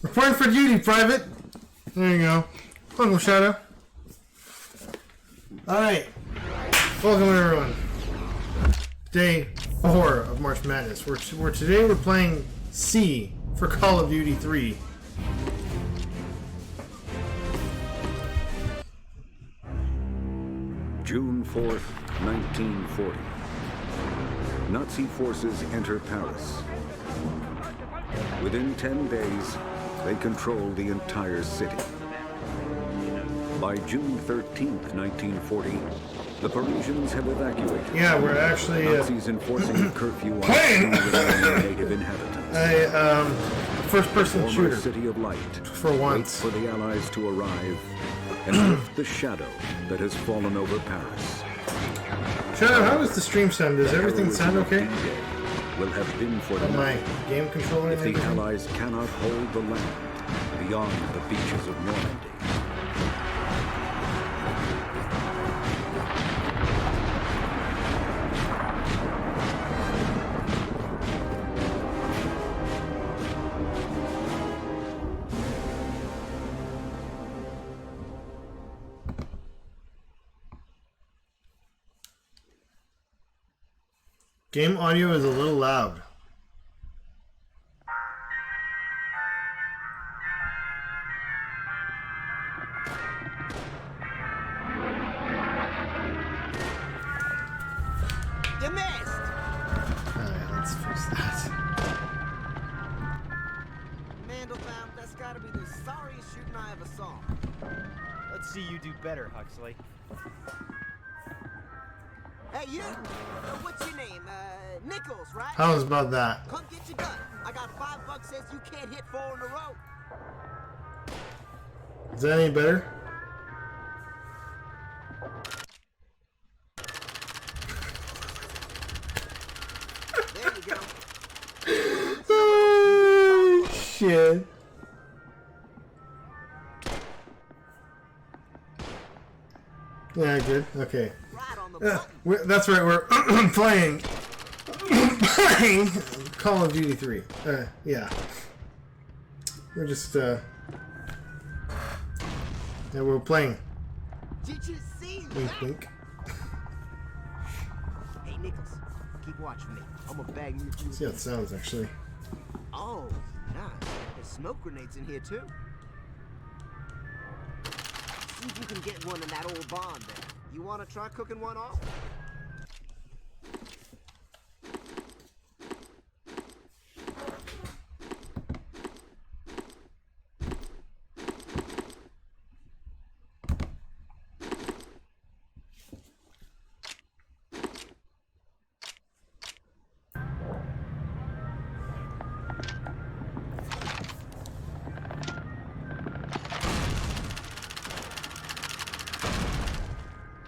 Reporting for duty, Private. There you go. Welcome, Shadow. Alright. Welcome, everyone. Day 4 of March Madness. Today we're playing C for Call of Duty 3. June 4th, 1940. Nazi forces enter Paris. Within 10 days, they control the entire city. By June 13th, 1940, the Parisians have evacuated. Yeah, we're actually Nazis enforcing a curfew on native inhabitants. A first-person shooter. City of Light. For once. Wait for the Allies to arrive and lift the shadow that has fallen over Paris. Shadow, how does the stream sound? Does everything sound okay? Will have been for the my game controller. If the Allies cannot hold the land beyond the beaches of Normandy. Game audio is a little loud. You missed! Alright, let's fix that. Mandelbaum, that's gotta be the sorriest shooting I ever saw. Let's see you do better, Huxley. Hey, you! What's your name? Nichols, right? How's about that? Come get your gun. I got $5 says you can't hit 4 in a row. Is that any better? There you go. Oh, shit. Yeah, good. Okay. Right on the button. That's right, we're playing Call of Duty 3. Yeah. We're just, yeah, we're playing. Did you see Wink, that? wink. Hey, Nichols, keep watching me. I'm gonna bag you a few. See how it sounds, actually. Oh, nice. There's smoke grenades in here, too. See if you can get one in that old barn there. You wanna try cooking one off?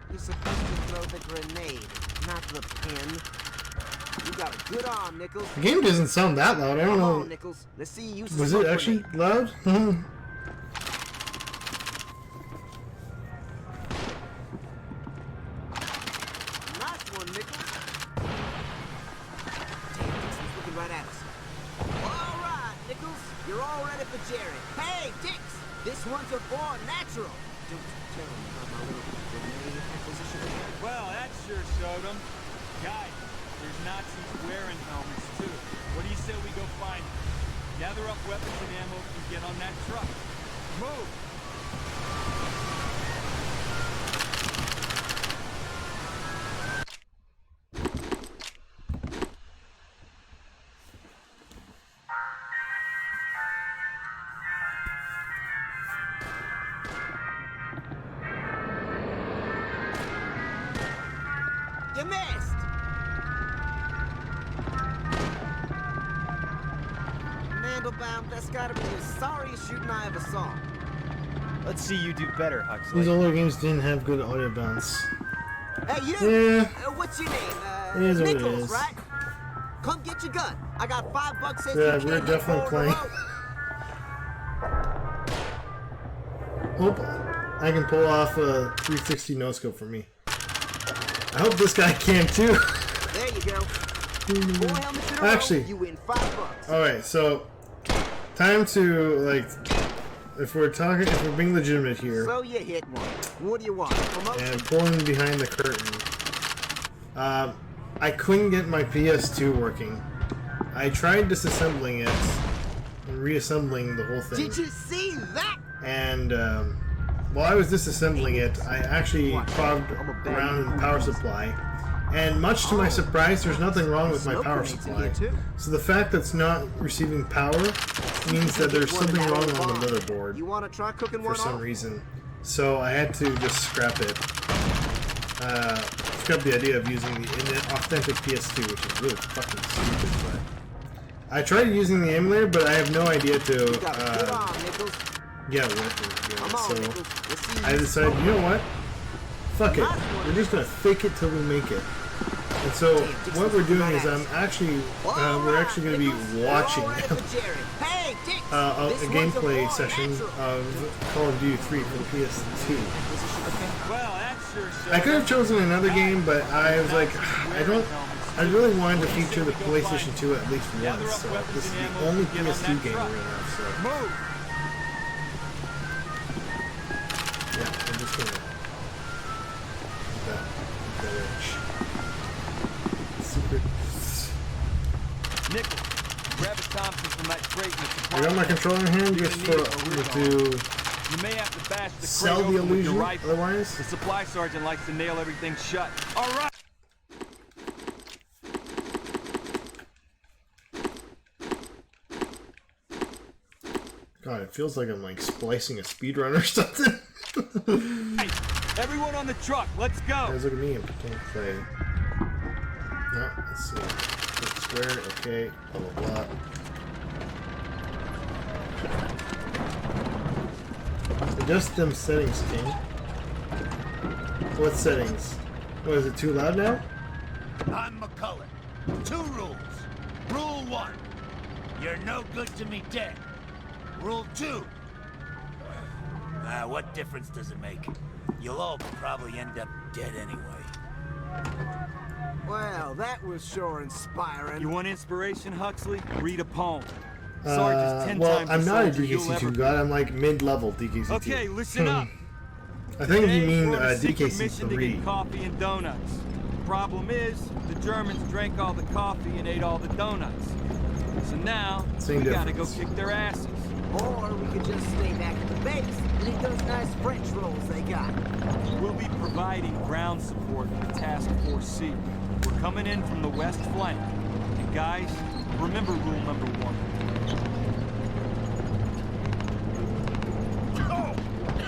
You're supposed to throw the grenade, not the pin. You got a good arm, Nichols. The game doesn't sound that loud. I don't Come know. on, Nichols. Let's see you use Was the it smoke actually grenade. loud? Nice one, Nichols. Damn, Dixon's looking right at us. All right, Nichols. You're all ready for Jerry. Hey, Dix! This one's a born natural. Don't tell him about my little grenade acquisition. Well, that sure showed them. Guys, there's Nazis wearing helmets, too. What do you say we go find them? Gather up weapons and ammo and get on that truck. Move! You missed! Mandelbaum, that's gotta be the sorriest shooting I ever saw. Let's see you do better, Huxley. These older games didn't have good audio bounce. Hey, you! Yeah. What's your name? It is what it Nichols, is. right? Come get your gun. I got $5 says Yeah, you we're can't hit definitely 4 in a playing. row. Hope I can pull off a 360 no-scope for me. I hope this guy can too. There you go. 4 helmets in a row, Actually, you win $5. alright, so Time to, like, if we're being legitimate here, So you hit one. What do you want? Promotion? and pulling behind the curtain, I couldn't get my PS2 working. I tried disassembling it and reassembling the whole thing. Did you see that? And while I was disassembling it, I actually progged around in the power supply. And much to my surprise, there's nothing wrong with my power supply. So the fact that it's not receiving power means that there's something wrong on the motherboard You want to try cooking for one some off? reason. So I had to just scrap it. Scrap the idea of using the authentic PS2, which is really fucking stupid. But I tried using the emulator, but I have no idea to You got a good arm, Nichols. get it working. Come on, So Nichols. Let's see I you decided, smoke. you know what? Fuck it. We're just gonna fake it till we make it. And so what we're doing is we're actually gonna be watching Hey, Dix, a this one's gameplay raw session natural. of Call of Duty 3 for the PS2. Well, that sure shows. I could have chosen another game, but I was like, I really wanted to feature the PlayStation 2 at least once. So this is the only PS2 game we're gonna have. So Move. yeah, I'm just gonna. That itch. Secret. Nickel, grab a Thompson from that crate in the I supply. got my controller in hand just to You may have to bash the sell crate the open with your illusion. rifle. Otherwise, The supply sergeant likes to nail everything shut. All right. God, it feels like I'm like splicing a speedrun or something. Hey, everyone on the truck, let's go. Guys, look at me, I'm pretending to play. No, let's see. Click square, okay, blah blah blah. Adjust them settings, King. What settings? What, is it too loud now? I'm McCullen. 2 rules. Rule 1. You're no good to me dead. Rule 2. What difference does it make? You'll all probably end up dead anyway. Well, that was sure inspiring. You want inspiration, Huxley? Read a poem. Sarge is 10 Well, times I'm the not a soldier you'll DKC2 ever god, I'm like mid-level DKC2. Okay, listen up. I think you Today, mean we're on a secret mission to DKC3. get coffee and donuts. Problem is, the Germans drank all the coffee and ate all the donuts. So now, Same we gotta go difference. kick their asses. Or we could just stay back at the base and eat those nice French rolls they got. We'll be providing ground support for Task Force C. We're coming in from the west flank. And guys, remember rule number 1.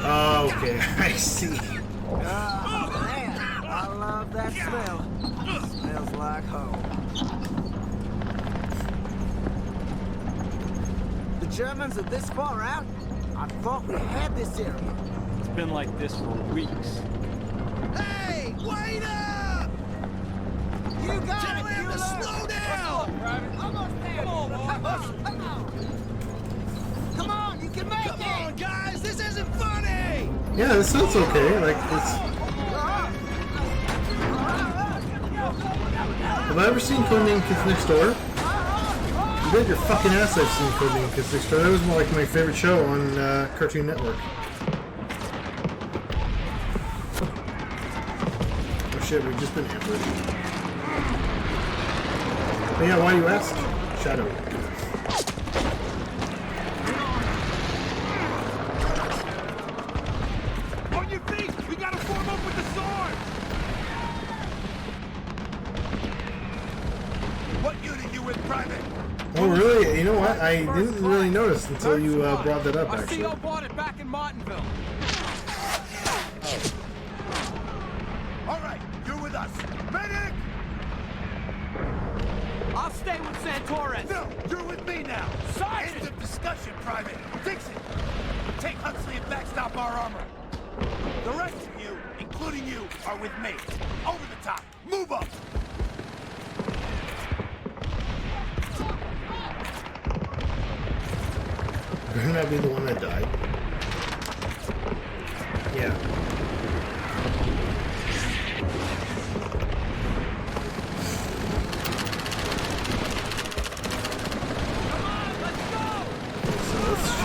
Oh, okay, I see. Oh, man, I love that smell. Smells like home. The Germans are this far out? I thought we had this area. It's been like this for weeks. Hey, wait up! You got Tell it, him to Bueller. slow down! Almost there. Come on, come on. Come on, you can make Come it. on, guys, this isn't funny! Yeah, this sounds okay. Like, it's... Have I ever seen Codename Kids Next Door? You bet your fucking ass I've seen Codename Kids Next Door. That was more like my favorite show on Cartoon Network. Oh shit, we've just been ambushed. But yeah, why do you ask? Shadow. On your feet! We gotta form up with the sword! What unit you with, Private? Oh really? You know what? I didn't really notice until you brought that up, actually. bought it back in Martinville. All right, you're with us. Medic! I'll stay with Santorres. No, you're with me now. Sergeant! End of discussion, Private. Fix it. Take Huxley and backstop our armor. The rest of you, including you, are with me. Over the top. Move up. Better not be the one that died. Yeah.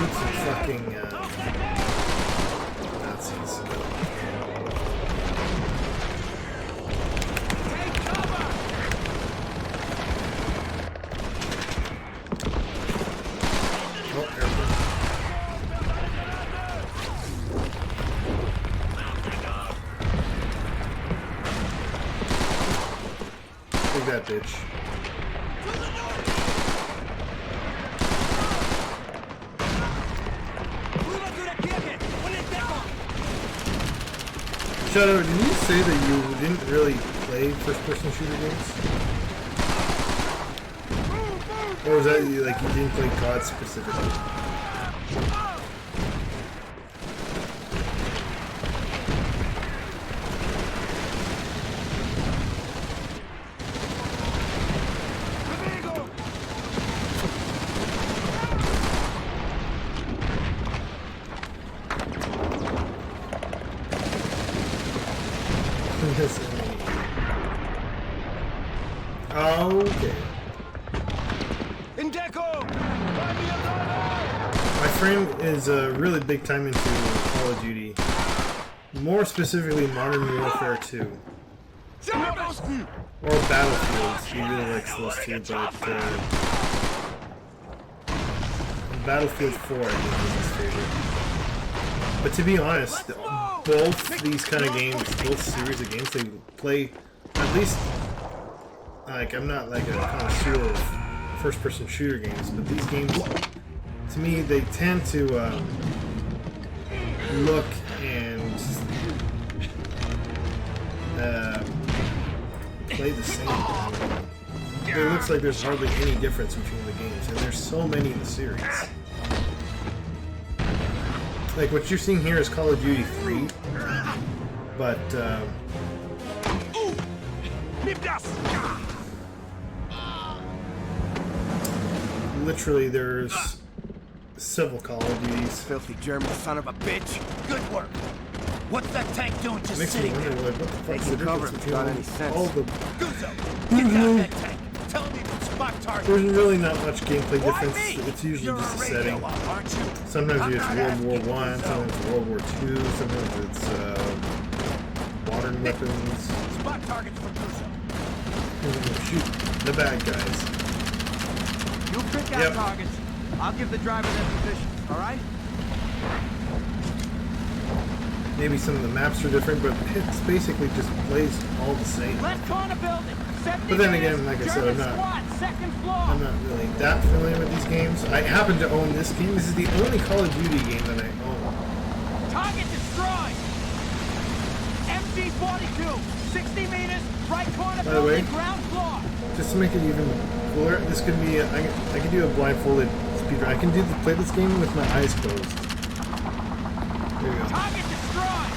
shoot some fucking Nazis. Oh, airplane. Take that, bitch. Shadow, did you say that you didn't really play first-person shooter games? Or was that like you didn't play COD specifically? Okay. My friend is really big time into Call of Duty. More specifically, Modern Warfare 2. Or Battlefield. He really likes those two, but Battlefield 4 I think is his favorite. But to be honest, both these kind of games, both series of games, they play at least. Like, I'm not like a connoisseur of first-person shooter games, but these games, to me, they tend to look and play the same. It looks like there's hardly any difference between the games, and there's so many in the series. Like, what you're seeing here is Call of Duty 3, but literally, there's several Call of Duties. Filthy German son of a bitch. Good work. What's that tank doing just Makes me sitting wonder, there? like, what the fuck's the difference between got any sense. all the... Guzzo, get down that tank. Tell me what spot target. There's really not much gameplay Why difference. me? It's usually You're just a a radio setting. op, aren't you? Sometimes I'm it's not World asking War you, One, Guzzo. sometimes it's World War Two, sometimes it's modern weapons. Spot targets for Guzzo. Shoot the bad guys. You pick out Yep. targets. I'll give the driver their position, all right? Maybe some of the maps are different, but it's basically just plays all the same. Left corner building. 70 But then meters, again, like I said, German I'm not- squad, second floor. I'm not really that familiar with these games. I happen to own this game. This is the only Call of Duty game that I own. Target destroyed. MG-42, 60 meters, right corner By the way, building, ground floor. Just to make it even cooler, this could be I can do a blindfolded speedrun. I can play this game with my eyes closed. There you go. Target destroyed.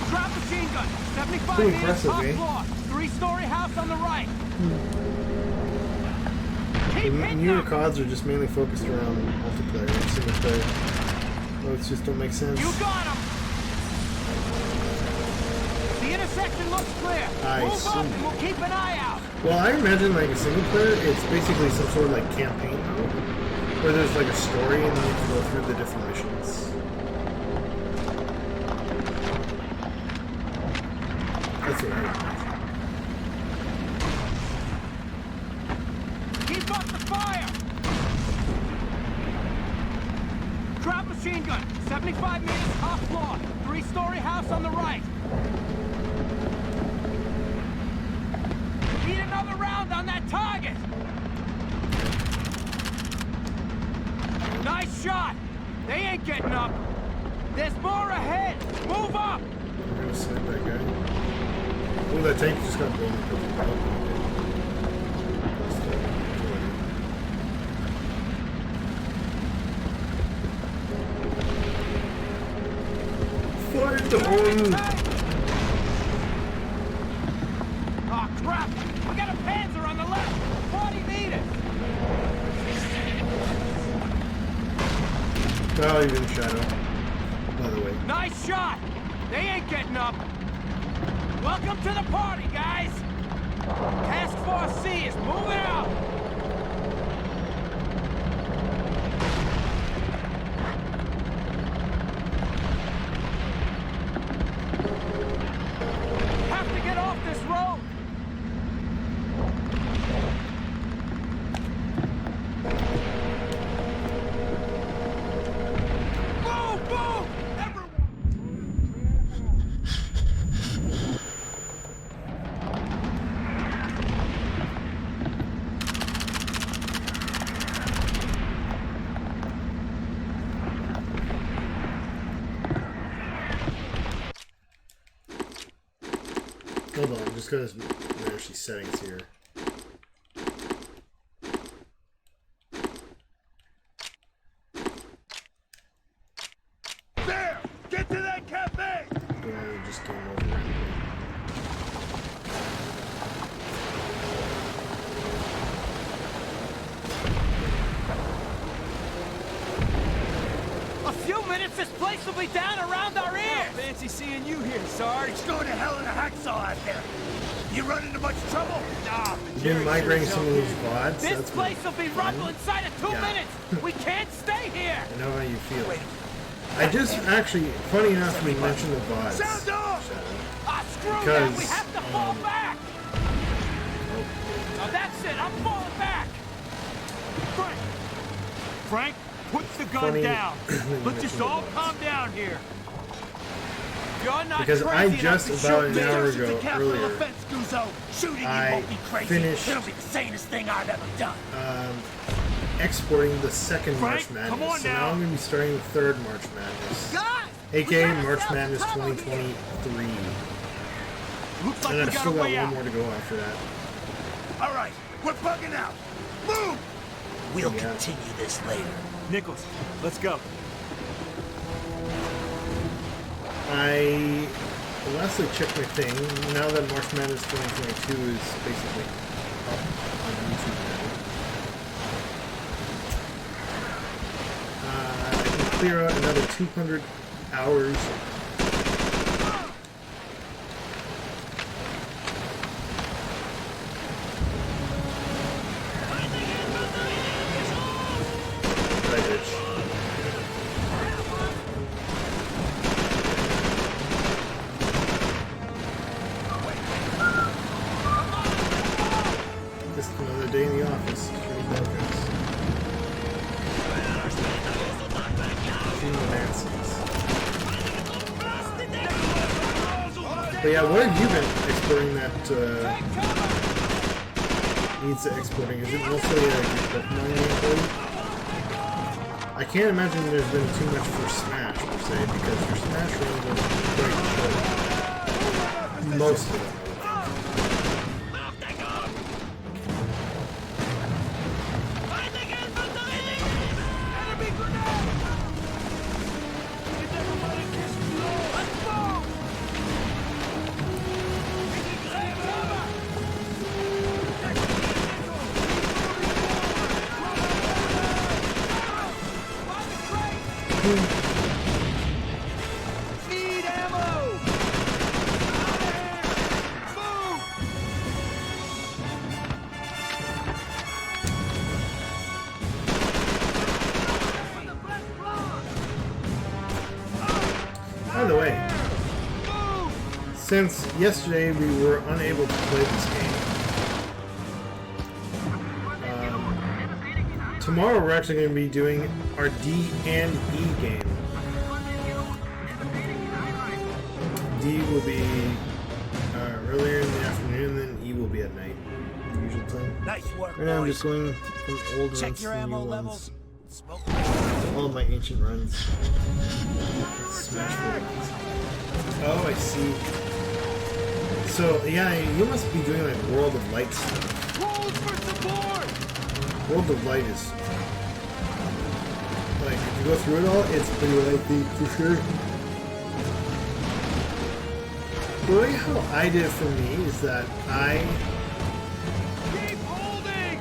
Drop machine gun, 75 Pretty meters, impressive, top eh? floor, 3-story house on the right. The Keep hitting newer them. CODs are just mainly focused around multiplayer and single player. Those just don't make sense. You got him. The intersection looks clear. I Move see. up and we'll keep an eye out. Well, I imagine like a single player, it's basically some sort of like campaign mode, where there's like a story and then you can go through the different missions. That's what I imagine. Keep up the fire. Drop machine gun, 75 meters, top floor, 3-story house on the right. Need another round on that target. Nice shot. They ain't getting up. There's more ahead. Move up. I'm gonna snipe that guy. Oh, that tank just got blown up. Fire the hole! Oh, crap. We got a Panzer on the left. 40 meters. Oh, you're in shadow. By the way. Nice shot. They ain't getting up. Welcome to the party, guys. Task Force C is moving out. because there's actually settings here. There! Get to that cafe! Just game over. A few minutes, this place will be down around our ears! Fancy seeing you here, Sarge. It's going to hell in a hacksaw out there. You run into much trouble? Nah. Been migrating some of these VODs. This That's place been will be fun. rumble inside of 2 Yeah. minutes! We can't stay here! I know how you feel. I just actually, funny enough, we mentioned the VODs. Sound off! Ah, screw that! Because, We have to fall back! Now that's it! I'm falling back! Frank! Frank, put the gun Funny down. that you Let's just mentioned all the calm down here. You're not Because I crazy just enough to about shoot an me. hour Desertion's ago, a capital earlier, offense, Guzzo. Shooting I you won't be crazy. finished- It'll be the sanest thing I've ever done. exporting the second Frank, March come Madness. on So now now. I'm going to be starting the third March Madness. Guys! we AKA got March ourselves Madness trouble here. 2023. Looks like And we I've got still a got way one out. more to go after that. All right, we're bugging out. Move! We'll Yeah. continue this later. Nichols, let's go. I lastly checked my thing. Now that March Madness 2022 is basically up on YouTube now. I can clear out another 200 hours. Right, bitch. Just another day in the office. Shooting bad guys. Shooting the Nazis. But yeah, what have you been exporting that needs exporting? Is it mostly like Pokemon gameplay? I can't imagine there's been too much for Smash per se, because your Smash runs are quite short. Most of them. Need ammo! Move! By the way, since yesterday we were unable to play this game, tomorrow we're actually going to be doing our D and E game. D will be earlier in the afternoon, then E will be at night. The usual time. Nice work, Right now I'm boys. just going from old runs Check to your new ammo ones. levels. Smoke. All of my ancient runs. Smash runs. Oh, I see. So, yeah, you must be doing like World of Light stuff. Rolls for support! World of Light is... like, if you go through it all, it's pretty lengthy, for sure. The way how I did it for me is that I... Keep holding!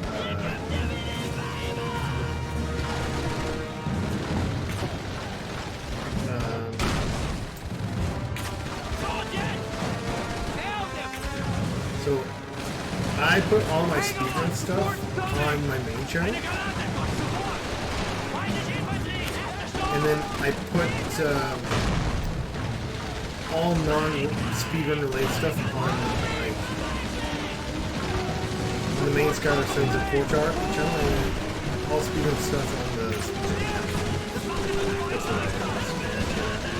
So, I put all my speedrun stuff on my main channel, and then I put all non-speedrun related stuff on like the main Skylar Sons and Forge Art channel, and all speedrun stuff on the speedrun channel. That's what I did.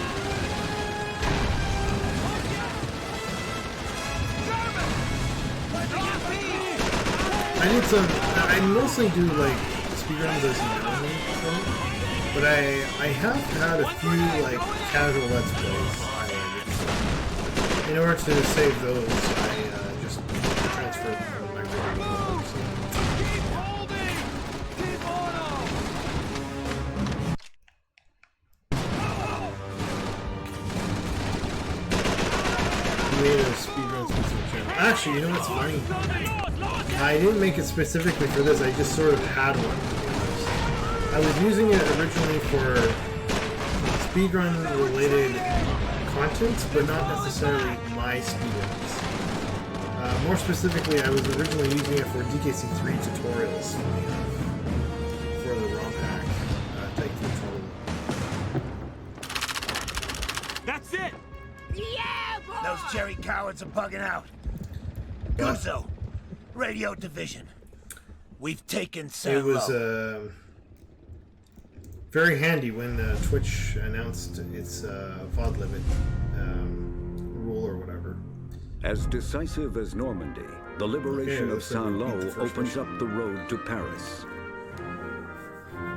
I did some. I mostly do like speedruns as normally, but I have had a few like casual let's plays highlighted. So in order to save those, I just made a speedrun specific channel. Actually, you know what's funny? I didn't make it specifically for this, I just sort of had one. I was using it originally for speedrun related content, but not necessarily my speedruns. More specifically, I was originally using it for DKC3 tutorials for the ROM hack type control. That's it! Yeah, boy! Those Jerry cowards are bugging out. Guzzo, radio division. We've taken San It was Lo. very handy when Twitch announced its VOD limit rule or whatever. As decisive as Normandy, the liberation Okay, of looks like we Saint-Lô beat the first opens mission. up the road to Paris.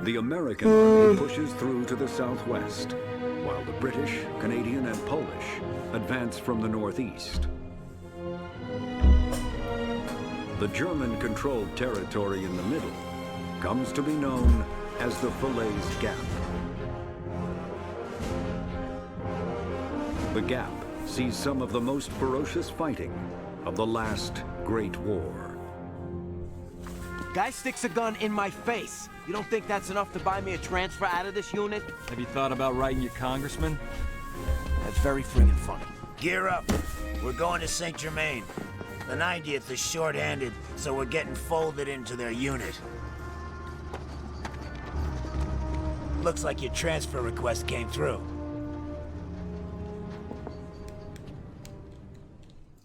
The American army pushes through to the southwest, while the British, Canadian, and Polish advance from the northeast. The German-controlled territory in the middle comes to be known as the Falaise Gap. The Gap sees some of the most ferocious fighting of the last Great War. Guy sticks a gun in my face. You don't think that's enough to buy me a transfer out of this unit? Have you thought about writing your congressman? That's very friggin' funny. Gear up. We're going to Saint Germain. The 90th is short-handed, so we're getting folded into their unit. Looks like your transfer request came through.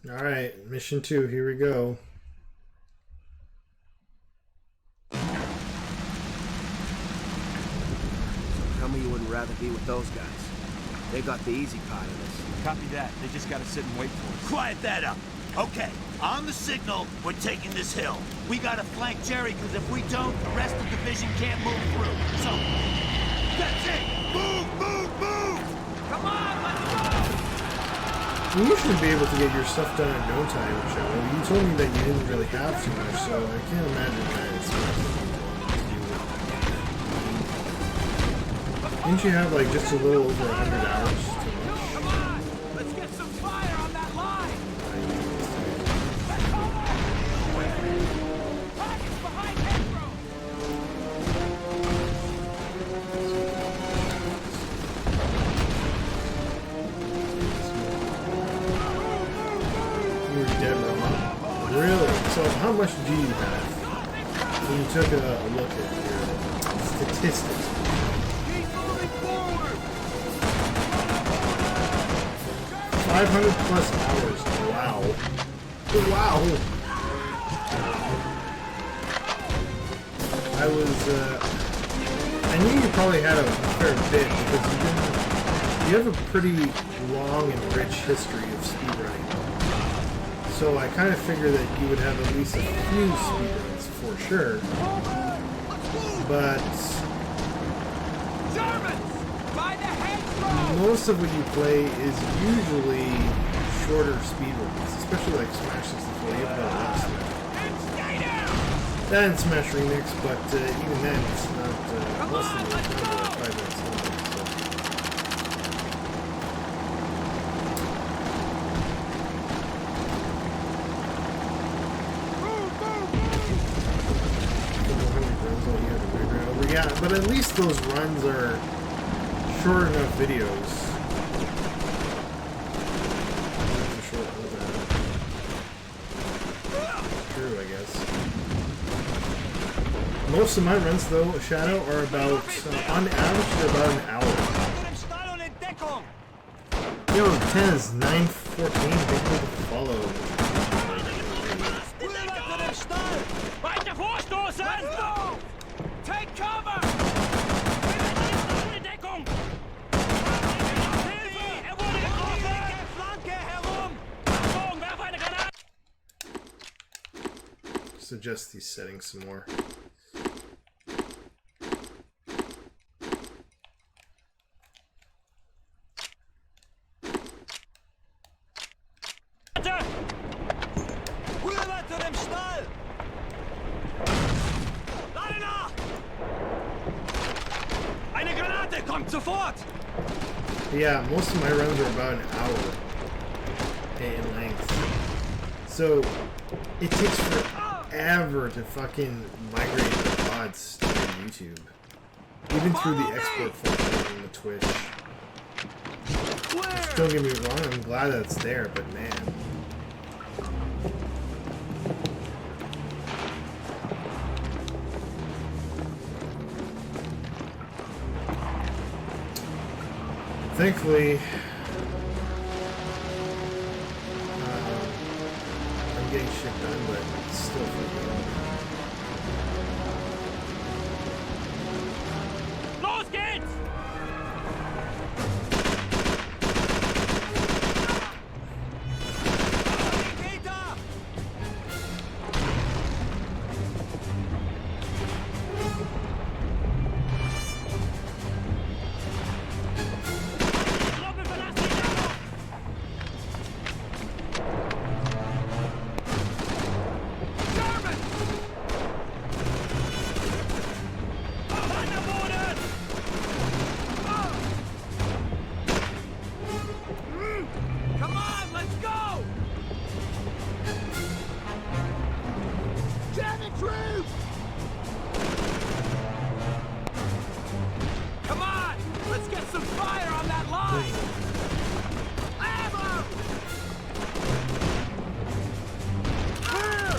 Alright, mission 2, here we go. Tell me you wouldn't rather be with those guys. They got the easy part of this. Copy that. They just gotta sit and wait for us. Quiet that up. Okay, on the signal, we're taking this hill. We gotta flank Jerry, because if we don't, the rest of the division can't move through. So, that's it! Move, move, move! Come on, let's go! You should be able to get your stuff done in no time, Joe. You told me that you didn't really have too much, so I can't imagine that it's Didn't you have like just a little over 100 hours? Come on! Let's get some fire on that line! Target's behind Hedgerow! You were dead wrong. Really? So how much do you have? When you took a look at your statistics. 500 plus hours. Wow. Wow. I knew you probably had a fair bit because you have a pretty long and rich history of speedrunning. So I kind of figured that you would have at least a few speedruns for sure. But most of what you play is usually shorter speedruns, especially like Smash 64. You have a lot of Smash. That and Smash Remix, but even then, it's not most of the time like 5 minutes long. Yeah, but at least those runs are short enough videos. True, I guess. Most of my runs, though, Shadow, are about, on average, they're about an hour. Yo, 10 is 9:14. Big people to follow. Take cover! Adjust these settings some more. Eine Granate kommt sofort! Yeah, most of my runs are about an hour. in length. So it takes forever to fucking migrate the VODs to YouTube. Even through the export function in the Twitch. Which, don't get me wrong, I'm glad that it's there, but man. Thankfully, I'm getting shit done, but it's still fucking. Los geht's! Come on, let's go! German troops! Come on, let's get some fire on that line! Ammo! Clear!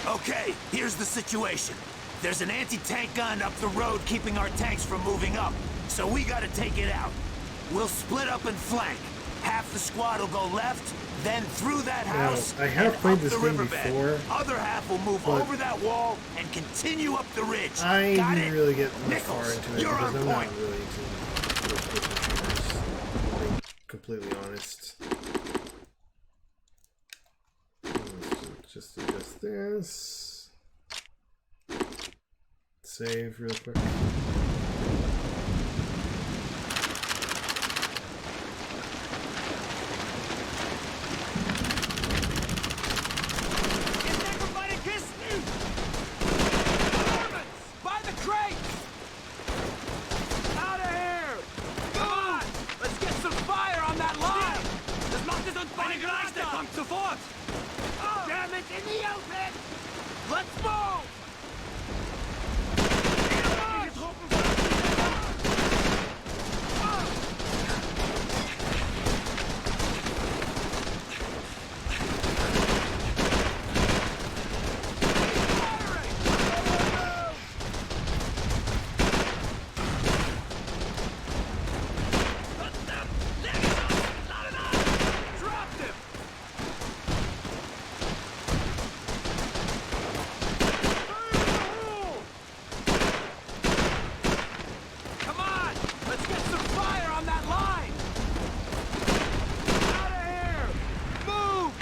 Okay, here's the situation. There's an anti-tank gun up the road keeping our tanks from moving up, so we gotta take it out. We'll split up and flank. Half the squad will go left, then through that house, I have and played up this the game riverbed. before, Other half will move but over that wall and continue up the ridge. I Got didn't it? really get much far Nichols, into it you're because on I'm not point. really into first-person shooters, to be completely honest. Let's just adjust this. Save real quick. By the crate! Out of here! Come on! Let's get some fire on that line! Das macht es uns bei Gleis, der kommt sofort! Damn it, in the open! Let's move! Dropped him! Come on! Let's get some fire on that line! Out of here! Move!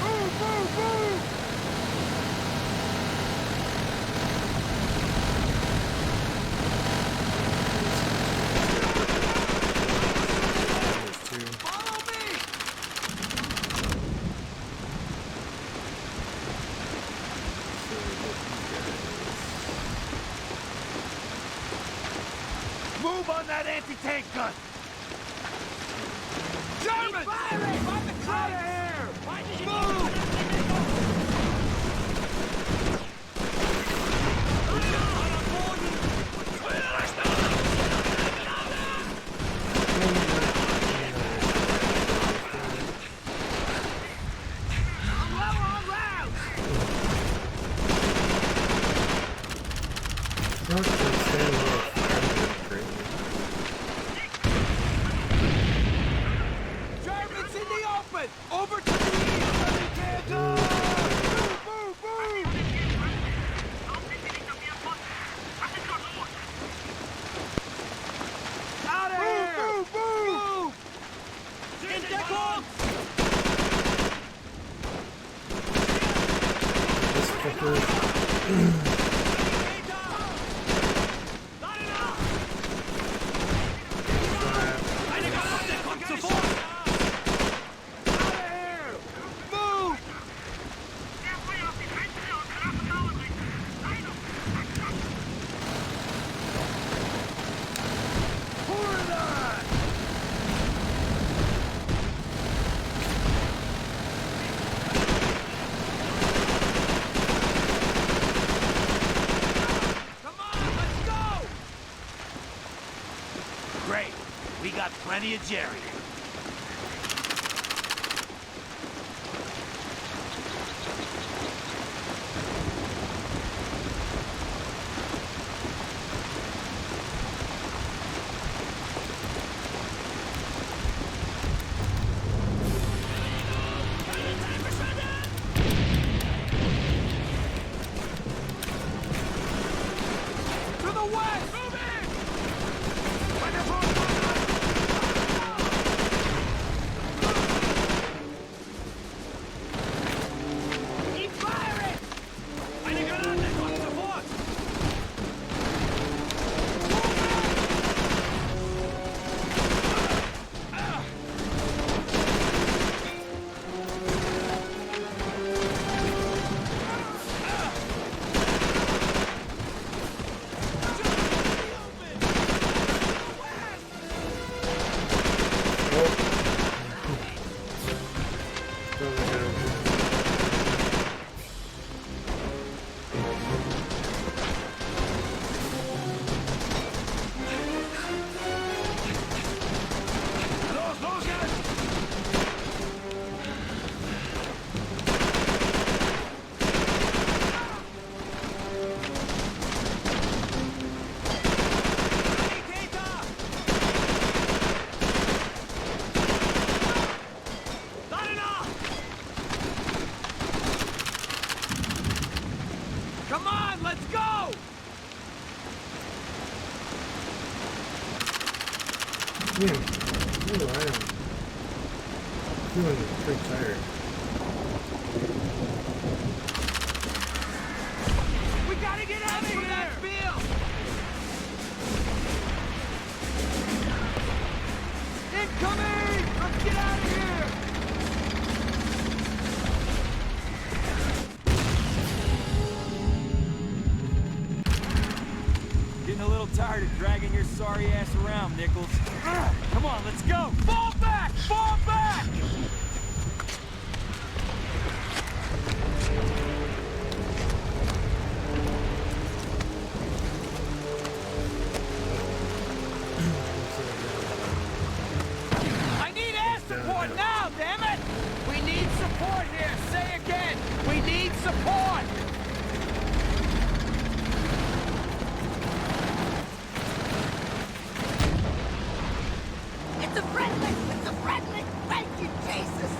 Move, move, move! There's two. Follow me! Move on that anti-tank gun! German! Firing! By the crate! Out of here! Move! I'm low on rounds! Not to stand there firing greatly. Germans in the open! Over to the east! Move, move, move! Out of here! Move, move, move! In Deckung! This Great. We got plenty of Jerry. To the west! Keep firing! Eine Granate! Kommt sofort! Los, los jetzt! Come on, let's go! Yeah. Ooh, I am feeling pretty tired. We gotta get out of here! That field! Incoming! Let's get out of here! Getting a little tired of dragging your sorry ass around, Nichols. Come on, let's go! Fall back! Fall back! I need air support now, damn it! We need support here! Say again! We need support! It's a friendly! It's a friendly! Thank you, Jesus!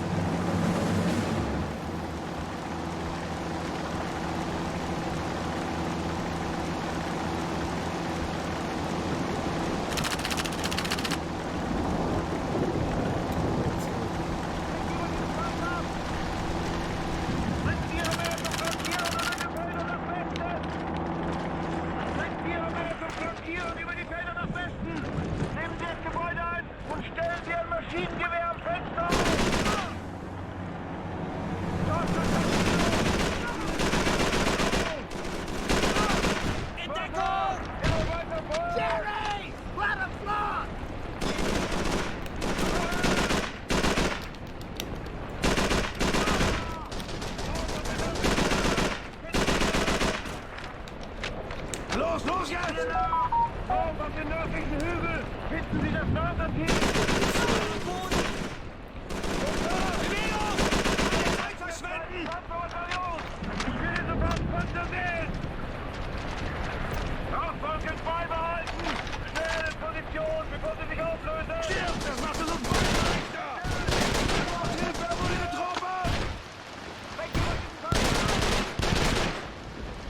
Jerry! Let him fly! Los, los jetzt! Auf den nördlichen Hügel! Finden Sie das Mörderteam! Zeit verschwenden! Ich will ihn sofort Panzer sehen! Auffolgen beibehalten! Schnell in Position, bevor Sie sich auflösen! Stirb, das macht uns leichter! Hilfe, wo die Truppe!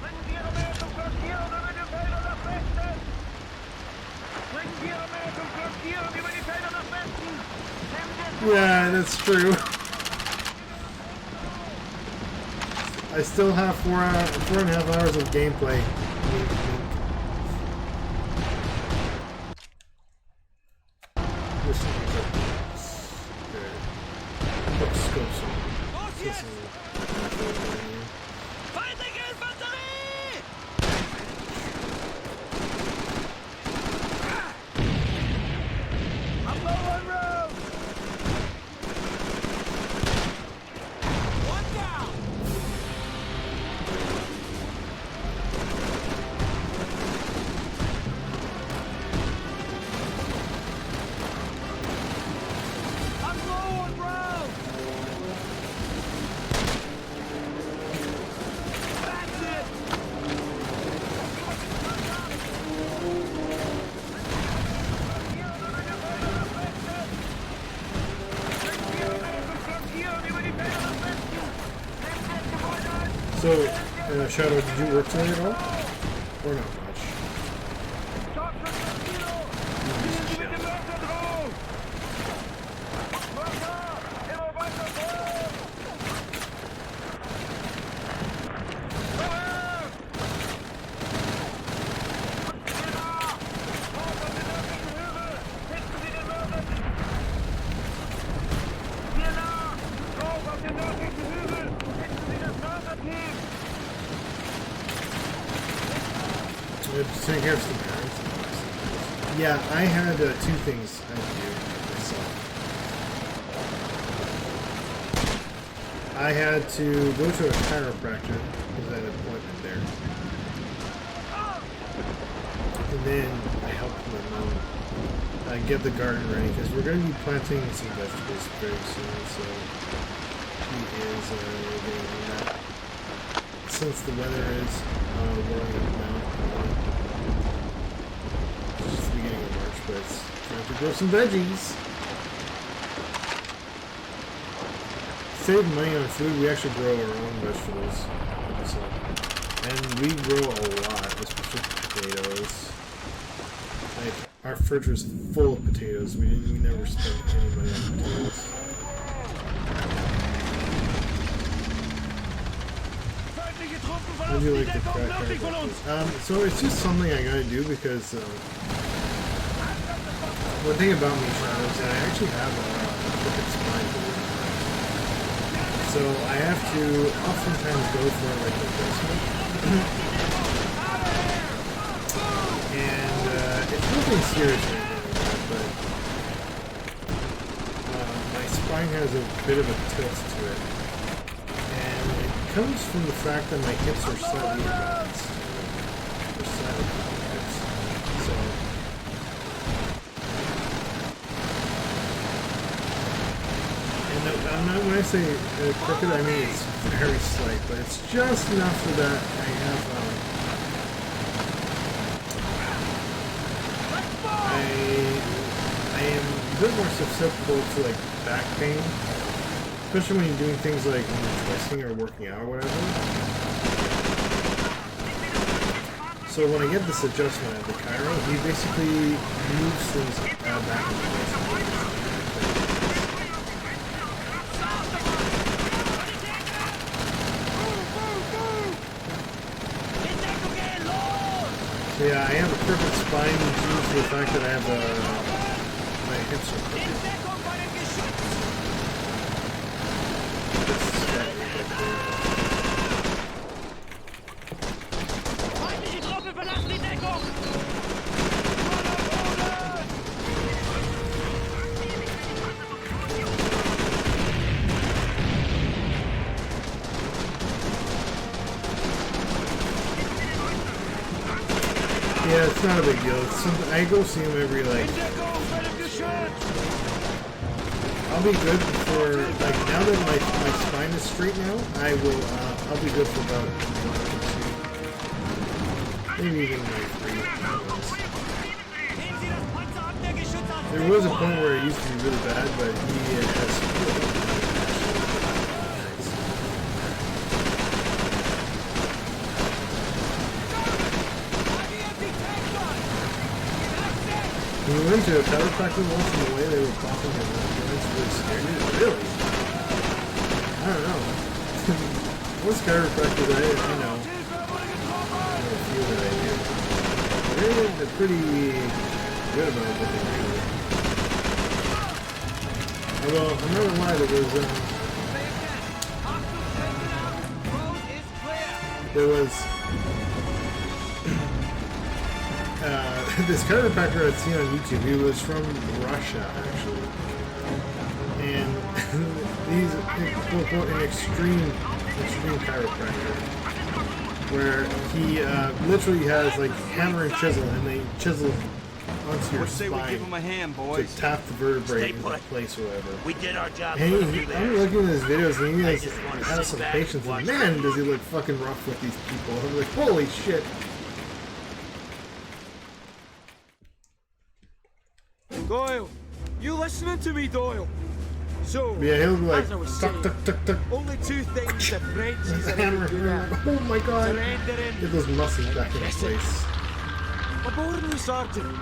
Bringen Sie Ihre Männer zum Flankieren über die Felder nach Westen! Bringen Sie Ihre Männer zum Flankieren über die Felder nach Westen! Nehmen Sie es Yeah, that's true. I still have 4.5 hours of gameplay. This is good. Look, scope some. This is Feindliche Infanterie! I'm low on road! One down! I'm low on road! That's it! So, Shadow, did you work today at all? Or not much? So here's the parents. Yeah, I had 2 things I had to do myself. I had to go to a chiropractor because I had an appointment there. And then I helped my mom get the garden ready because we're going to be planting some vegetables very soon. So he is getting on that. Since the weather is warming up now. It's just the beginning of March, but it's time to grow some veggies. Save money on food, we actually grow our own vegetables. So, and we grow a lot, especially potatoes. Like, our fridge was full of potatoes. We never spent any money on potatoes. I do like the crack. So it's just something I gotta do because one thing about me, Shadow, is that I actually have a crooked spine. So I have to oftentimes go for like an adjustment. And it's nothing serious or anything like that, but my spine has a bit of a tilt to it. It comes from the fact that my hips are slightly imbalanced. They're slightly hips. So, and I'm not, when I say crooked, I mean it's very slight, but it's just enough so that I have, I am a bit more susceptible to like back pain. Especially when you're doing things like when you're twisting or working out or whatever. So when I get this adjustment at the chiro, he basically moves things back and forth. So yeah, I have a crooked spine due to the fact that I have my hips are crooked. Feindliche Truppe verlassen die Deckung! Yeah, it's not a big deal. It's something, I go see him every like. I'll be good for like now that my spine is straight now. I'll be good for about 1 or 2, maybe even like 3 months. There was a point where it used to be really bad, but he has. We went to a chiropractor once in the way they were popping him. It's really scary. Really? I don't know. What's chiropractors I know. A few that I do. They're pretty good about what they do. Although, I'm not gonna lie, there was this chiropractor I'd seen on YouTube. He was from Russia, actually. And he's quote, an extreme chiropractor, where he literally has like hammer and chisel, and they chisel onto your What say we give spine him a hand, to boys? tap the vertebrae Stay into put. place or whatever. We did our job. And Put you I'm there. looking at his videos, and he just wanna has sit some back patience. and And watch man, does he look fucking rough with these people. I'm like, holy shit. Doyle, you listening to me, Doyle? So, But yeah, he'll be like, as I was tuck, saying, tuck, tuck, tuck. only two things the Frenchies With the are hammer, really good and I'm at. like, oh my god. Surrendering. Get those muscles back in Yes, place. Aboard me, Sergeant.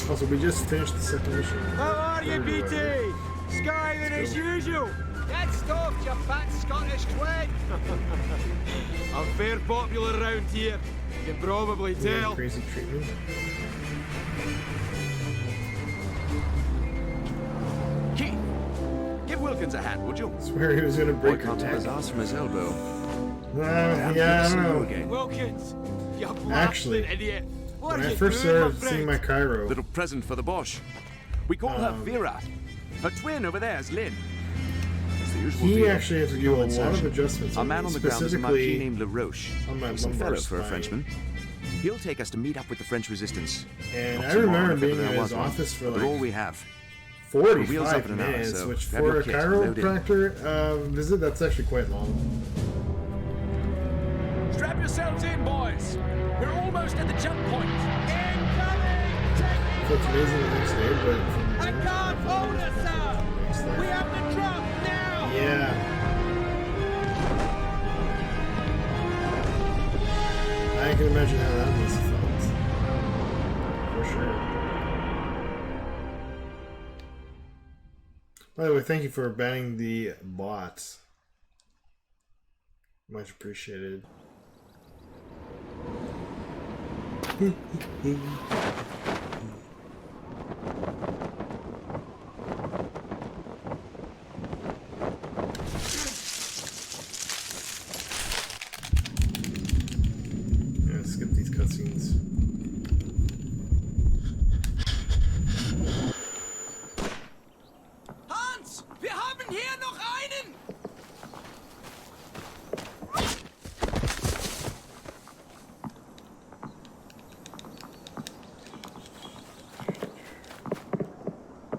Also, we just finished the second mission. How are you, BT? Skiving as usual. Get stuffed, you fat Scottish twig! I'm fair popular around here. You can probably Yeah, tell. crazy treatment. Keith, give Wilkins a hand, would you? I swear he was gonna Boy break her can't take his neck. ass from his elbow. Yeah, I don't know. Wilkins, you Actually, blasted idiot. What When are I you first doing, started my seeing friend? my Cairo, Little present for the Bosch. We call her Vera. Her twin over there is Lynn. It's the usual he deal. actually had to do a lot of adjustments Our on man me, on the ground is a Marquis specifically named LaRoche. on my Decent lumbar fellow for a spine. Frenchman. He'll take us to meet up with the French resistance. And Not I tomorrow, remember if ever being there in was his one. office for But all like we have. Wheels up 45 in an hour, minutes, so which grab for your a kit and load in. chiropractor visit, that's actually quite long. Strap yourselves in, boys. We're almost at the jump point. Incoming! So it's amazing the next day, but from I can't hold us, sir! next day. We have to drop now! Yeah. I can imagine how that must have felt. For sure. By the way, thank you for banning the bots. Much appreciated. Yeah, skip these cutscenes. Hans! Wir haben hier noch einen!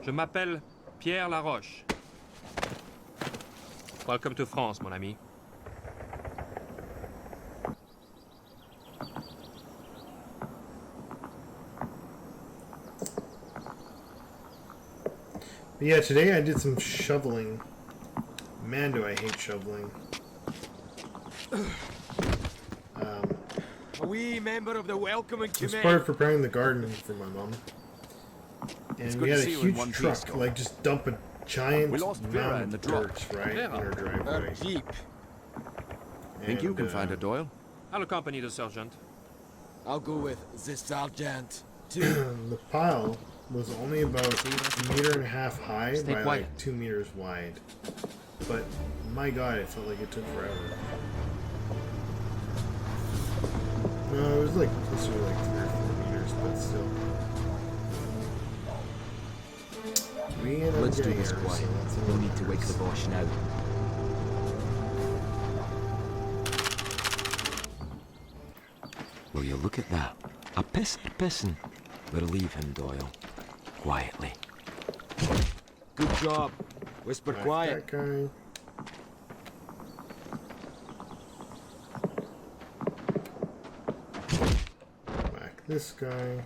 Je m'appelle Pierre Laroche. Welcome to France, mon ami. But yeah, today I did some shoveling. Man, do I hate shoveling. A wee member of the welcoming It was committee. part of preparing the garden for my mom. And good we to had a see you in huge one piece, truck, Scott. like just dump a giant We lost Vera mound in the of drop. dirt right in Vera? our driveway. Jeep. Think you And, can find her, Doyle? I'll accompany the sergeant. I'll go with the sergeant. the pile was only about a meter and a half high Stay by quiet. like 2 meters wide. But my god, it felt like it took forever. No, it was like closer to like 3 or 4 meters, but still. We ended up Let's do getting this here, so quiet. that's No all that need to wake matters. the Bosch now. Will you look at that? A pissin'. We'll leave him, Doyle. Quietly. Good job. Whisper Back quiet. that guy. Back this guy.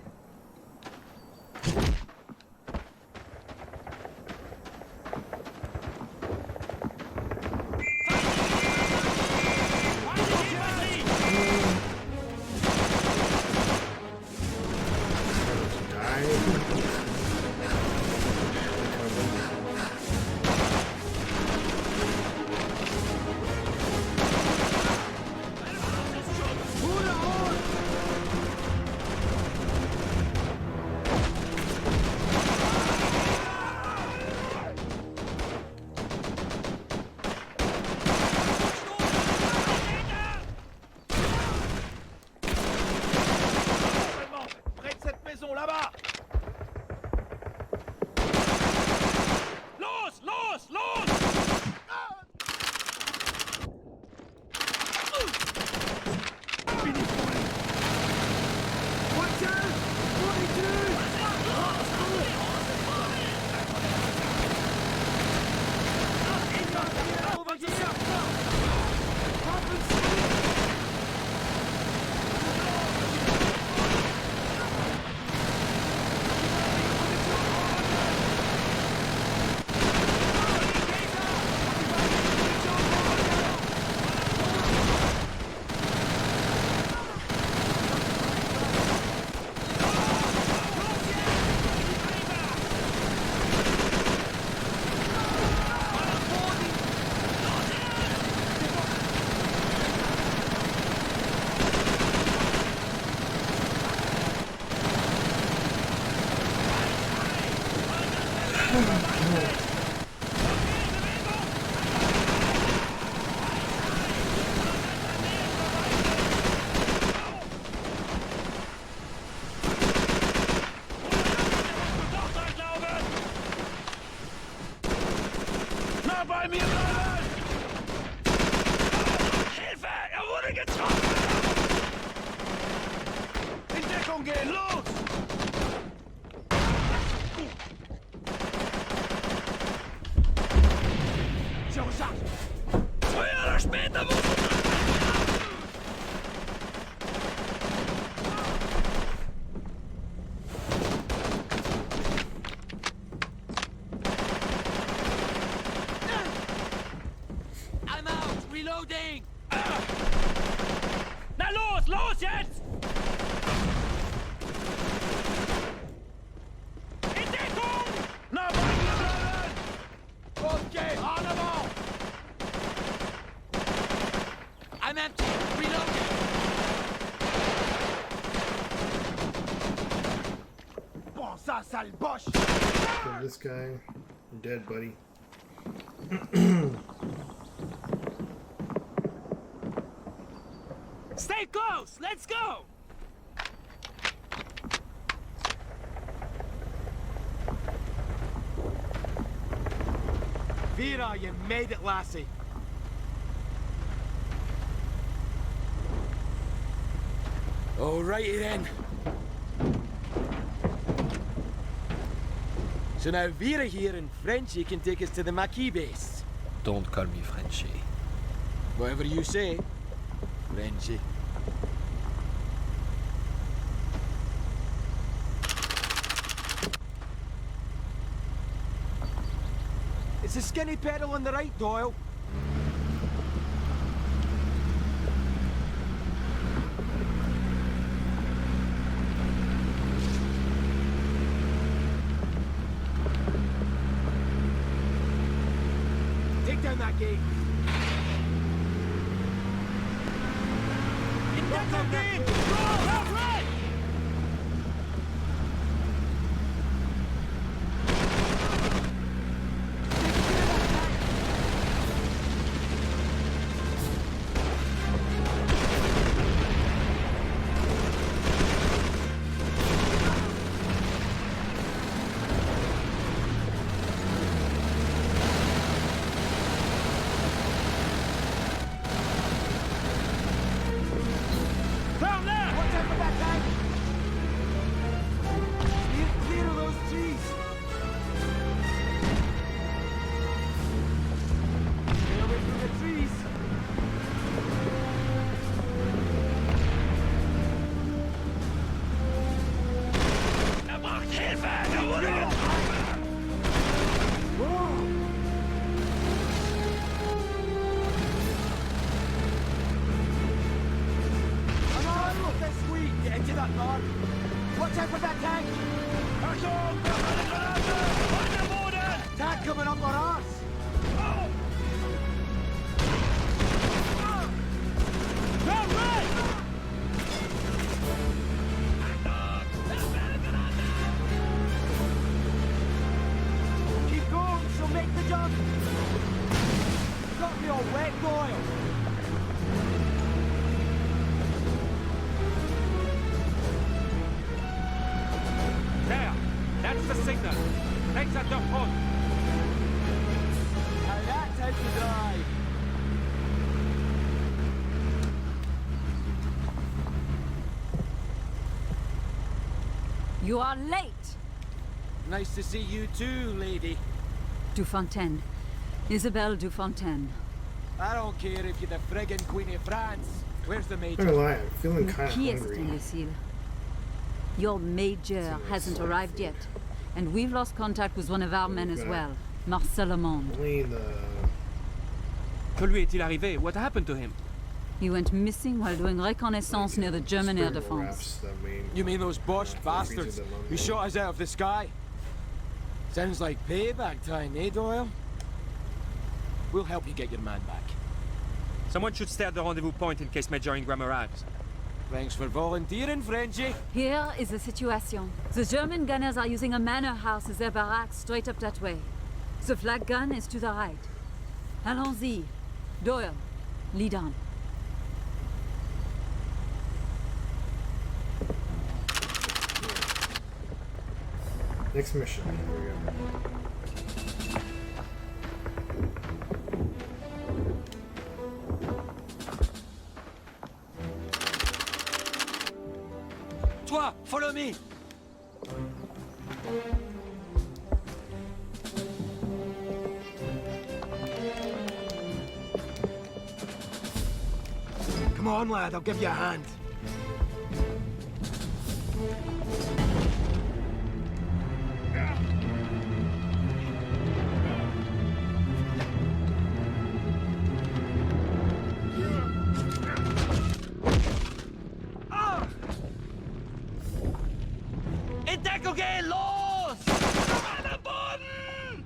Nah bei mir bleiben! Hilfe! Er wurde getroffen! In Deckung gehen, los! Jean-Jacques! Früher oder später muss es... I'm out! Reloading! Na los, los jetzt! In Deckung! Na, bei mir bleiben! Okay, on the ball! I'm empty. Reloading. Bon, ça, sale boche! Kill this guy. You're dead, buddy. Stay close! Let's go! Vera, you made it, lassie. Alrighty then. So now Vera here and Frenchie can take us to the Maquis base. Don't call me Frenchie. Whatever you say, Frenchie. It's a skinny pedal on the right, Doyle. Take down that gate. Get back that gate! Go! Left, right! Down there! Watch out for that tank! Steer clear of those trees! Stay away from the trees! Er braucht Hilfe! Er wurde getroffen! Come on, look, that's sweet! Get into that car! Watch out for that tank! Achtung! Wir haben eine Granate! An der Boden! Tank coming up on us! Oh! Down right! Keep going, she'll make the jump! Got me all wet, Doyle! There! That's the signal! Legs at your foot! Now that's how to drive! You are late! Nice to see you too, lady. Dufontaine. Isabelle Dufontaine. I don't care if you're the friggin' Queen of France. Where's the I'm major? gonna lie, I'm feeling kind of Qui est cet hungry. imbécile? Your major hasn't arrived yet. And we've lost contact with one of our men as well. Marcel Amand. Only the... Que lui est-il arrivé? What happened to him? He went missing while doing reconnaissance near the German air spiritual defense. raps that we- You mean those Bosch Yeah, bastards who shot us out of the sky? Sounds like payback time, eh, Doyle? We'll help you get your man back. Someone should stay at the rendezvous point in case Major Ingram arrives. Thanks for volunteering, Frenchie. Here is the situation. The German gunners are using a manor house as their barracks straight up that way. The flag gun is to the right. Allons-y. Doyle, lead on. Next mission. Here we go. follow me. Come on, lad, I'll give you a hand. In Deckung gehen, los! An den Boden!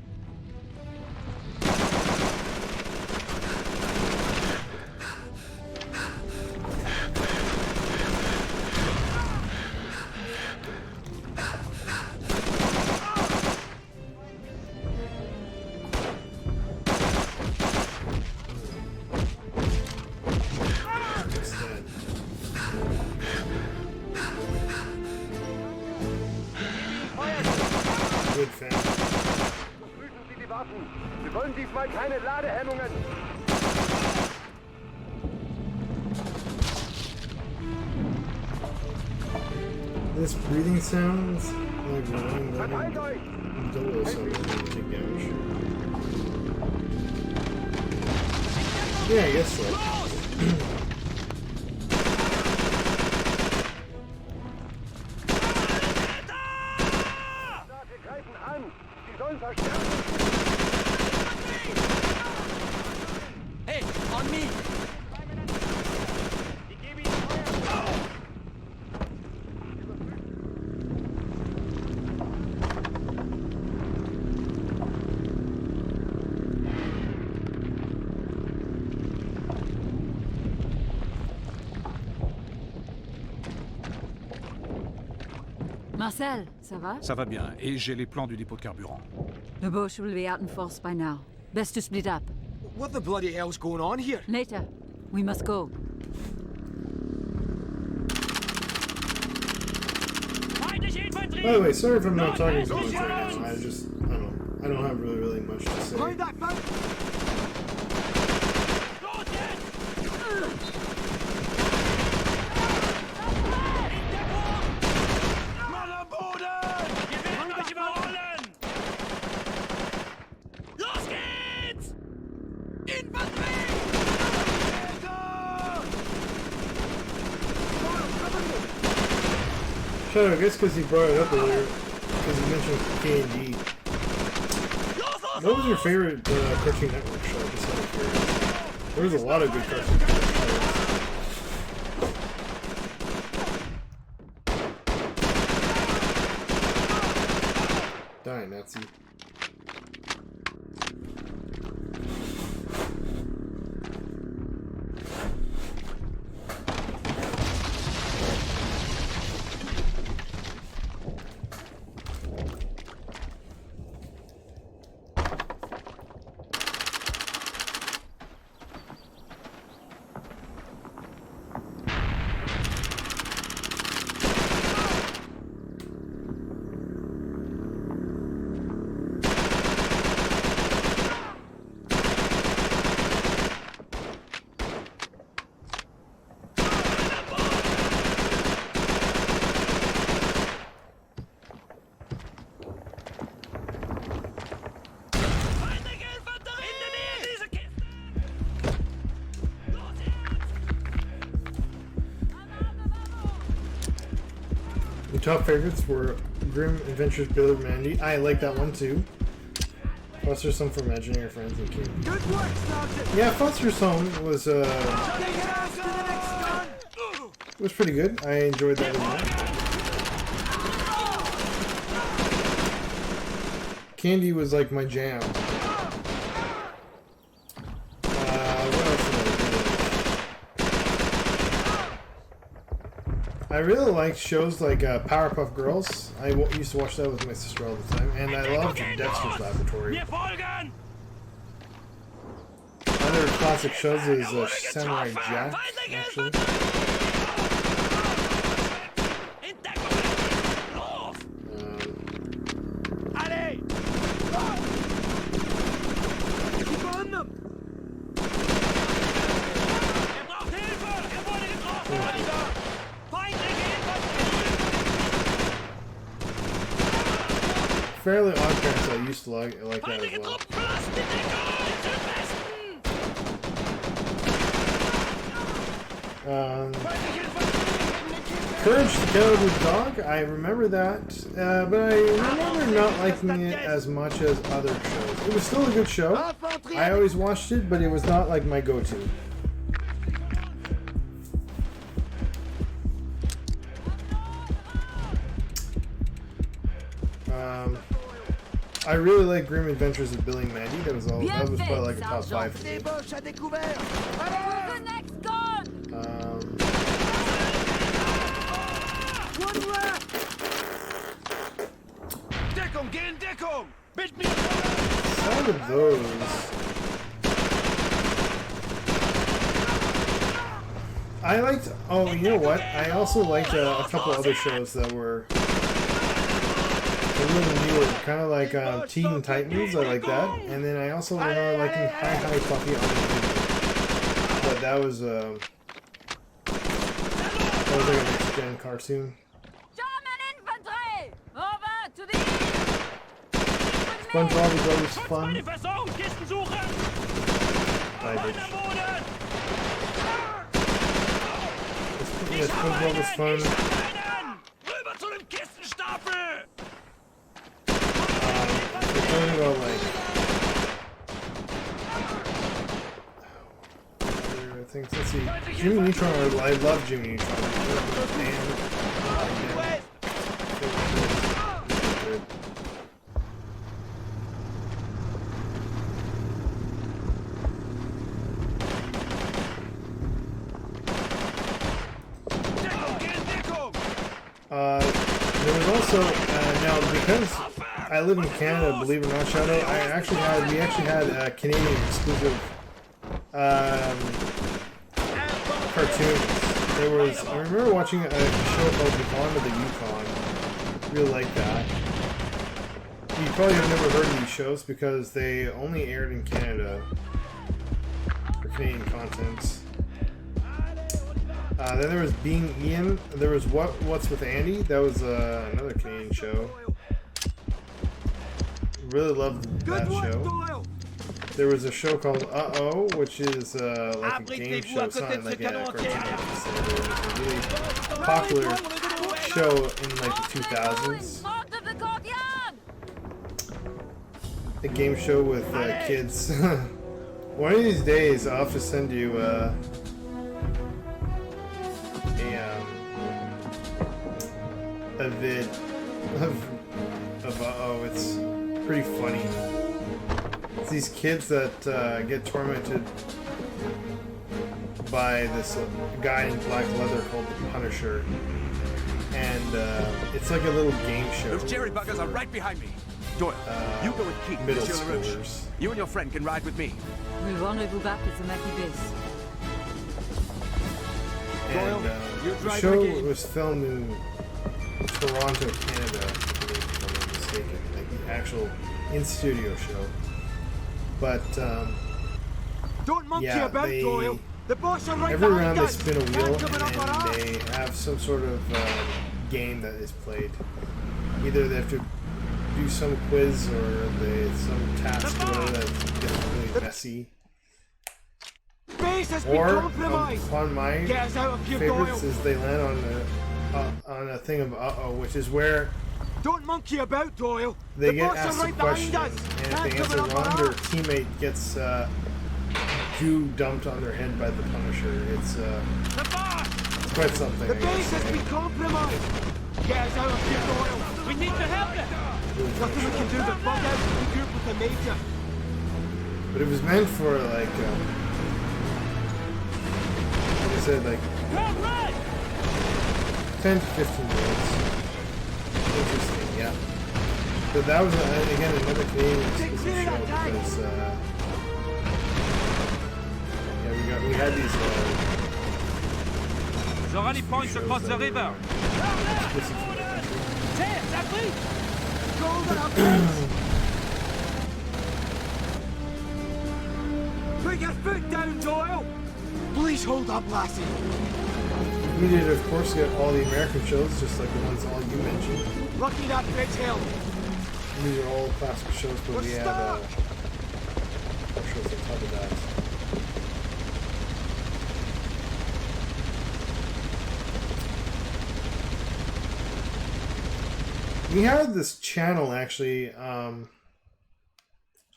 It's dead. Good fan. Prüfen Sie die Waffen. Wir wollen diesmal keine Ladehemmungen. This breathing sounds like mine, but Verteilt euch! Dolo sounds like big damage. Yeah, I guess so. Wir greifen an! Sie sollen verstärken! Hey, on me! Ich gebe Ihnen Feuer! Marcel, ça va? Ça va bien, et j'ai les plans du dépôt de carburant. The Boche will be out in force by now. Best to split up. What the bloody hell's going on here? Later. We must go. By the way, sorry if I'm not talking so much right now. I don't have really much to say. Mind that boat! Mann am Boden! Wir werden euch überrollen! Los geht's! Infanterie! Shadow, I guess because he brought it up earlier, because he mentioned K&D. What was your favorite Cartoon Network show? Just out of curiosity. There was a lot of good Cartoon Network shows. Die, Nazi. The top favorites were Grim Adventures Billy Mandy. I like that one too. Foster's Home for Imaginary Friends and King. Good work, Sergeant! Yeah, Foster's Home was pretty good. I enjoyed that a lot. Candy was like my jam. What else did I really liked shows like Powerpuff Girls. I used to watch that with my sister all the time, and I loved Dexter's Laboratory. Other classic shows is Samurai Jack, actually. Fairly Odd Parents, I used to like that as well. Courage the Cowardly Dog, I remember that, but I remember not liking it as much as other shows. It was still a good show. I always watched it, but it was not like my go-to. I really like Grim Adventures of Billy and Mandy. That was probably like a top 5 for me. Some of those. I liked. Oh, you know what? I also liked a couple other shows that were a little newer, kind of like Teen Titans. I like that, and then I also remember liking Hi Hi Fluffy on the video. But that was like a next gen cartoon. SpongeBob is always fun. Yeah, SpongeBob is fun. We're talking about like other things. Let's see. Jimmy Neutron. I love Jimmy Neutron. There was also now because I live in Canada, believe it or not, Shadow. We actually had Canadian exclusive cartoons. I remember watching a show called The Bond of the Yukon. Really like that. You probably have never heard of these shows because they only aired in Canada for Canadian content. Then there was Being Ian. There was What's with Andy. That was another Canadian show. Really loved that show. There was a show called Uh-Oh, which is like a game show. It's not like a cartoon episode. It was a really popular show in like the 2000s. A game show with kids. One of these days, I'll have to send you a vid of Uh-Oh. It's pretty funny. It's these kids that get tormented by this guy in black leather called the Punisher, and it's like a little game show. Those jerry buggers are right behind me. Doyle, you go with Keith. Middle schoolers. You and your friend can ride with me. We'll rendezvous back at the Mackie base. And the show was filmed in Toronto, Canada, if I'm not mistaken, like the actual in-studio show. But don't monkey about, Doyle. The boss are right every round they us. spin a wheel and then they have some sort of game that is played. Either they have to do some quiz or some task or whatever that gets really messy. Or on my favorites is they land on a thing of Uh-Oh, which is where don't monkey about, Doyle. They get asked a question, and if they answer wrong, their teammate gets goo dumped on their head by the Punisher. It's quite something. The base has been compromised. Get us out of here, Doyle. We need to help them. Nothing we can do but bug out and regroup with the Major. But it was meant for like I said, like 10 to 15 minutes. Interesting, yeah. But that was again another Canadian exclusive show because yeah, we had these. Zorani points across the river. Put your foot down, Doyle. Please hold up, lassie. We did, of course, get all the American shows, just like the ones all you mentioned. Lucky that Bridge Hill. These are all classic shows, but we had more shows on top of that. We had this channel actually on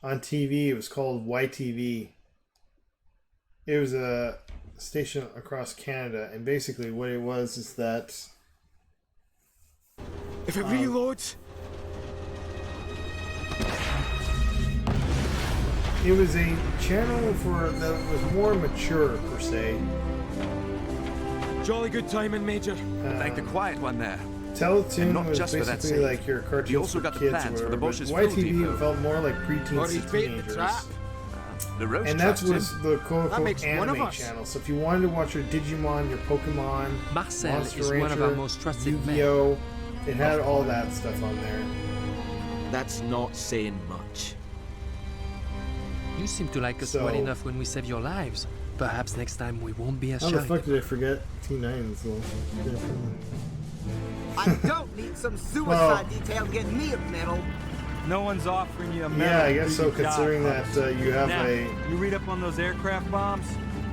TV. It was called YTV. It was a station across Canada, and basically what it was is that if it reloads, it was a channel that was more mature per se. Jolly good timing, Major. Like the quiet one there. Teletoon not was just for that basically sake. like your cartoons You also for got the kids plans or for the whatever, Bosch's but Fuel YTV Depot. felt more like preteens Or to he's baiting the teenagers. trap. The roast And that traps was in. the quote-unquote makes one of anime us. channel. So if you wanted to watch your Digimon, your Pokemon, Marcel Monster is Rancher, one of our most trusted men. Yu-Gi-Oh, it had all that stuff on there. That's not saying much. You seem to like us well enough when we save your lives. Perhaps next time we won't be as How shy. the fuck did I forget T9 is the I don't need some suicide detail to get me a medal. No one's offering you a medal. Yeah, I guess for so, your job, considering that Hudson. you have Now, a you read up on those aircraft bombs?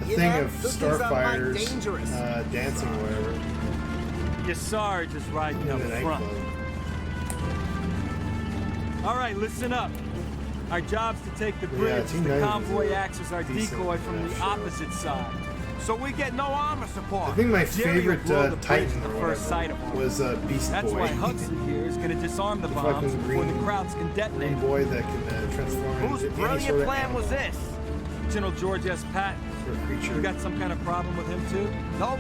thing of those things are mighty starfighters dangerous. dancing or whatever Your Sarge is riding in up the front. nightclub. All right, listen up. Our job's to take the Yeah, bridge. T9 The is convoy a acts as our decent, decoy from the show. opposite side. So we get no armor support. I think my Jerry will favorite blow the bridge Titan at the or first sight whatever of them. was Beast That's Boy. why Hudson here is going to disarm the bombs fucking before the green- crowds can detonate. Green boy that can transform Whose into any brilliant sort of plan was this? General George S. Patton. sort of creature. You got some kind of problem with him too? Nope.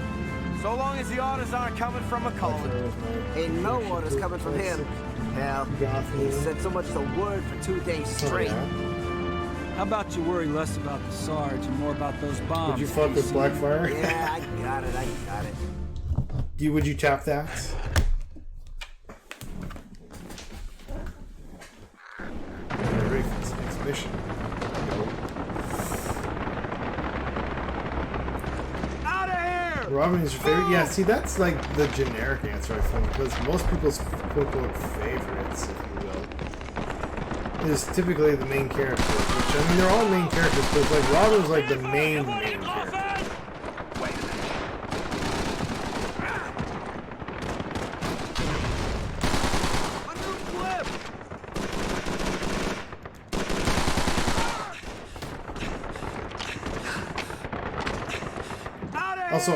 So long as the orders aren't coming from McCullen. Ain't no orders coming from him. Hell, he said so much as a word for 2 days straight. How about you worry less about the Sarge and more about those bombs? Would you fuck with Blackfire? Yeah, I got it. Would you tap that? Ready for this next mission. Out of here! Robin is your favorite? Yeah, see, that's like the generic answer I find, because most people's quote-unquote favorites, if you will, is typically the main character, which, I mean, they're all main characters, but like, Robin's like the main character. Also,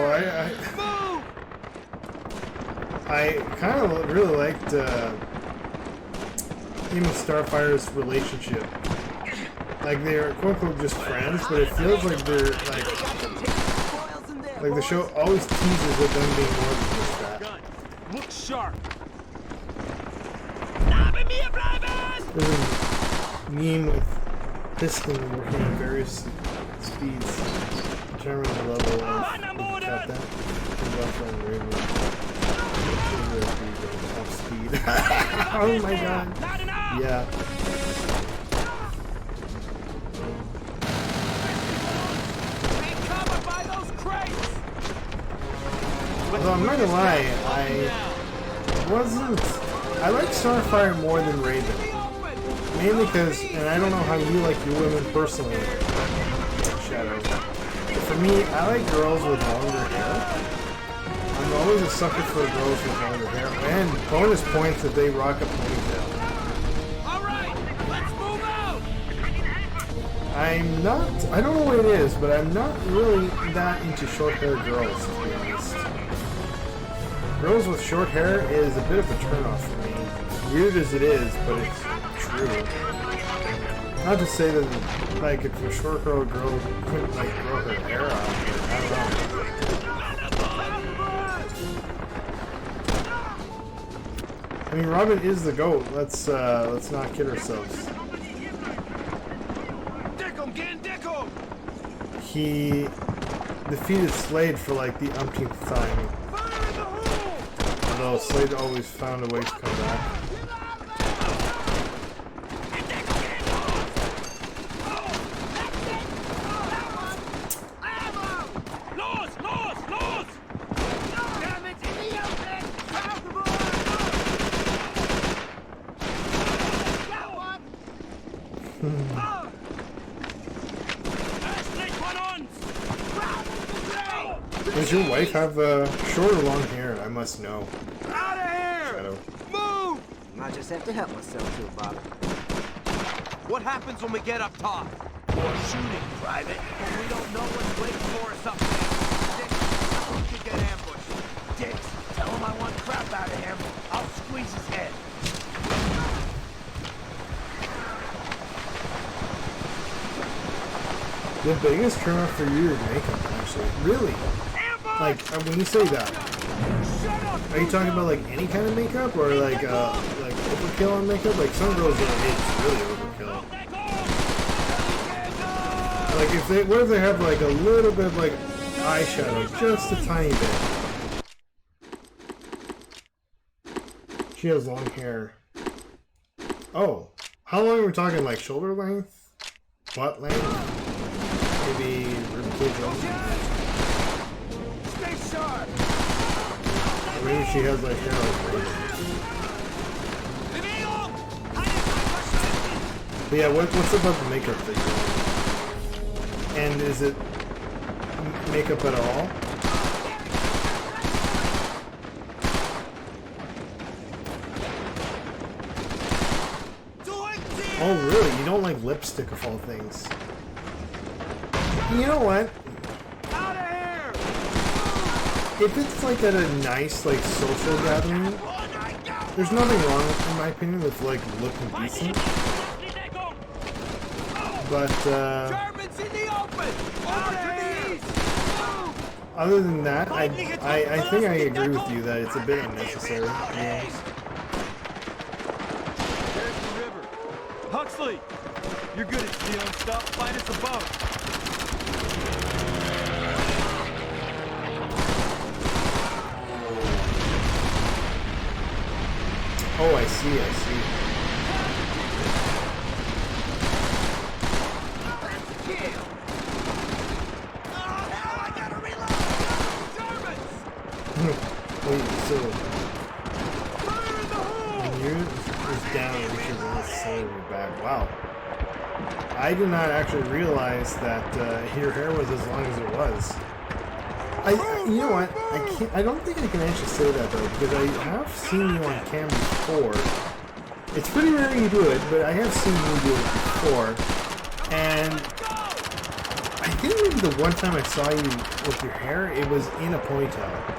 I kind of really liked him and Starfire's relationship. Like, they're quote-unquote just friends, but it feels like they're like the show always teases with them being more than just that. Look sharp. There's a meme with Piston working at various speeds. Determine the level of got that. Top speed. Oh my god. Yeah. Although I'm not gonna lie, I like Starfire more than Raven. Mainly because, and I don't know how you like your women personally, Shadow. For me, I like girls with longer hair. I'm always a sucker for girls with longer hair. And bonus points if they rock a ponytail. Alright, let's move out! I don't know what it is, but I'm not really that into short haired girls, to be honest. Girls with short hair is a bit of a turnoff for me. Weird as it is, but it's true. Not to say that, like, if a short girl couldn't, like, grow her hair out, but I don't know. I mean, Robin is the GOAT. Let's not kid ourselves. He defeated Slade for, like, the umpteenth time. Although Slade always found a way to come back. Does your wife have short or long hair? I must know. Out of here! Shadow. Move! I just have to help myself to it, Bob. What happens when we get up top? More shooting, Private. But we don't know what's waiting for us up there. Dix, we could get ambushed. Dix, tell him I want crap out of him. I'll squeeze his head. The biggest turn-off for you is makeup, actually. Really? Like, when you say that, are you talking about, like, any kind of makeup? Or, like overkill on makeup? Like, some girls are like, it's really overkill. Like, if they, what if they have, like, a little bit of, like, eyeshadow? Just a tiny bit. She has long hair. Oh. How long are we talking? Like, shoulder length? Butt length? Maybe Stay sharp. or maybe she has like hair like that. But yeah, what's about the makeup that you And is it makeup at all? Oh really? You don't like lipstick of all things. You know what? Out of here! If it's like at a nice like social gathering, there's nothing wrong, in my opinion, with like looking decent. But Germans in the open! Over to the east! other than that, I think I agree with you that it's a bit unnecessary. To be honest. There's the river. Huxley, you're good at stealing stuff. Find us a boat. Oh, I see. Wait, so when yours is down, you should really save your back. Wow. I did not actually realize that your hair was as long as it was. You know what? I don't think I can actually say that though, because I have seen you on cam before. It's pretty rare you do it, but I have seen you do it before. And I think maybe the one time I saw you with your hair, it was in a ponytail.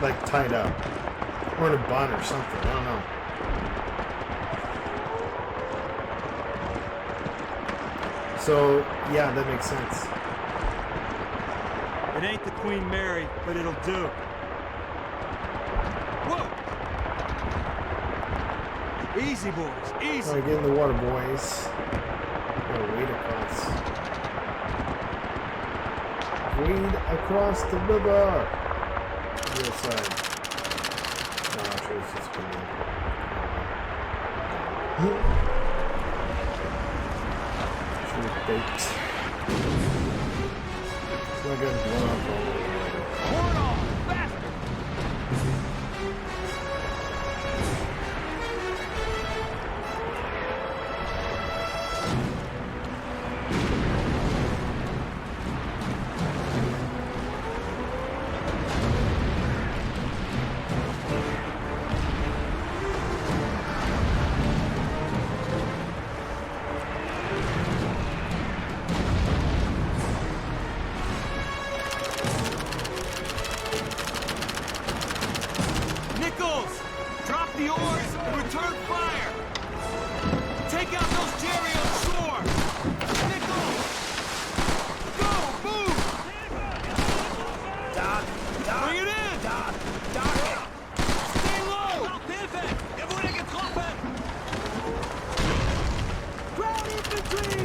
Like tied up. Or in a bun or something. I don't know. So, yeah, that makes sense. It ain't the Queen Mary, but it'll do. Whoa! Easy, boys, easy. Alright, get in the water, boys. Gotta wade across. Wade across the river! The other side. No, actually, it's just pretty good. Should have baked. It's not getting blown up all the way. Hold on! Faster! The oars and return fire! Take out those Jerry on shore! Nichols! Go! Move! Doc! Bring it in! Doc! Stay low! Hilfe! Ihr wurde getroffen! Ground infantry!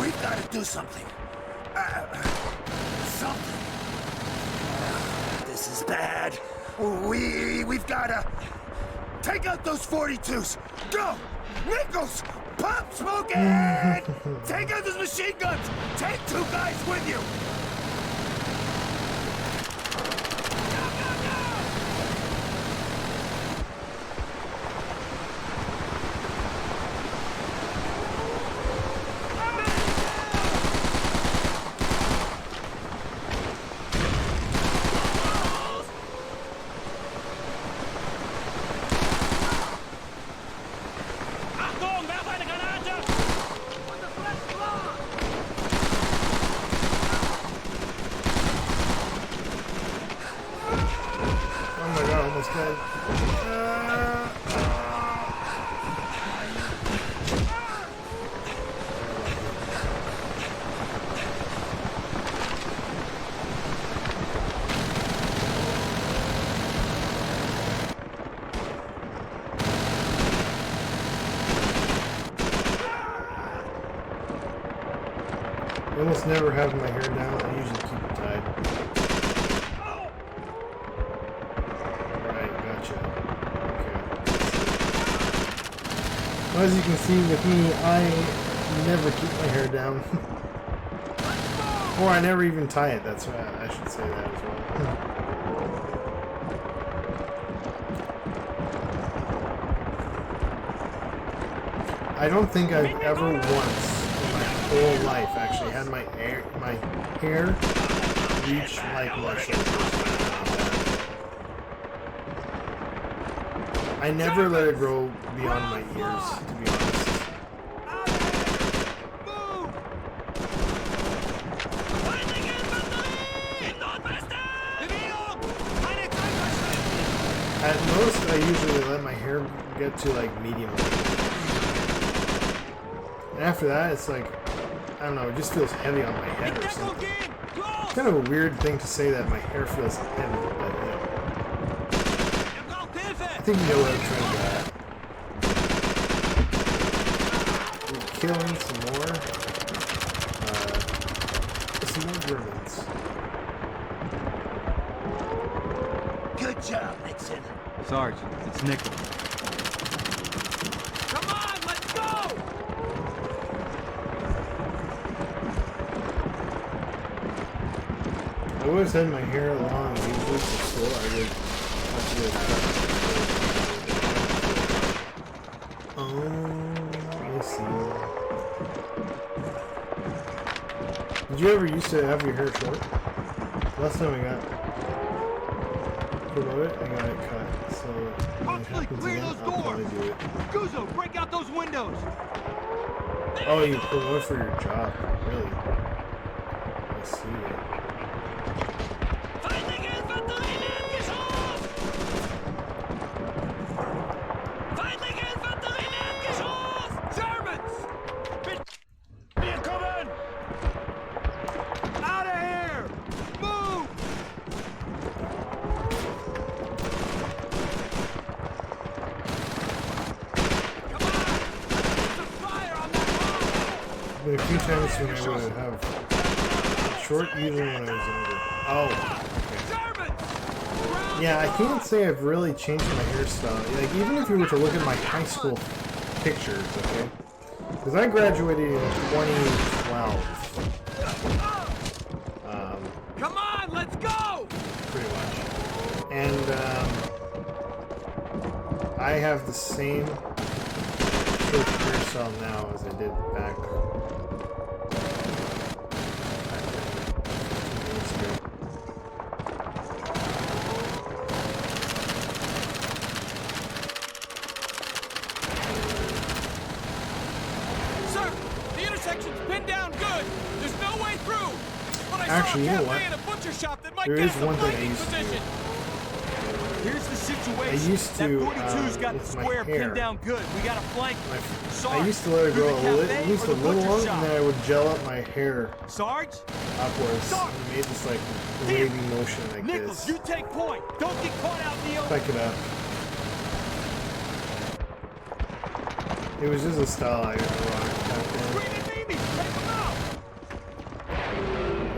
We've got to do something. Something. This is bad. We've got to take out those 42s. Go! Nichols! Pop smoke ahead! Take out those machine guns! Take 2 guys with you! Go! almost dead. I almost never have my hair down. I usually keep it tied. Right, gotcha. Okay. Well, as you can see with me, I never keep my hair down. Or I never even tie it. That's why I should say that as well. I don't think I've ever once whole life actually had my hair reach like my shoulders. I never let it grow beyond my ears, to be honest. At most, I usually let my hair get to like medium length. And after that, it's like, I don't know, it just feels heavy on my head or something. It's kind of a weird thing to say that my hair feels heavy, but you know. I think you know what I'm trying to get at. We're killing some more Germans. Good job, Nixon. Sarge, it's Nichols. Come on, let's go! I always had my hair long, usually before I would I see. Did you ever used to have your hair short? Last time I got promoted, I got it cut. So when it happens again, I'll probably do it. Guzzo, break out those windows! Oh, you promote for your job, really? I see. A few times when I would have short, usually when I was younger. Oh, okay. Yeah, I can't say I've really changed my hairstyle. Like, even if you were to look at my high school pictures, okay? Because I graduated in 2012. Come on, let's go! Pretty much. And, I have the same short hairstyle now as I did back. Actually, you know what? There is one thing I used to do. Here's the situation. I used to, that 42's got the with my square hair, pinned down good. We got a flank. I used to let it grow at least a little long, and then I would gel up my hair Sarge? upwards and made this like wavy motion like Nichols, this. you take point. Don't get caught out in the open. Back it up. It was just a style I rocked back then.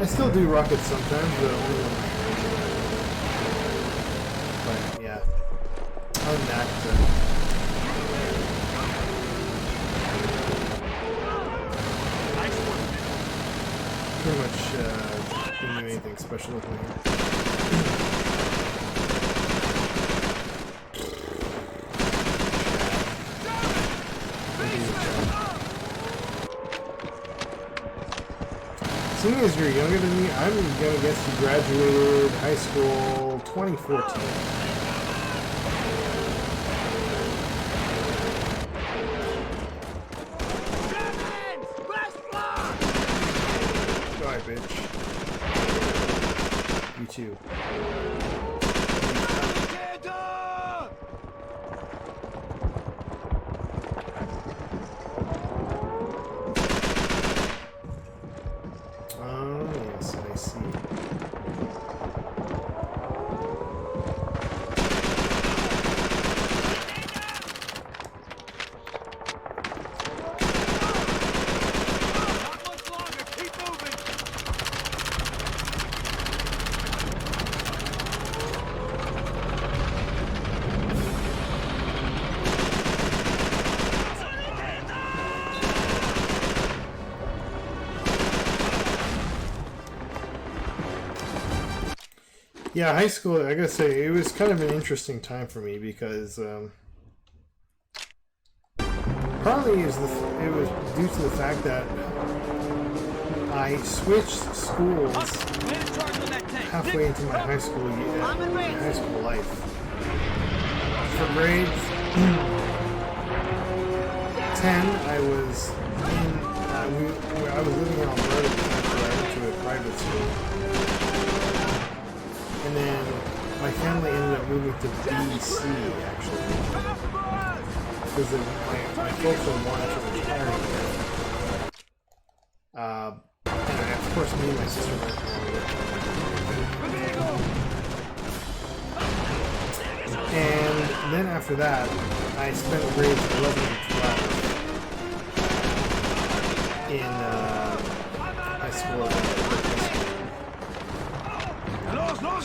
I still do rock it sometimes, but only when my hair is. But yeah, other than that, pretty much didn't do anything special with my hair. Seeing as you're younger than me, I'm gonna guess you graduated high school 2014. Sorry, bitch. You too. see. Yeah, high school, I gotta say, it was kind of an interesting time for me because partly it was due to the fact that I switched schools halfway into my high school life. For grades 10, I was living in Alberta before I went to a private school. And then my family ended up moving to BC, actually. Because my folks were wanted to retire here. And of course, me and my sister went along with them. And then after that, I spent grades 11 and 12 in high school.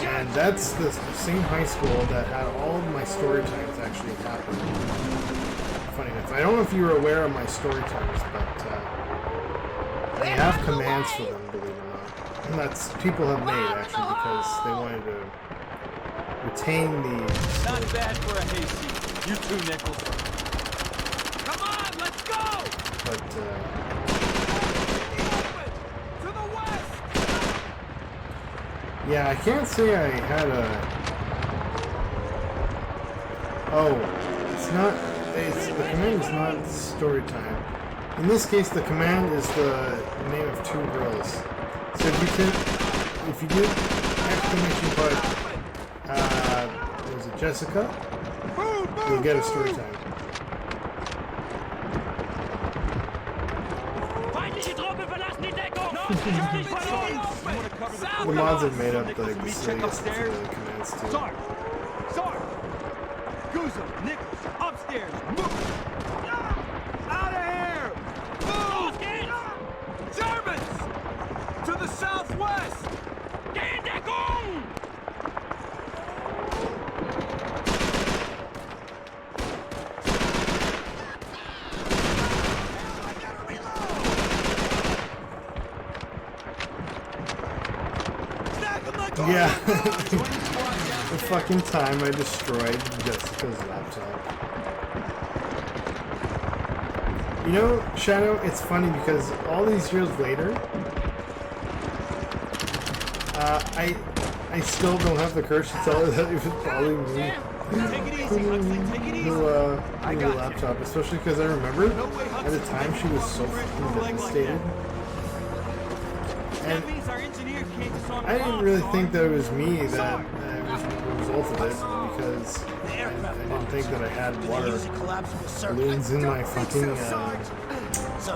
And that's the same high school that had all of my story times actually happen. Funny enough, I don't know if you were aware of my story times, but I have commands for them, believe it or not. And that's people have made actually because they wanted to retain the. Not bad for a hayseed. You too, Nichols. Come on, let's go! But to the west! yeah, I can't say I had a. Oh, it's not. The command is not story time. In this case, the command is the name of two girls. So if you did exclamation point, was it Jessica? You'll get a story time. The mods have made up like the silliest commands too. Sarge! Guzzo, Nichols, upstairs! Move! Out of here! Move! Germans! To the southwest! Yeah. The fucking time I destroyed Jessica's laptop. You know, Shadow, it's funny because all these years later, I still don't have the courage to tell her that it was probably me who the laptop, especially because I remember at the time she was so fucking devastated. And I didn't really think that it was me that was the result of it because I didn't think that I had water balloons in my fucking So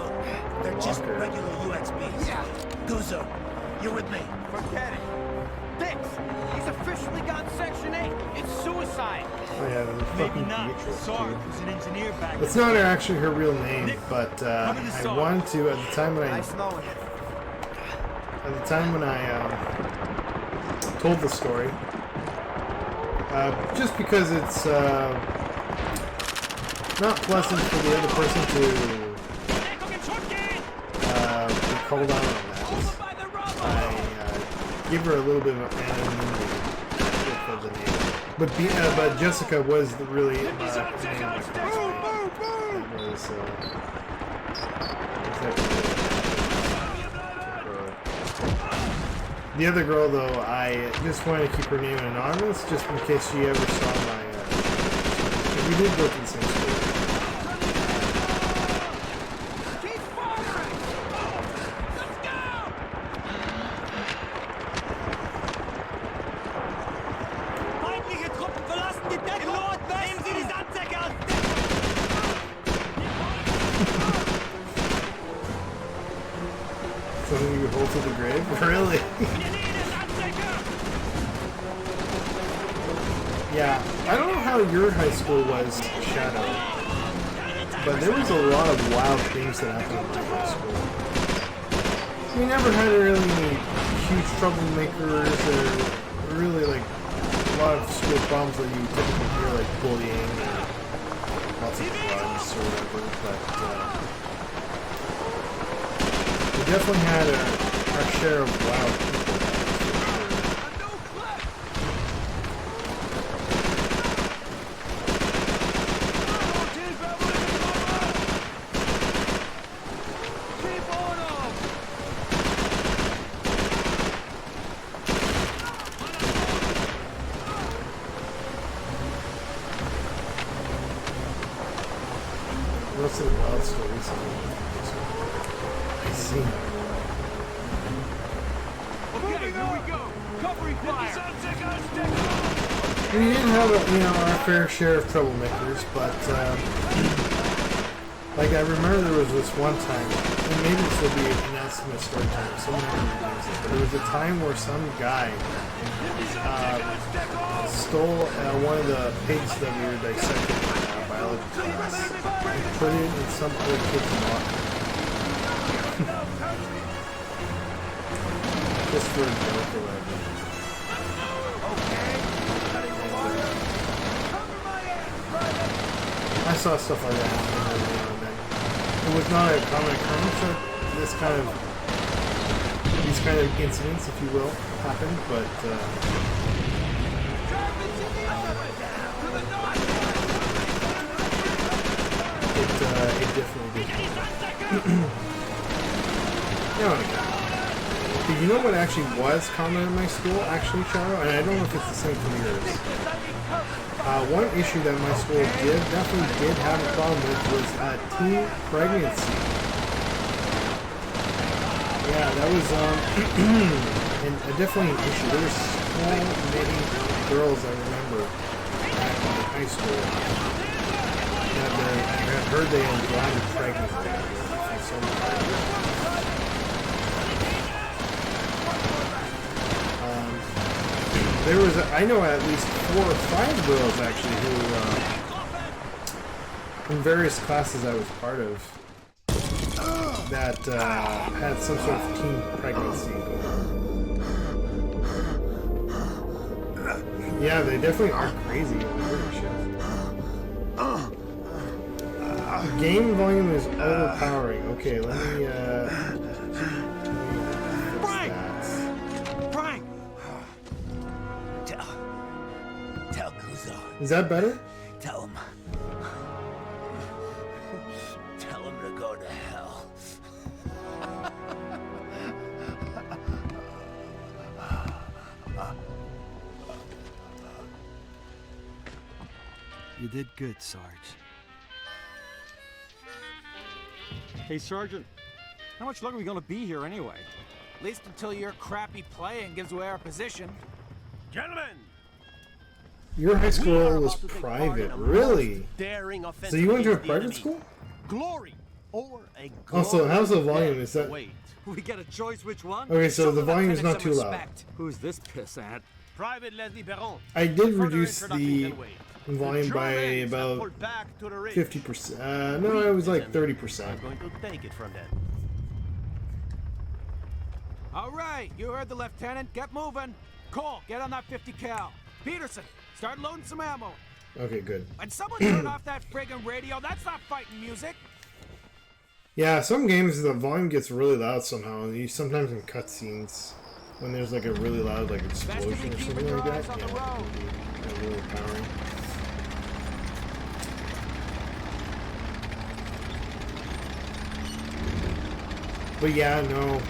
they're just regular UXBs. Yeah. Guzzo, you're with me. Forget it. Dix, he's officially got Section 8. It's suicide. Oh yeah, the fucking Beatrice. Sarge was an engineer back That's not actually her real name, but I wanted to at the time when I told the story, just because it's not pleasant for the other person to be called out on that. I give her a little bit of anonymity for the name, but Jessica was really the name of my classmate. That was the other girl, though, I just wanted to keep her name anonymous, just in case she ever saw my. We did go to the same school. Feindliche Truppen verlassen die Deckung! Nehmen Sie die Sandsäcke an! So you hope to the grave? Really? Yeah, I don't know how your high school was, Shadow, but there was a lot of wild things that happened in my high school. We never had really any huge troublemakers or really like a lot of school problems that you typically hear, like bullying or lots of drugs or whatever, but we definitely had our share of wild people. What's the wild stories? I see. Okay, here we go. Covering fire. We did have, our fair share of troublemakers, but like I remember there was this one time, and maybe this will be announced in the story time. Someone remembers it, but there was a time where some guy stole one of the pigs that we were dissecting in our biology class and put it in some other kid's locker. Just for a joke or whatever. I saw stuff like that happen every now and then. It was not a common occurrence that these kind of incidents, if you will, happen, but it definitely did. Now and again. But you know what actually was common in my school, actually, Charo? And I don't know if it's the same for yours. One issue that my school definitely did have a problem with was teen pregnancy. Yeah, that was definitely an issue. There were so many girls I remember back in high school that I heard they had gotten pregnant from so there was, I know at least 4 or 5 girls actually who, in various classes I was part of, that had some sort of teen pregnancy going on. Yeah, they definitely are crazy on the game volume is overpowering. Okay, let me Is that better? Tell him. Tell him to go to hell. You did good, Sarge. Hey, Sergeant. How much longer are we gonna be here anyway? At least until your crappy playing gives away our position. Gentlemen! Your high school was private, really? So you went to a private school? Glory or a Also, how's the volume? Is that? We get a choice which one? Okay, so the volume is not too loud. Who's this pissant? Private Leslie Baron. I did reduce the volume by about 50%. No, it was like 30%. I'm going to take it from them. All right, you heard the lieutenant. Get moving. Cole, get on that 50 cal. Peterson, start loading some ammo. Okay, good. And someone turn off that friggin' radio. That's not fighting music. Yeah, some games the volume gets really loud somehow. You sometimes in cutscenes when there's like a really loud like explosion or something like that. Yeah, it can be really overpowering. But yeah, no.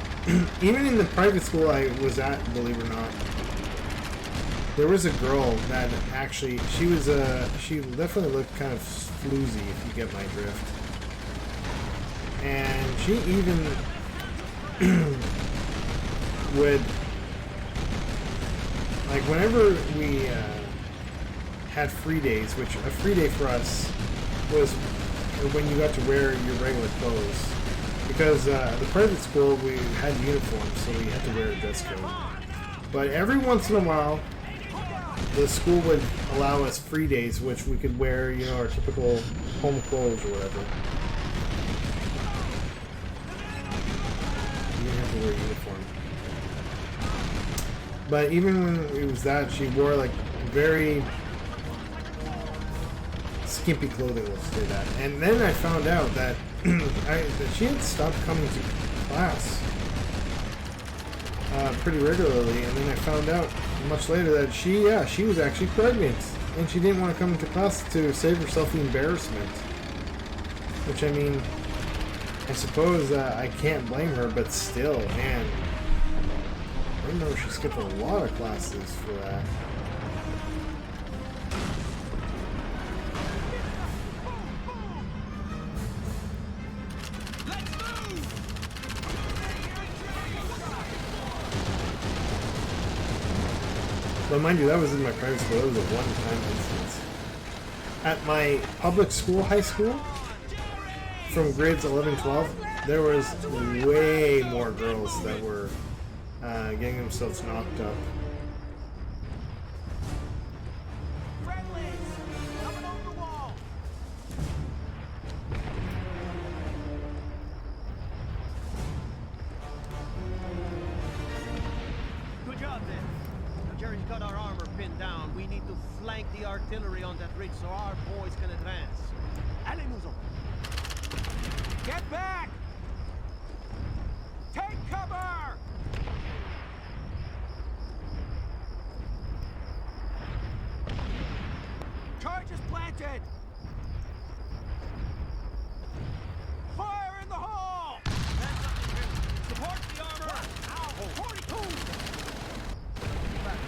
Even in the private school I was at, believe it or not, there was a girl that actually, she definitely looked kind of floozy, if you get my drift. And she even would, like, whenever we had free days, which a free day for us was when you got to wear your regular clothes. because the private school we had uniforms, so we had to wear a dress code. But every once in a while, the school would allow us free days, which we could wear, you know, our typical home clothes or whatever. You didn't have to wear a uniform. But even when it was that, she wore like very skimpy clothing, let's say that. And then I found out that, that she had stopped coming to class pretty regularly, and then I found out much later that she was actually pregnant, and she didn't want to come to class to save herself the embarrassment. Which, I mean, I suppose I can't blame her, but still, man. I remember she skipped a lot of classes for that. But mind you, that was in my private school. That was a one-time instance. At my public school, high school, from grades 11, 12, there was way more girls that were getting themselves knocked up. Good job, then. Now, Jerry's got our armor pinned down. We need to flank the artillery on that ridge so our boys can advance. Allez-nous-en. Get back! Take cover! Charge is planted! Fire in the hole! Support the armor! Ow! 42!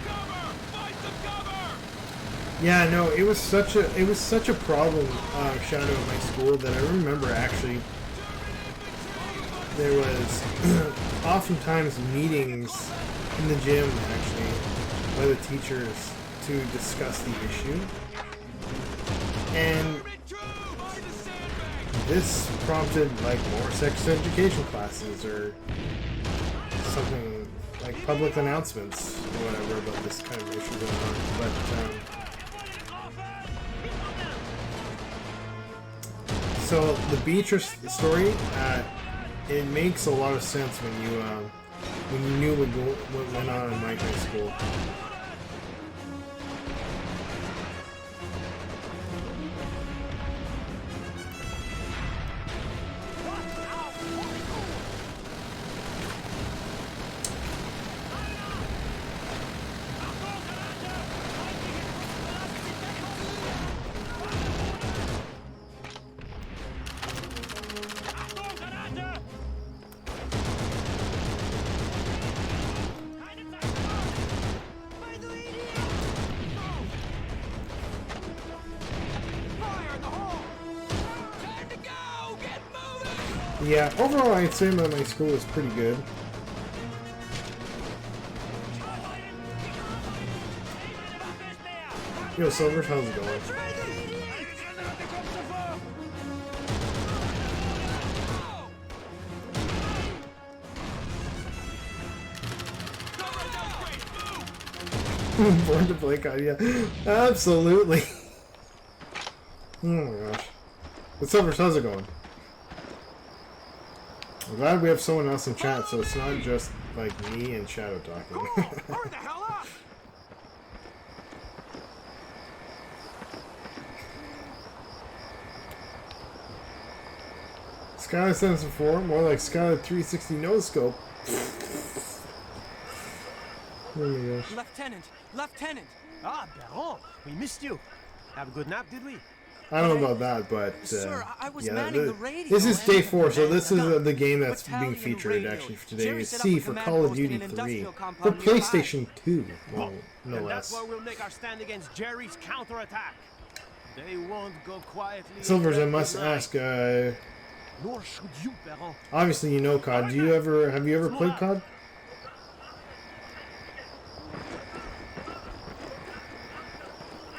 Cover! Find some cover! Yeah, no, it was such a problem, Shadow, at my school, that I remember actually there was oftentimes meetings in the gym actually by the teachers to discuss the issue, and this prompted like more sex education classes or something like public announcements or whatever about this kind of issue going on. But so the Beatrice story, it makes a lot of sense when you knew what went on in my high school. Yeah, overall I'd say that my school was pretty good. Yo, Silvers, how's it going? Born to play COD, yeah. Absolutely. Oh my gosh. But Silvers, how's it going? I'm glad we have someone else in chat, so it's not just like me and Shadow talking. Hurry the hell up! Skylar 704, more like Skylar 360 no scope. Oh my gosh. Lieutenant! Lieutenant! Ah, Baron! We missed you. Have a good nap, did we? I don't know about that, but Sir, I was yeah, manning the radio this is day and- 4, so this is the game that's Battalion being featured radio. actually for today. Jerry Is set up C a for command Call of post in Duty an 3 industrial for compound nearby. PlayStation 2, no And that's less. why we'll make our stand against Jerry's counterattack. They won't go quietly. Silvers, I into must the night. ask. Nor should you, Baron. Obviously, you know COD. Have you ever played COD?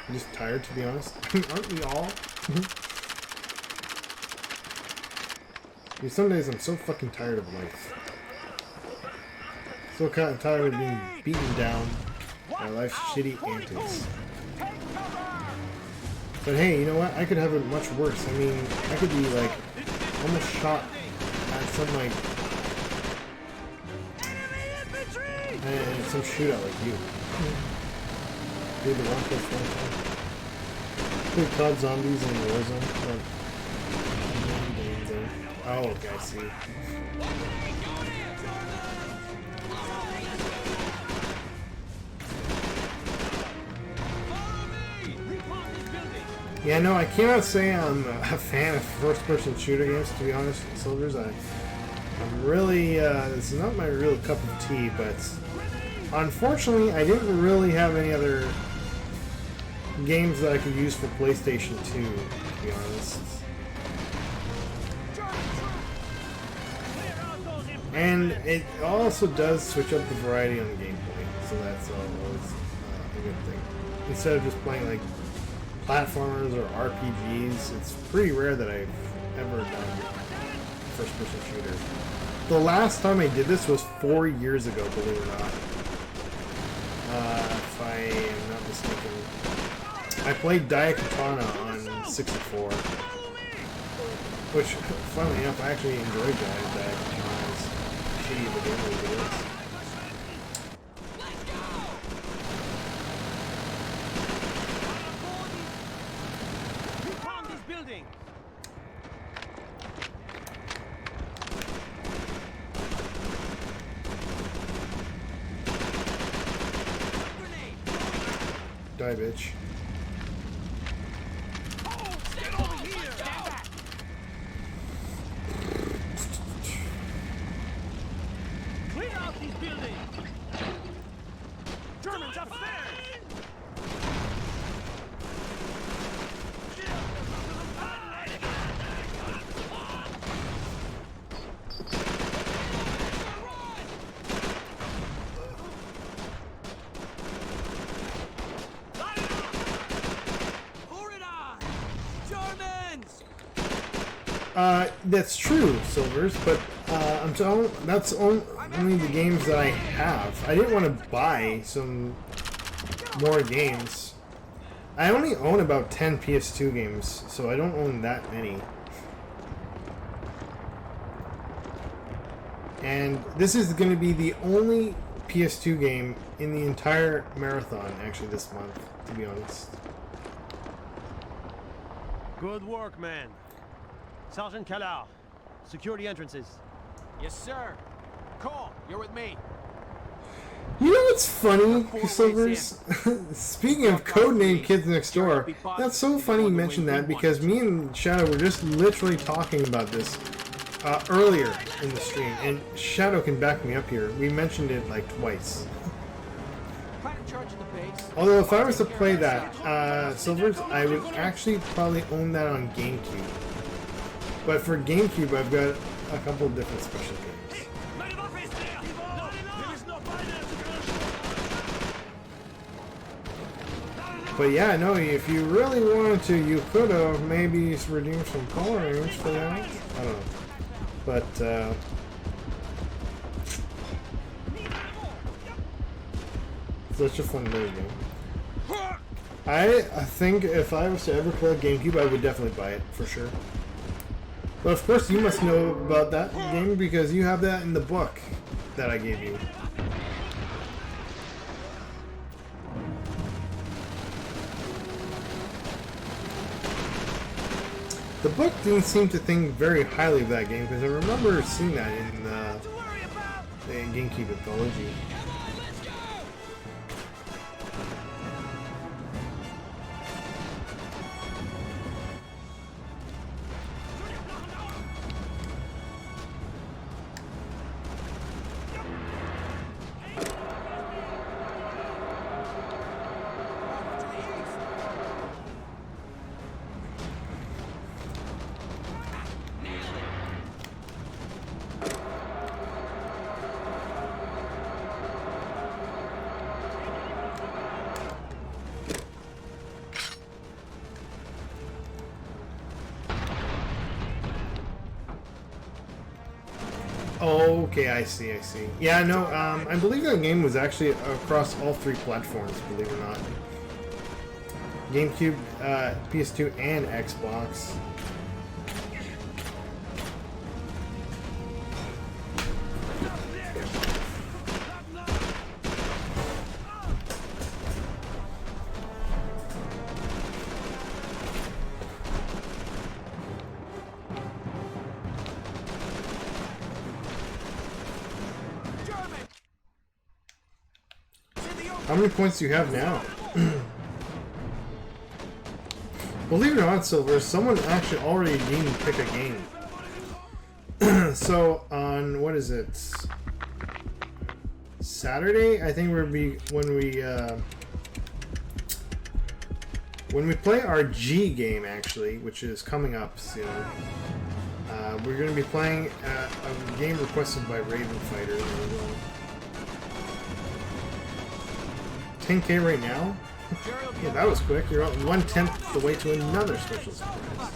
I'm just tired, to be honest. Aren't we all? Dude, some days I'm so fucking tired of life. So kind of tired of being beaten down by life's shitty antics. But hey, you know what? I could have it much worse. I mean, I could be like almost shot at some like and some shootout like you. Dude, the 1+1. Dude, COD Zombies in Warzone. Oh, okay, I see. Yeah, no, I cannot say I'm a fan of first-person shooter games, to be honest, Soldiers. I'm really, it's not my real cup of tea, but unfortunately, I didn't really have any other games that I could use for PlayStation 2, to be honest. And it also does switch up the variety on the gameplay, so that's always a good thing. Instead of just playing like platformers or RPGs, it's pretty rare that I've ever done first-person shooters. The last time I did this was 4 years ago, believe it or not. If I am not mistaken. I played Daikatana on 64. Which, funnily enough, I actually enjoyed Daikatana as shitty of a game as it is. Die, bitch. Clear out these buildings! Germans upstairs! That's true, Silvers, but I'm telling that's only the games that I have. I didn't want to buy some more games. I only own about 10 PS2 games, so I don't own that many. And this is going to be the only PS2 game in the entire marathon, actually, this month, to be honest. Good work, man. Sergeant Kallard, secure the entrances. Yes, sir. Cole, you're with me. You know what's funny, Silvers? Speaking of codename Kids Next Door, that's so funny you mentioned that because me and Shadow were just literally talking about this earlier in the stream, and Shadow can back me up here. We mentioned it like twice. Although if I was to play that, Silvers, I would actually probably own that on GameCube. But for GameCube, I've got a couple of different special games. But yeah, no, if you really wanted to, you could have maybe redeemed some colorings for that. I don't know. But, such a fun little game. I think if I was to ever play GameCube, I would definitely buy it, for sure. But of course, you must know about that game because you have that in the book that I gave you. The book didn't seem to think very highly of that game because I remember seeing that in the GameCube anthology. Okay, I see. Yeah, no, I believe that game was actually across all 3 platforms, believe it or not. GameCube, PS2, and Xbox. How many points do you have now? Believe it or not, Silver, someone actually already didn't pick a game. So, on, what is it? Saturday? I think when we play our G game, actually, which is coming up soon, we're going to be playing a game requested by Raven Fighter. 10k right now? Yeah, that was quick. You're 1/10 the way to another special surprise.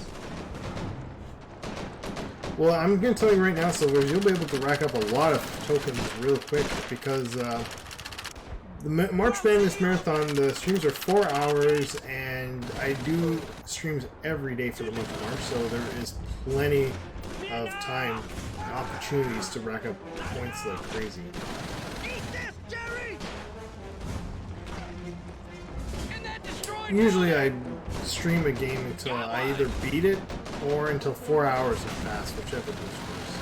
Well, I'm going to tell you right now, Silver, you'll be able to rack up a lot of tokens real quick because the March Madness Marathon, the streams are 4 hours, and I do streams every day for the month of March, so there is plenty of time and opportunities to rack up points like crazy. Usually I stream a game until I either beat it or until 4 hours have passed, whichever goes first.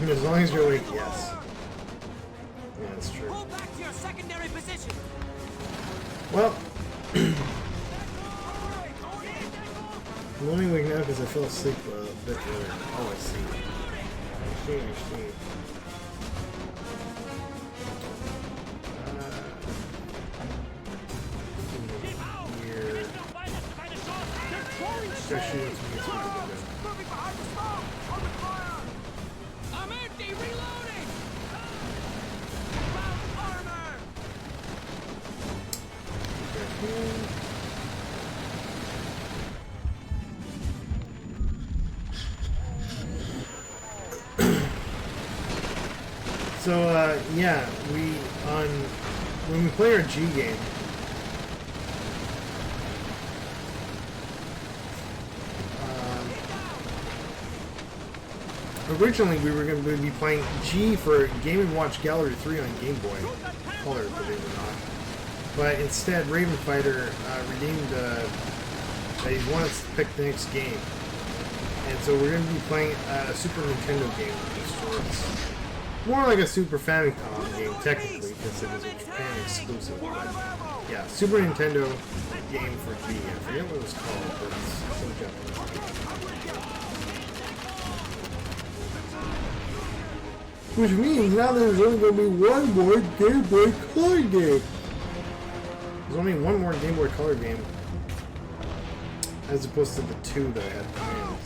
As long as you're awake, yes. Yeah, that's true. Pull back to your secondary position. Well, I'm only awake now because I fell asleep a bit earlier. Oh, I see. I see. Here. Especially with me. Moving behind the smoke. Open fire. I'm empty. Reloading. Armor. So, yeah, when we play our G game, originally we were going to be playing G for Game & Watch Gallery 3 on Game Boy Color, believe it or not. But instead, Raven Fighter redeemed that he wanted to pick the next game. And so we're going to be playing a Super Nintendo game. More like a Super Famicom game, technically, because it was a Japan exclusive. But yeah, Super Nintendo game for G. I forget what it was called, but it's so Japanese. Which means now there's only going to be one more Game Boy Color game. There's only one more Game Boy Color game, as opposed to the 2 that I had planned.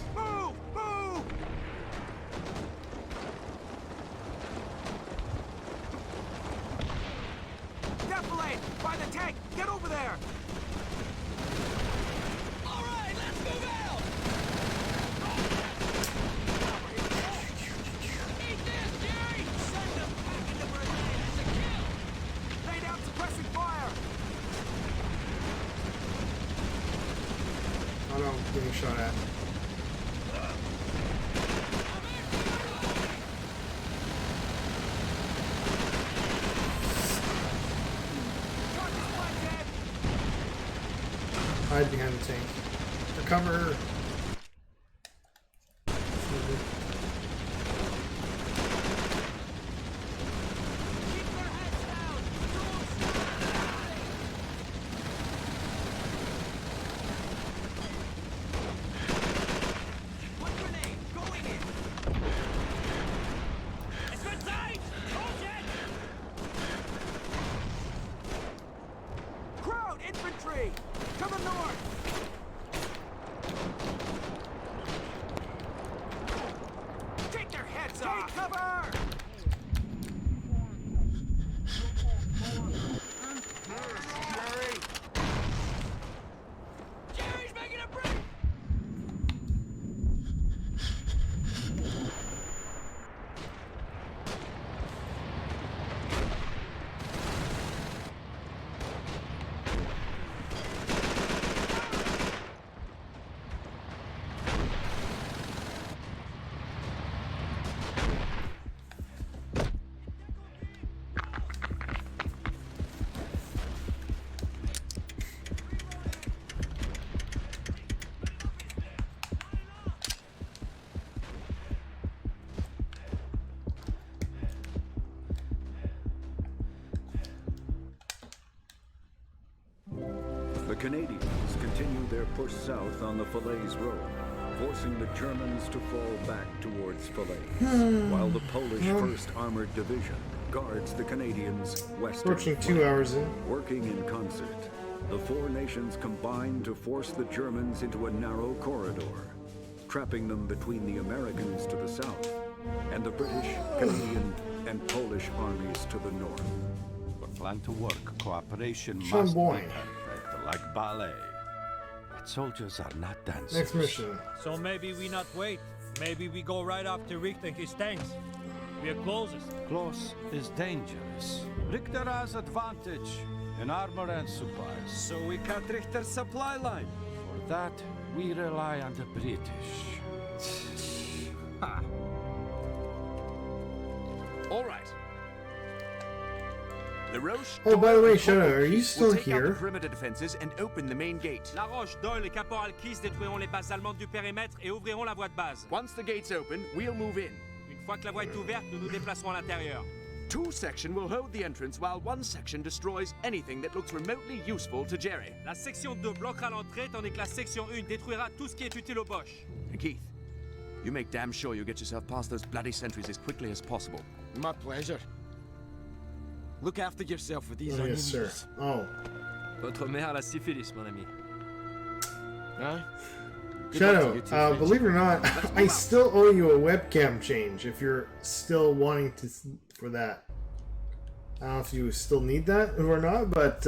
Getting shot at. Hide behind the tank. Recover! Infantry! To the north! Canadians continue their push south on the Falaise Road, forcing the Germans to fall back towards Falaise, while the Polish 1st Armored Division guards the Canadians' western Approaching 2 flank. hours in. Working in concert, the four nations combine to force the Germans into a narrow corridor, trapping them between the Americans to the south and the British, Canadian, and Polish armies to the north. For plan to work, cooperation Sean must Boy. be perfect, like ballet. But soldiers are not dancers. Next mission. So maybe we not wait. Maybe we go right after Richter and his tanks. We are closest. Close is dangerous. Richter has advantage in armor and supplies. So we cut Richter's supply line. For that, we rely on the British. Ha. All right. LaRoche. Oh, by the way, Doyle, Shadow, are you will still take out the here? perimeter defenses and open the main gate. Laroche, Doyle et Caporal Keyes détruiront les bases allemandes du périmètre et ouvriront la voie de base. Once the gate's open, we'll move in. Une fois que la voie est ouverte, nous nous déplacerons à l'intérieur. Two sections will hold the entrance while one section destroys anything that looks remotely useful to Jerry. La section 2 bloquera l'entrée tandis que la section 1 détruira tout ce qui est utile aux Boches. And Keith, you make damn sure you get yourself past those bloody sentries as quickly as possible. My pleasure. Look after yourself with these Oh, yes, sir. onions. Oh. Votre mère a la syphilis, mon ami. Huh? Shadow, believe it or not, I still owe you a webcam change if you're still wanting to for that. I don't know if you still need that or not, but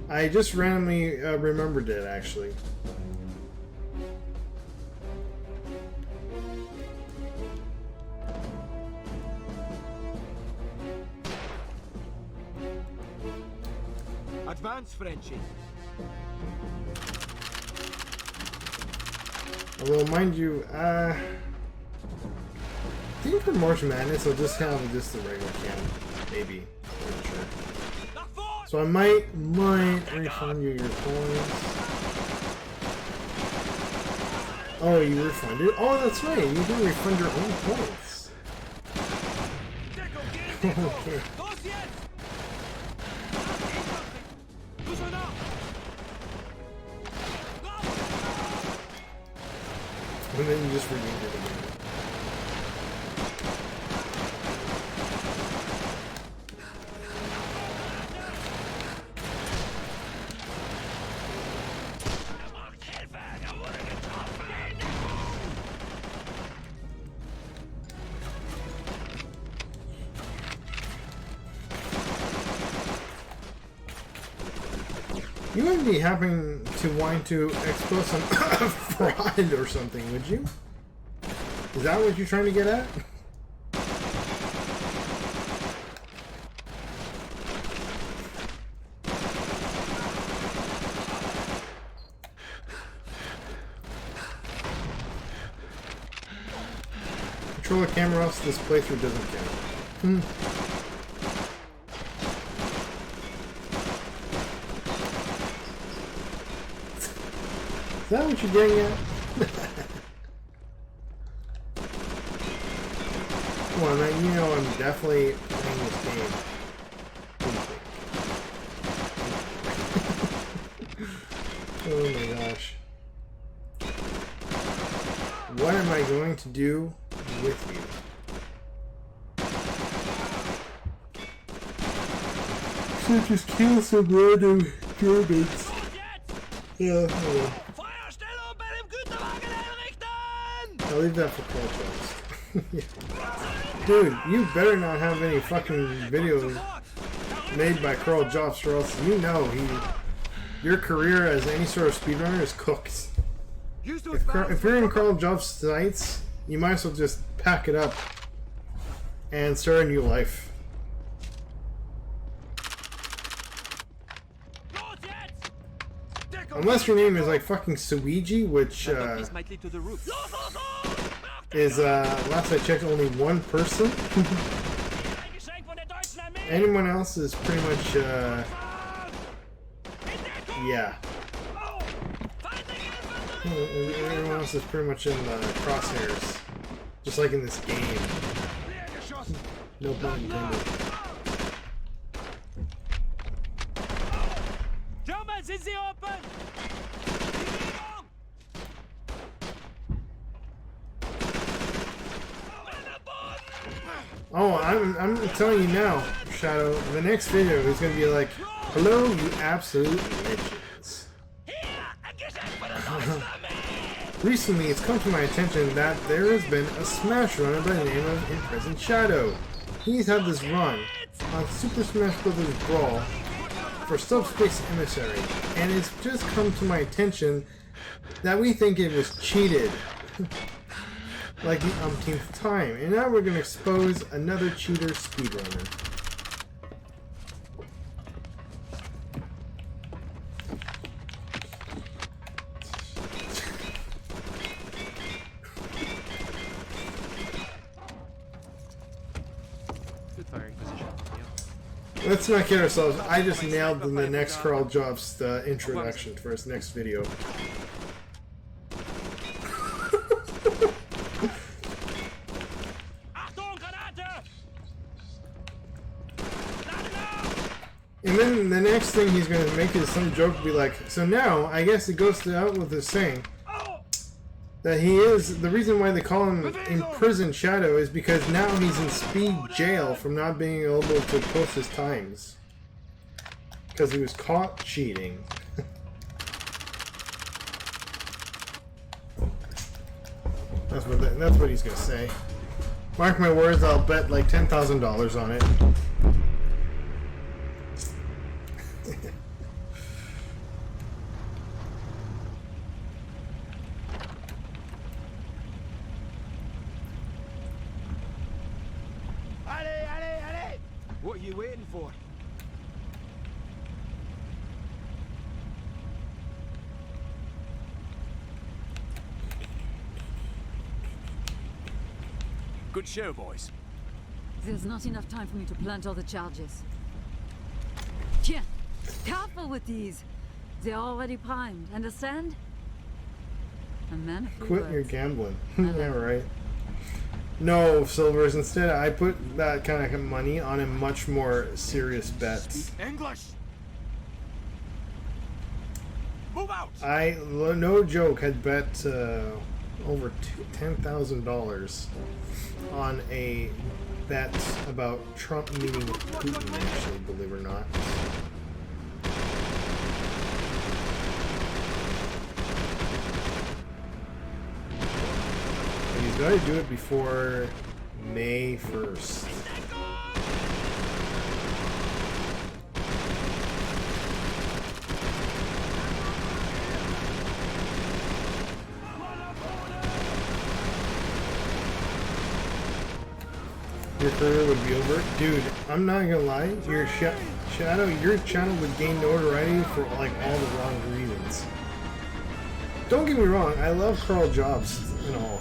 I just randomly remembered it actually. Advance, Frenchie. Although, mind you, I think for March Madness I'll just have just the regular cam, maybe. I'm not sure. So I might refund you your points. Oh, you refunded? Oh, that's right. You do refund your own points. Okay. And then you just redeemed it again. You wouldn't be happening to want to expose some fraud or something, would you? Is that what you're trying to get at? Controller camera else this playthrough doesn't count. Is that what you're getting at? Come on, man, you know I'm definitely playing this game. Oh my gosh. What am I going to do with you? Should just kill some random Germans. Yeah, I'll leave that for Carl Jobst. Dude, you better not have any fucking videos made by Carl Jobst, or else you know your career as any sort of speedrunner is cooked. If you're in Carl Jobst's sites, you might as well just pack it up and start a new life. Unless your name is like fucking Suiji, which is last I checked only one person. Anyone else is pretty much yeah. Everyone else is pretty much in the crosshairs, just like in this game. No pun intended. Doors in the open! Oh, I'm telling you now, Shadow, the next video is going to be like, hello, you absolute legends. Recently, it's come to my attention that there has been a Smash runner by the name of Imprisoned Shadow. He's had this run on Super Smash Bros. Brawl for Subspace Emissary, and it's just come to my attention that we think it was cheated. Like the umpteenth time, and now we're going to expose another cheater speedrunner. Good firing position. Yeah. Let's not kid ourselves. I just nailed the next Carl Jobs introduction for his next video. And then the next thing he's going to make is some joke to be like, so now, I guess it goes out with this saying that he is, the reason why they call him Imprisoned Shadow is because now he's in speed jail from not being able to post his times. Because he was caught cheating. That's what he's going to say. Mark my words, I'll bet like $10,000 on it. What are you waiting for? Good show, boys. There's not enough time for me to plant all the charges. Tiens, careful with these. They're already primed. Understand? A man of few Quit your words. gambling. Yeah, right. No, Silvers. Instead, I put that kind of money on a much more serious bets. English. Move out. I, no joke, had bet over $10,000 on a bet about Trump meeting with Putin, actually, believe it or not. He's got to do it before May 1st. Your career would be over. Dude, I'm not gonna lie, your Shadow, your channel would gain notoriety for like all the wrong reasons. Don't get me wrong, I love Carl Jobs and all.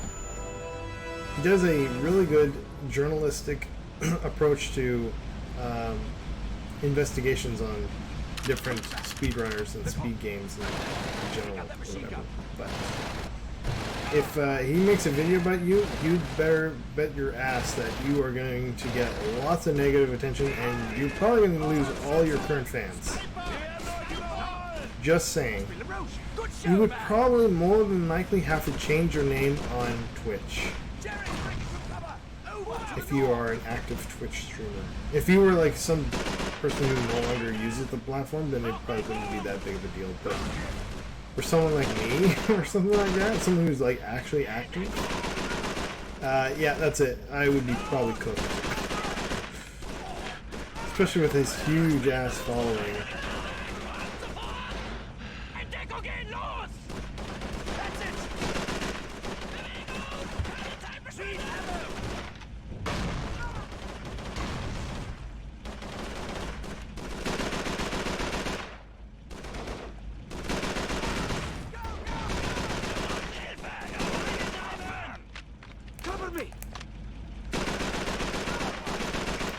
He does a really good journalistic approach to investigations on different speedrunners and speed games in general, or whatever. But if he makes a video about you, you'd better bet your ass that you are going to get lots of negative attention and you're probably going to lose all your current fans. Just saying. You would probably more than likely have to change your name on Twitch. If you are an active Twitch streamer. If you were like some person who no longer uses the platform, then it probably wouldn't be that big of a deal. But for someone like me, or something like that, someone who's like actually active, yeah, that's it. I would be probably cooked. Especially with his huge ass following.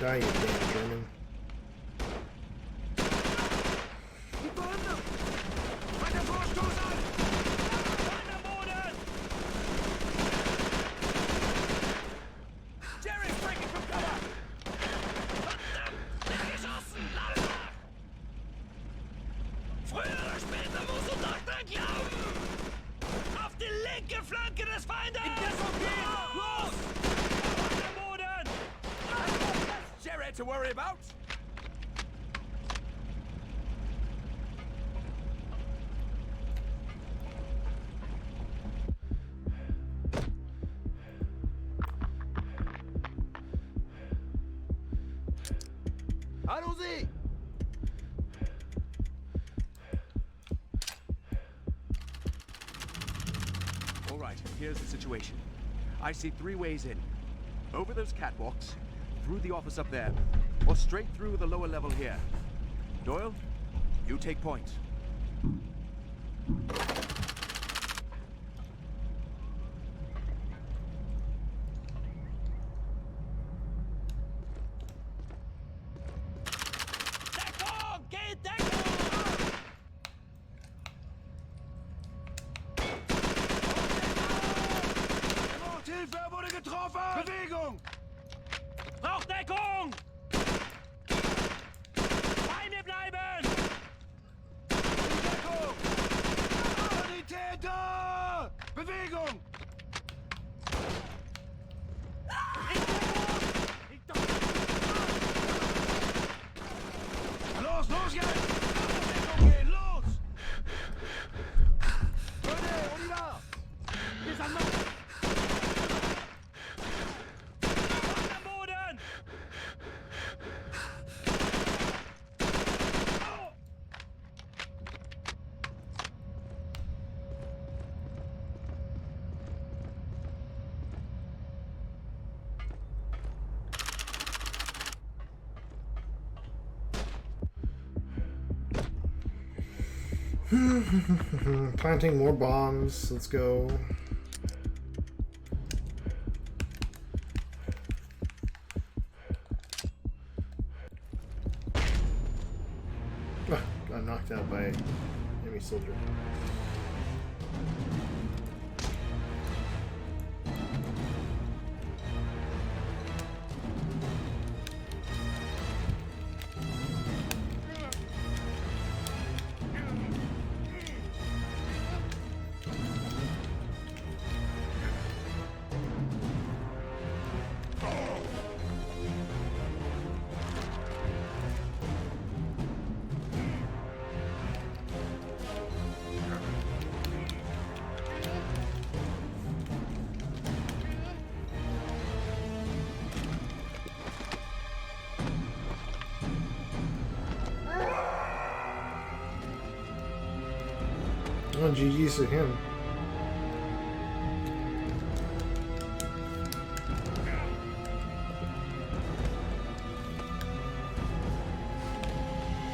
Die, you damn German. unseren Glauben! Auf die linke Flanke des Feindes! Los! Boden! That's Jerry to worry about. Allons-y! All right, here's the situation. I see 3 ways in. Over those catwalks, through the office up there, or straight through the lower level here. Doyle, you take point. Deckung! Geht Deckung! Hilfe, er wurde getroffen! Bewegung! Braucht Deckung! Beine bleiben! Deckung! Sanitäter! Bewegung! Los, los jetzt! Deckung gehen, los! Venez, on y va! Les Allemands! Am Boden! Planting more bombs. Let's go. Ah, got knocked out by an enemy soldier. Oh, GG's to him.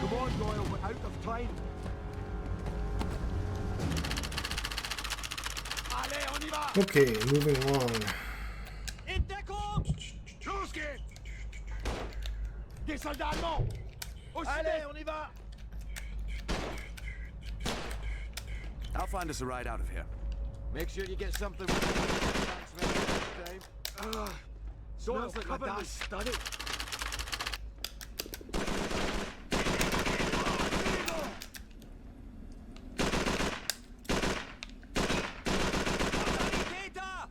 Come on, Doyle, we're out of time. Allez, on y va! Okay, moving along. In Deckung! Los geht's! Des Soldats allemands! Allez, on y va! I'll find us a ride out of here. Make sure you get something with Thanks, man. Smells like my dad's study. Sanitäter!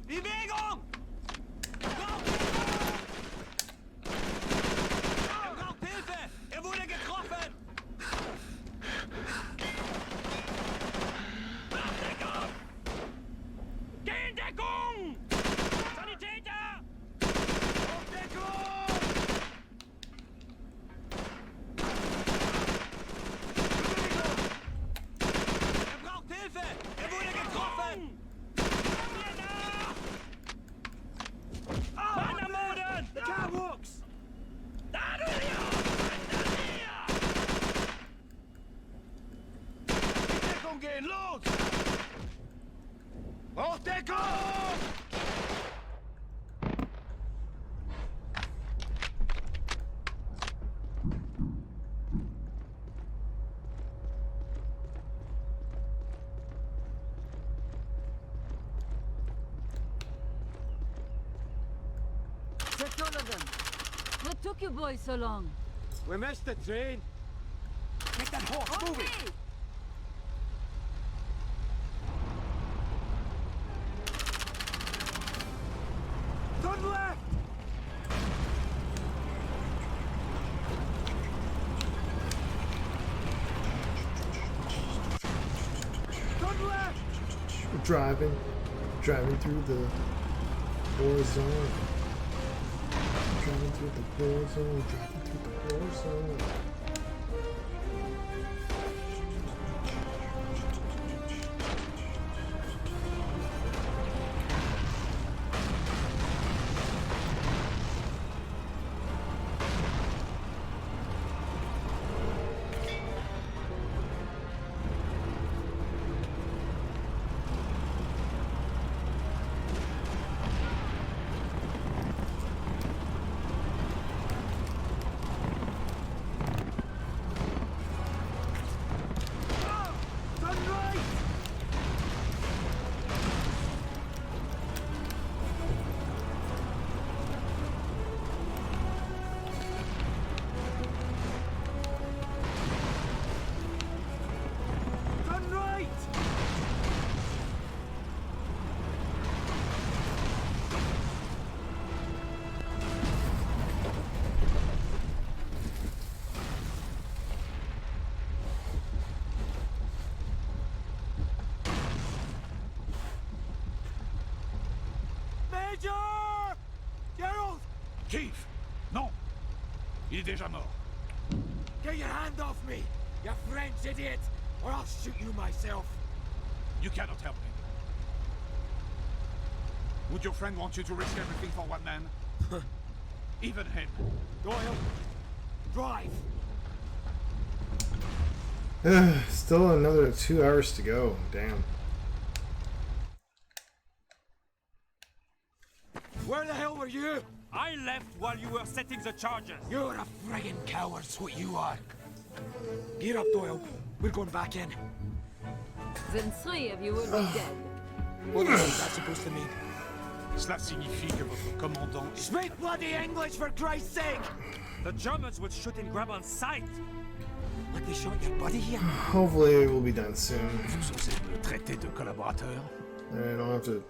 Bewegung! Braucht Hilfe! Er braucht Hilfe! Er wurde getroffen! Geh in Deckung! Sanitäter! Auf Deckung! Er braucht Hilfe! Er wurde getroffen! Mir nach! Mann am Boden! The catwalks! Da du hier! In Deckung gehen, los! Auf Deckung! That's all of them. What took you boys so long? We missed the train. Take that horse, move it! We're driving through the war zone. Driving through the war zone. Driving through the war zone. Major! Gerald! Keith! Non! Il est déjà mort. Get your hand off me, you French idiot, or I'll shoot you myself. You cannot help me. Would your friend want you to risk everything for one man? Even him. Doyle, drive! Still another 2 hours to go. Damn. Where the hell were you? I left while you were setting the charges. You're a friggin' coward, that's what you are. Get up, Doyle. We're going back in. Then 3 of you will be dead. What is that supposed to mean? Cela signifie que votre commandant... Speak bloody English, for Christ's sake! The Germans would shoot and grab on sight. Like they shot your buddy here? Hopefully it will be done soon. Vous osez me traiter de collaborateur? I don't have to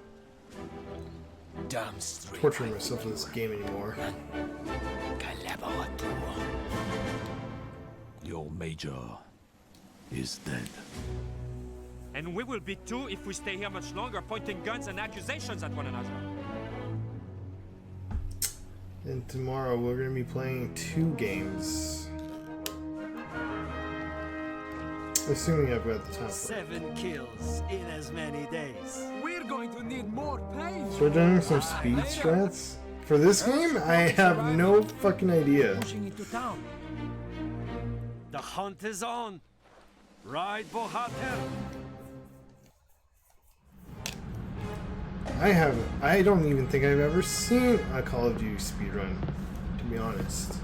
Damn straight. torture myself in this game anymore. Collaborateur. Your major is dead. And we will be too if we stay here much longer, pointing guns and accusations at one another. And tomorrow we're going to be playing 2 games. Assuming I've got the time for it. 7 kills in as many days. We're going to need more pain. So we're doing some speed strats? For this game, I have no fucking idea. Pushing into town. The hunt is on. Right, Bohater. I don't even think I've ever seen a Call of Duty speedrun, to be honest.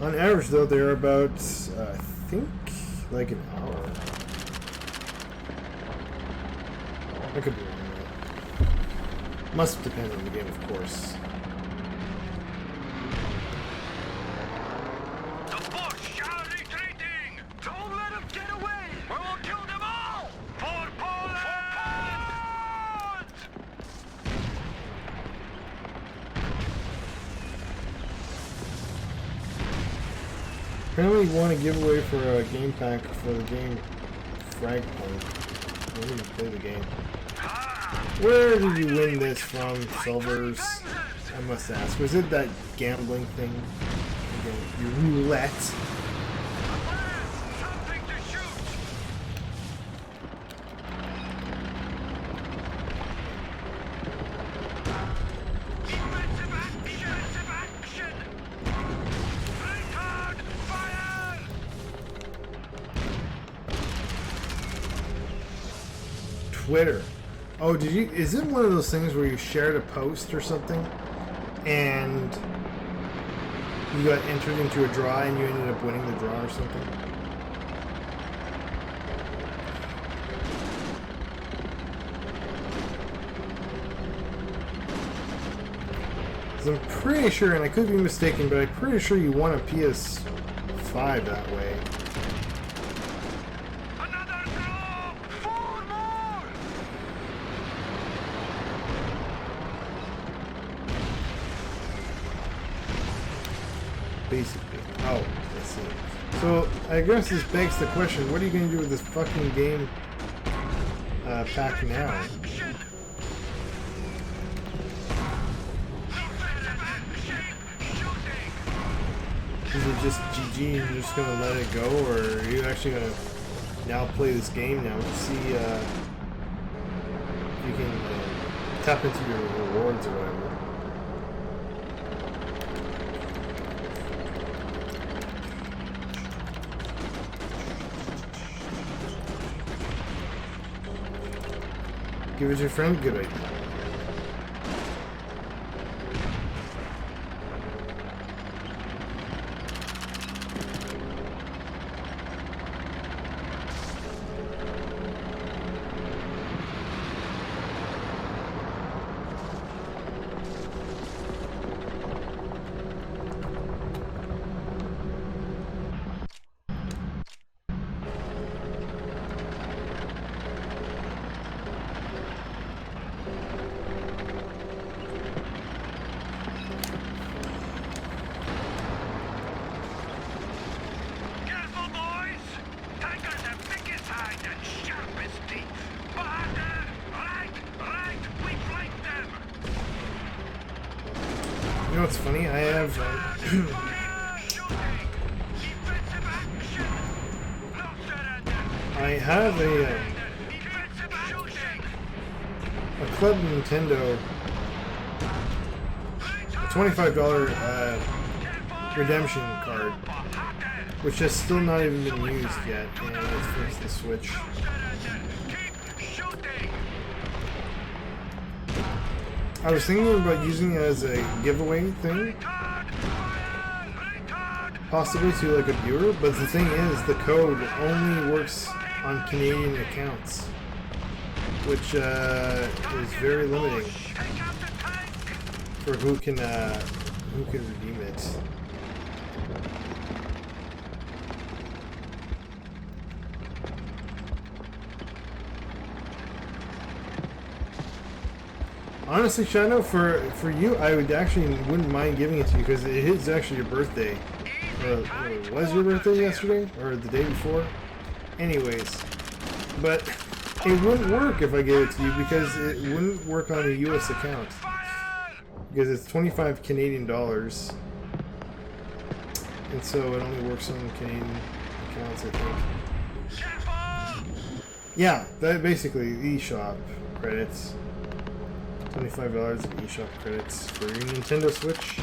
On average, though, they're about, I think, like an hour. I could be wrong, though. Must depend on the game, of course. The Boche are retreating! Don't let them get away! We will kill them all! For Poland! Apparently you want a giveaway for a game pack for the game Fragpoint. I didn't even play the game. Where did you win this from, Silvers? I must ask. Was it that gambling thing? Your roulette? Something to shoot! Defensive action! Retard! Fire! Twitter. Oh, did you? Is it one of those things where you shared a post or something, and you got entered into a draw and you ended up winning the draw or something? I'm pretty sure, and I could be mistaken, but I'm pretty sure you won a PS5 that way. Basically. Oh, I see. So, I guess this begs the question, what are you going to do with this fucking game pack now? Is it just GG and you're just going to let it go, or are you actually going to now play this game now to see if you can tap into your rewards or whatever? Give it to your friend? Good idea. You know what's funny? I have I have a Club Nintendo $25 redemption card, which has still not even been used yet, and it's for the Switch. I was thinking about using it as a giveaway thing, possibly to like a viewer, but the thing is, the code only works on Canadian accounts, which is very limiting for who can redeem it. Honestly, Shadow, for you, I would actually wouldn't mind giving it to you because it is actually your birthday. Or was your birthday yesterday? Or the day before? Anyways. But it wouldn't work if I gave it to you because it wouldn't work on a US account. Because it's 25 Canadian dollars. And so it only works on Canadian accounts, I think. Yeah, that basically eShop credits. $25 of eShop credits for your Nintendo Switch.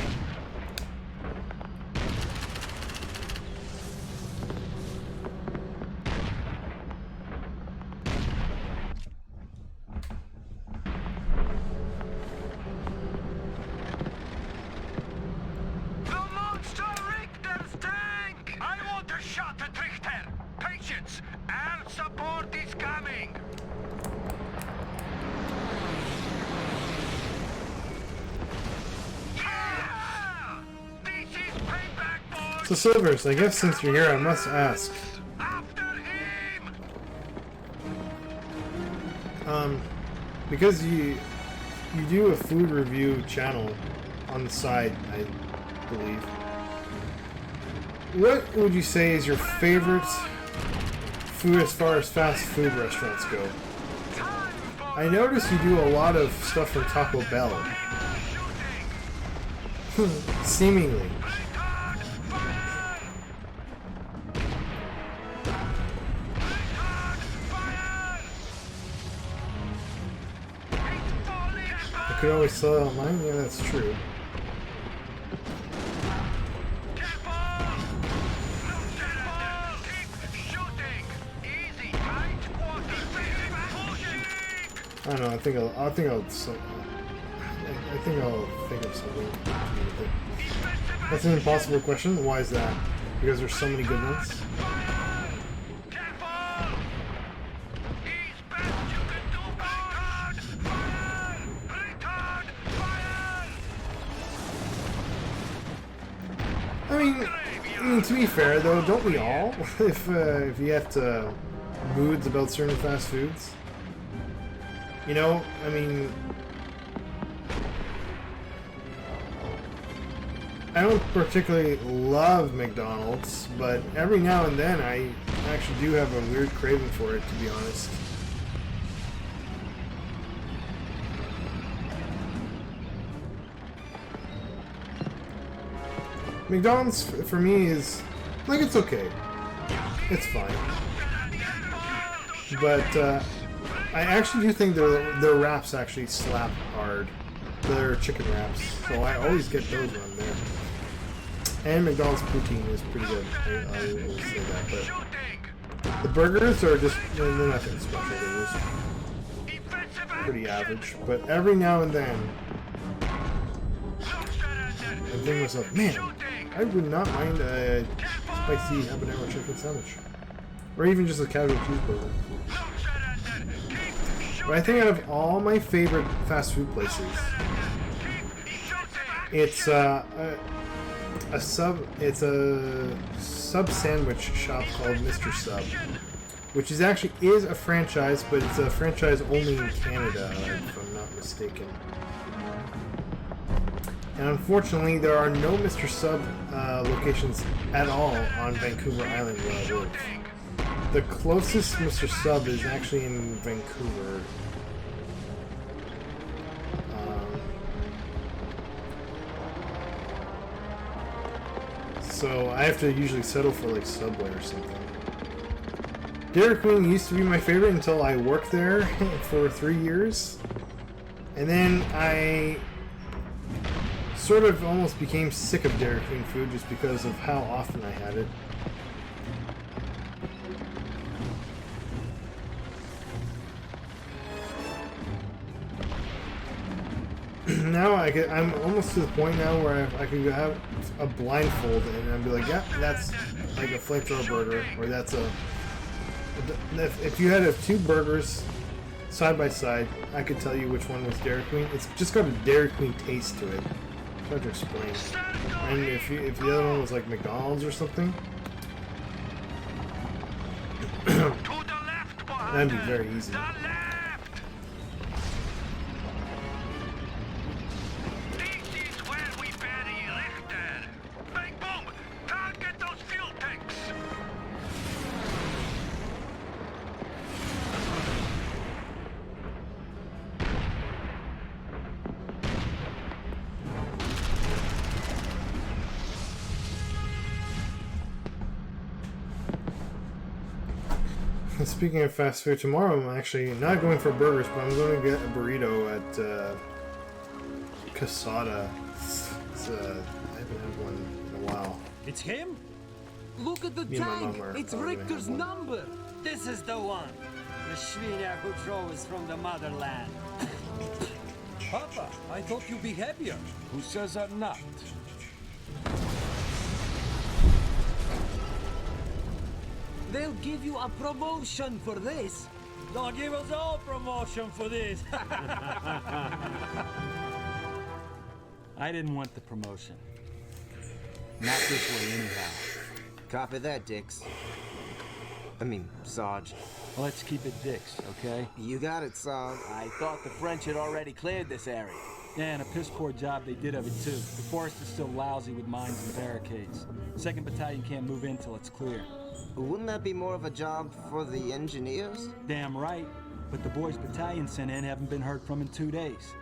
The monster Richter's tank! I want a shot at Richter! Patience! Air support is coming! So Silvers, I guess since you're here, I must ask. Because you do a food review channel on the side, I believe. What would you say is your favorite food as far as fast food restaurants go? I noticed you do a lot of stuff from Taco Bell. Seemingly. I could always sell it online? Yeah, that's true. I don't know. I think I'll think of something. That's an impossible question. Why is that? Because there's so many good ones. I mean, to be fair though, don't we all? if you have to moods about certain fast foods. You know, I mean, I don't particularly love McDonald's, but every now and then I actually do have a weird craving for it, to be honest. McDonald's for me is like, it's okay. It's fine. But I actually do think their wraps actually slap hard. Their chicken wraps. So I always get those on there. And McDonald's poutine is pretty good. I will say that. But the burgers are just, they're nothing special. They're just pretty average. But every now and then, I think to myself, man, I would not mind a spicy habanero chicken sandwich. Or even just a casual cheeseburger. But I think out of all my favorite fast food places, it's a sub sandwich shop called Mr. Sub, which is actually a franchise, but it's a franchise only in Canada, if I'm not mistaken. And unfortunately, there are no Mr. Sub locations at all on Vancouver Island where I live. The closest Mr. Sub is actually in Vancouver. So I have to usually settle for like Subway or something. Dairy Queen used to be my favorite until I worked there for 3 years. And then I sort of almost became sick of Dairy Queen food just because of how often I had it. Now I'm almost to the point now where I can have a blindfold and I'd be like, yeah, that's like a flamethrower burger, or that's a. If you had two burgers side by side, I could tell you which one was Dairy Queen. It's just got a Dairy Queen taste to it. It's hard to explain. And if the other one was like McDonald's or something, that'd be very easy. Speaking of fast food, tomorrow I'm actually not going for burgers, but I'm going to get a burrito at Casada. I haven't had one in a while. It's him? Look at the tank! It's Richter's number! This is the one! The Schwiener who drove us from the motherland. Papa, I thought you'd be happier. Who says I'm not? They'll give you a promotion for this. They'll give us all promotion for this. I didn't want the promotion. Not this way, anyhow. Copy that, Dix. I mean, Sarge. Let's keep it Dix, okay? You got it, Sarge. I thought the French had already cleared this area. Yeah, and a piss-poor job they did of it, too. The forest is still lousy with mines and barricades. 2nd Battalion can't move in till it's clear. Wouldn't that be more of a job for the engineers? Damn right. But the boys battalion sent in haven't been heard from in 2 days.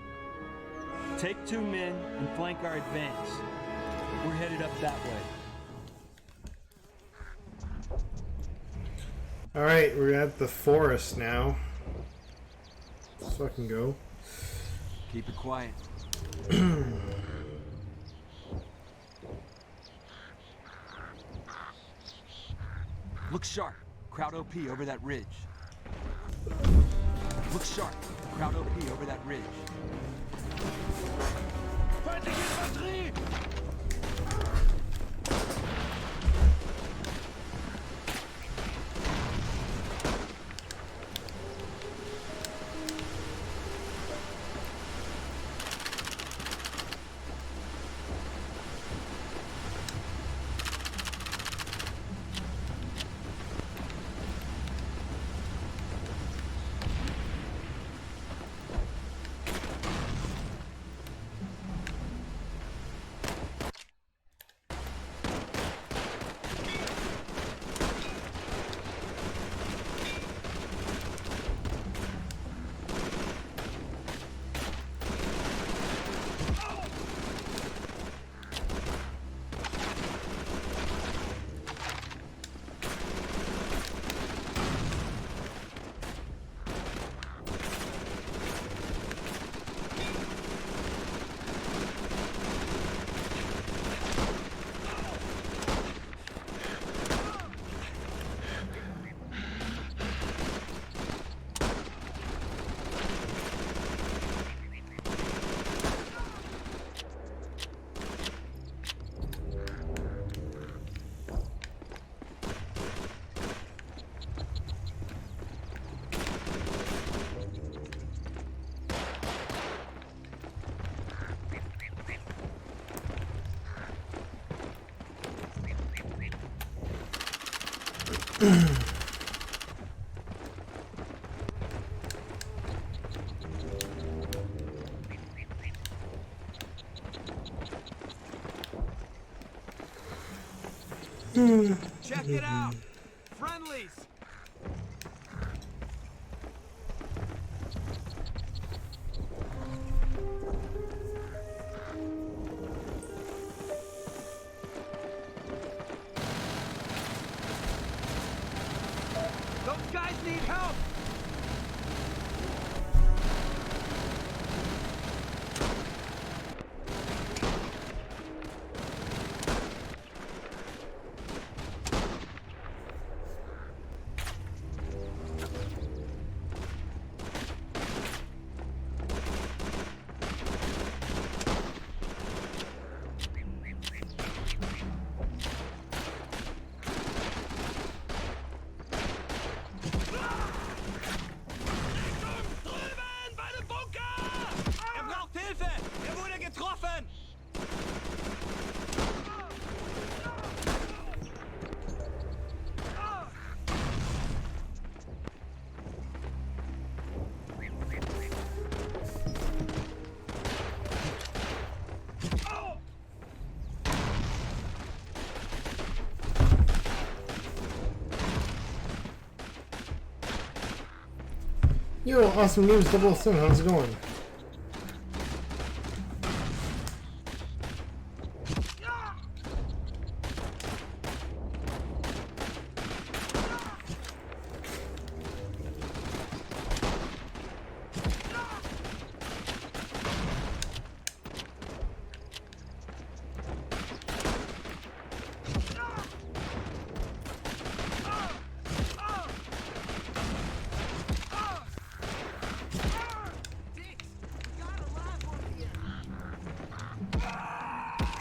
Take 2 men and flank our advance. We're headed up that way. Alright, we're at the forest now. Let's fucking go. Keep it quiet. Look sharp. Crowd OP over that ridge. Look sharp. Crowd OP over that ridge. Check it out! Friendlies! Those guys need help! Yo, Awesome Games 007, how's it going?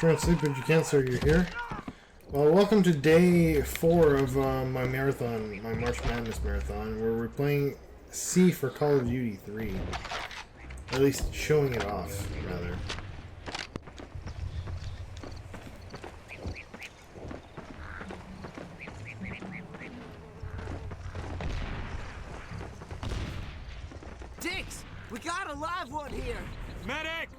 Trying to sleep, but you can't, so you're here. Well, welcome to day 4 of my marathon, my March Madness marathon, where we're playing C for Call of Duty 3. At least showing it off, rather. Dix, we got a live one here. Medic!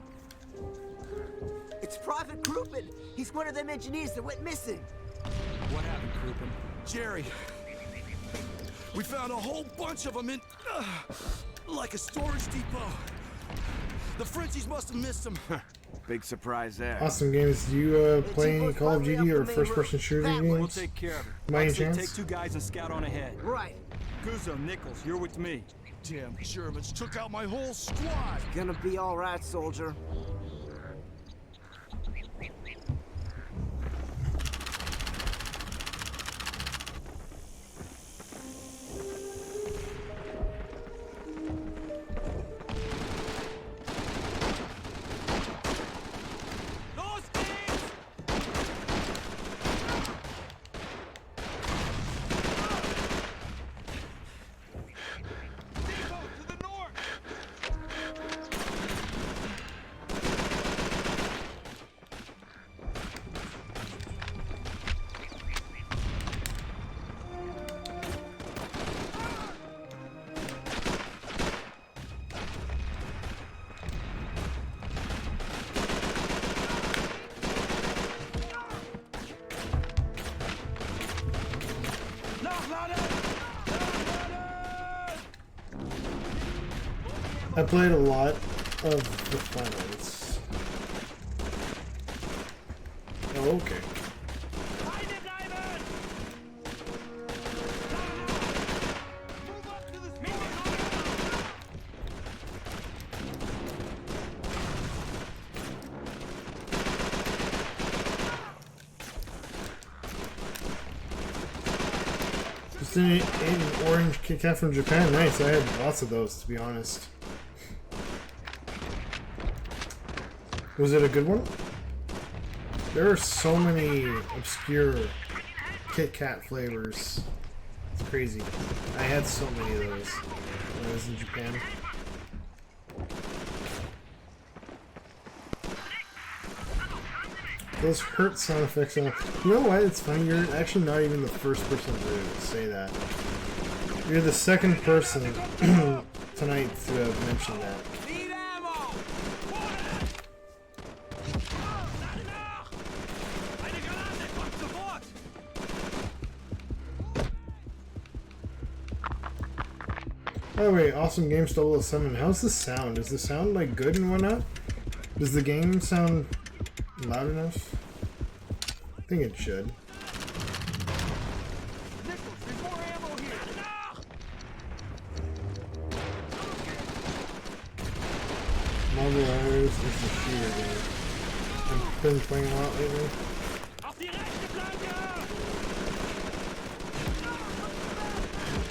It's Private Krupin. He's one of them engineers that went missing. What happened, Krupin? Jerry, we found a whole bunch of them in, like a storage depot. The Frenchies must have missed them. Big surprise there. Awesome Games, do you play any Call of Duty or first-person shooter games? We'll take care of it. By any I'd say chance? take 2 guys and scout on ahead. Right. Guzzo, Nichols, you're with me. Damn Germans took out my whole squad. Gonna be all right, soldier. I played a lot of the finals. Oh, okay. Just an orange Kit Kat from Japan. Nice. I had lots of those, to be honest. Was it a good one? There are so many obscure Kit Kat flavors. It's crazy. I had so many of those when I was in Japan. Those hurt sound effects. You know what? It's funny. You're actually not even the first person to say that. You're the second person tonight to have mentioned that. By the way, awesome game 007. How's the sound? Does the sound like good and whatnot? Does the game sound loud enough? I think it should. Marvel Riders is the shooter game. I've been playing a lot lately.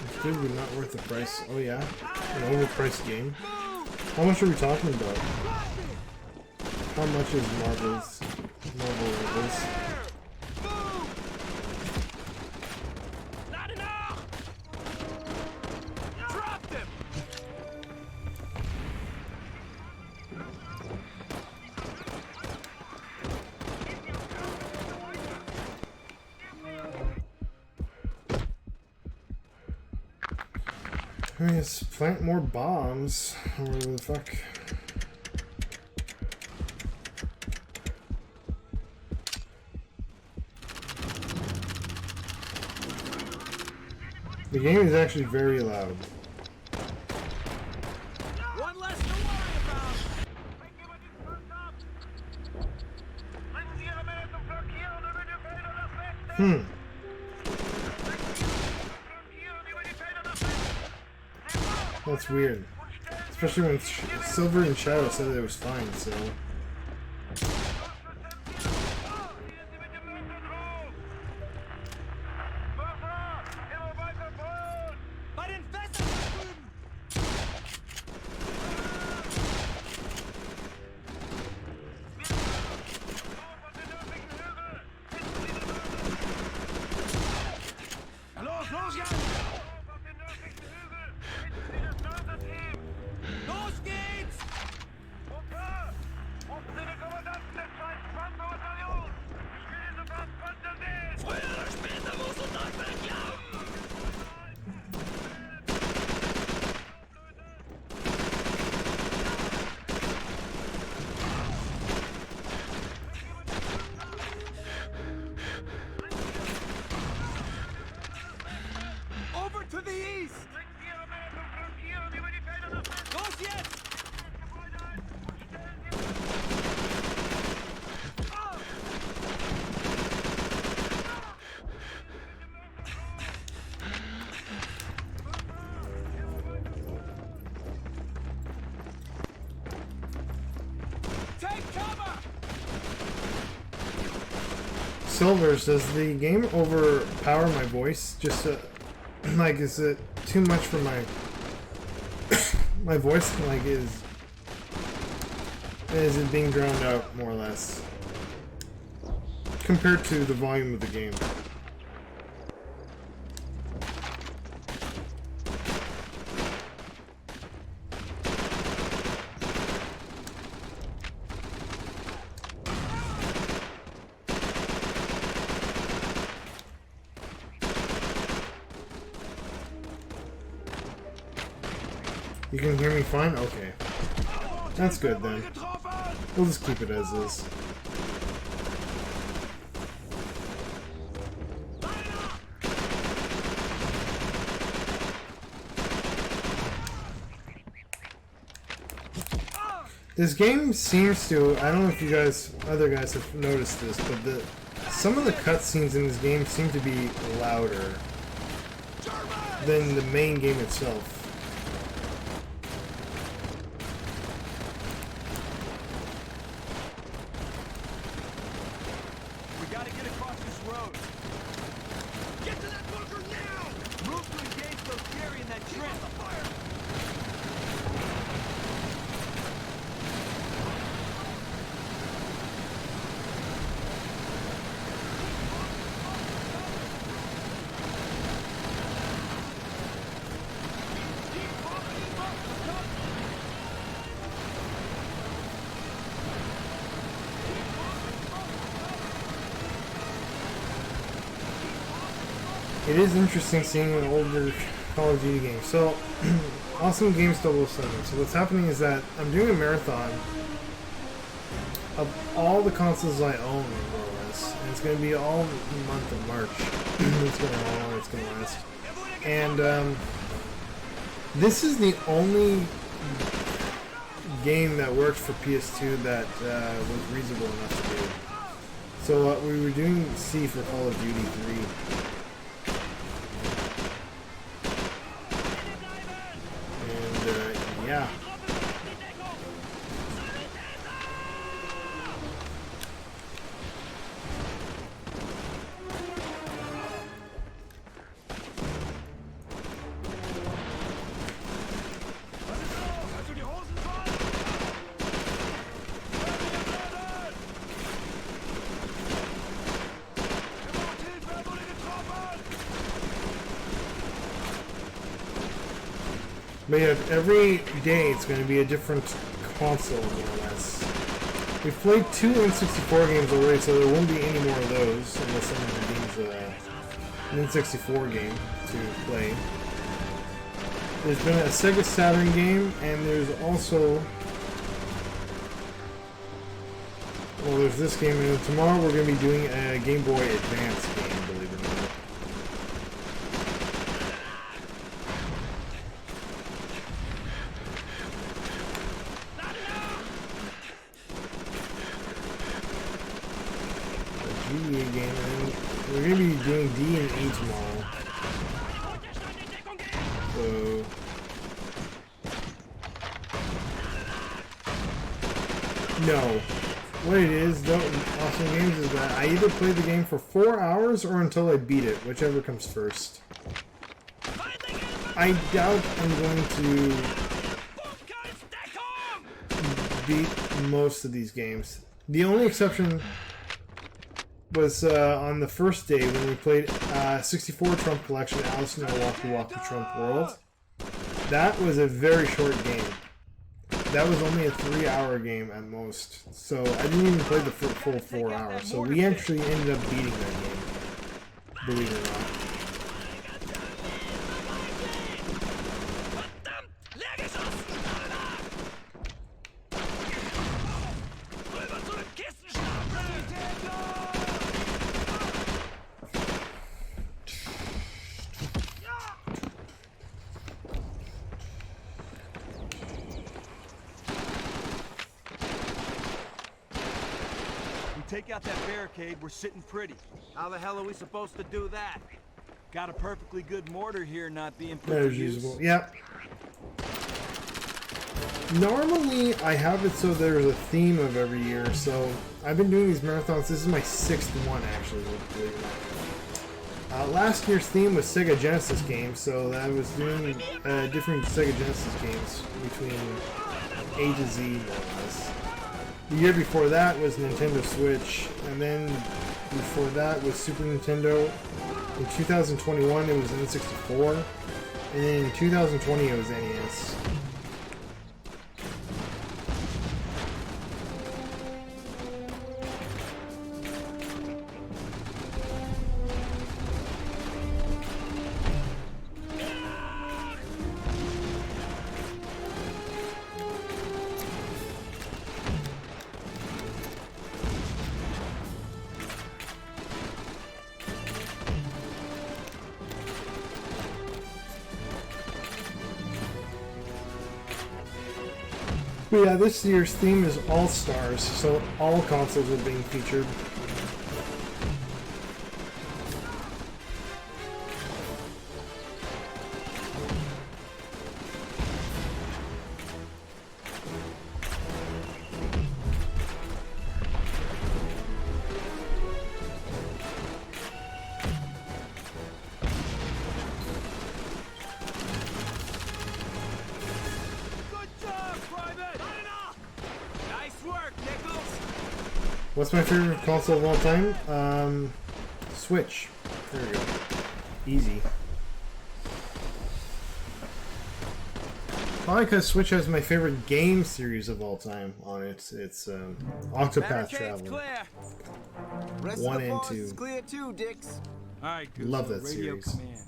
It's good but not worth the price. Oh yeah? An overpriced game? How much are we talking about? How much is Marvel Rivals? Let's plant more bombs. Or whatever the fuck. The game is actually very loud. One less to worry about. That's weird. Especially when Silver and Shadow said that it was fine, so... Silvers, does the game overpower my voice? Just like, is it too much for my my voice? Like, is it being drowned out more or less compared to the volume of the game? You can hear me fine? Okay. That's good then. We'll just keep it as is. This game seems to, I don't know if you guys, other guys have noticed this, but some of the cutscenes in this game seem to be louder than the main game itself. it is interesting seeing an older Call of Duty game. So, Awesome Games 007. So what's happening is that I'm doing a marathon of all the consoles I own, more or less. And it's going to be all month of March. It's going to last. And this is the only game that worked for PS2 that was reasonable enough to do. So we were doing C for Call of Duty 3. And yeah. But yeah, every day it's going to be a different console, more or less. We've played 2 N64 games already, so there won't be any more of those unless someone needs an N64 game to play. There's been a Sega Saturn game, and there's also... well, there's this game, and tomorrow we're going to be doing a Game Boy Advance game, believe it or not. GBA game, and we're going to be doing D and E tomorrow. So... no. What it is, though, Awesome Games, is that I either play the game for 4 hours or until I beat it, whichever comes first. I doubt I'm going to beat most of these games. The only exception was on the first day when we played 64 Trump Collection, Alice in the Wacky Wacky Trump World. That was a very short game. That was only a 3-hour game at most, so I didn't even play the full 4 hours. So we actually ended up beating that game, believe it or not. Take out that barricade, we're sitting pretty. How the hell are we supposed to do that? Got a perfectly good mortar here not being put As to use. usual, yep. Normally, I have it so there's a theme of every year, so I've been doing these marathons. This is my 6th one, actually, believe it or not. Last year's theme was Sega Genesis games, so I was doing different Sega Genesis games between A to Z, more or less. The year before that was Nintendo Switch, and then before that was Super Nintendo. In 2021 it was N64, and then in 2020 it was NES. But yeah, this year's theme is All Stars, so all consoles are being featured. What's my favorite console of all time? Switch. There we go. Easy. Probably because Switch has my favorite game series of all time on it. It's Octopath Traveler. 1 and 2. Clear too, Dix. Alright, Love that radio series. command.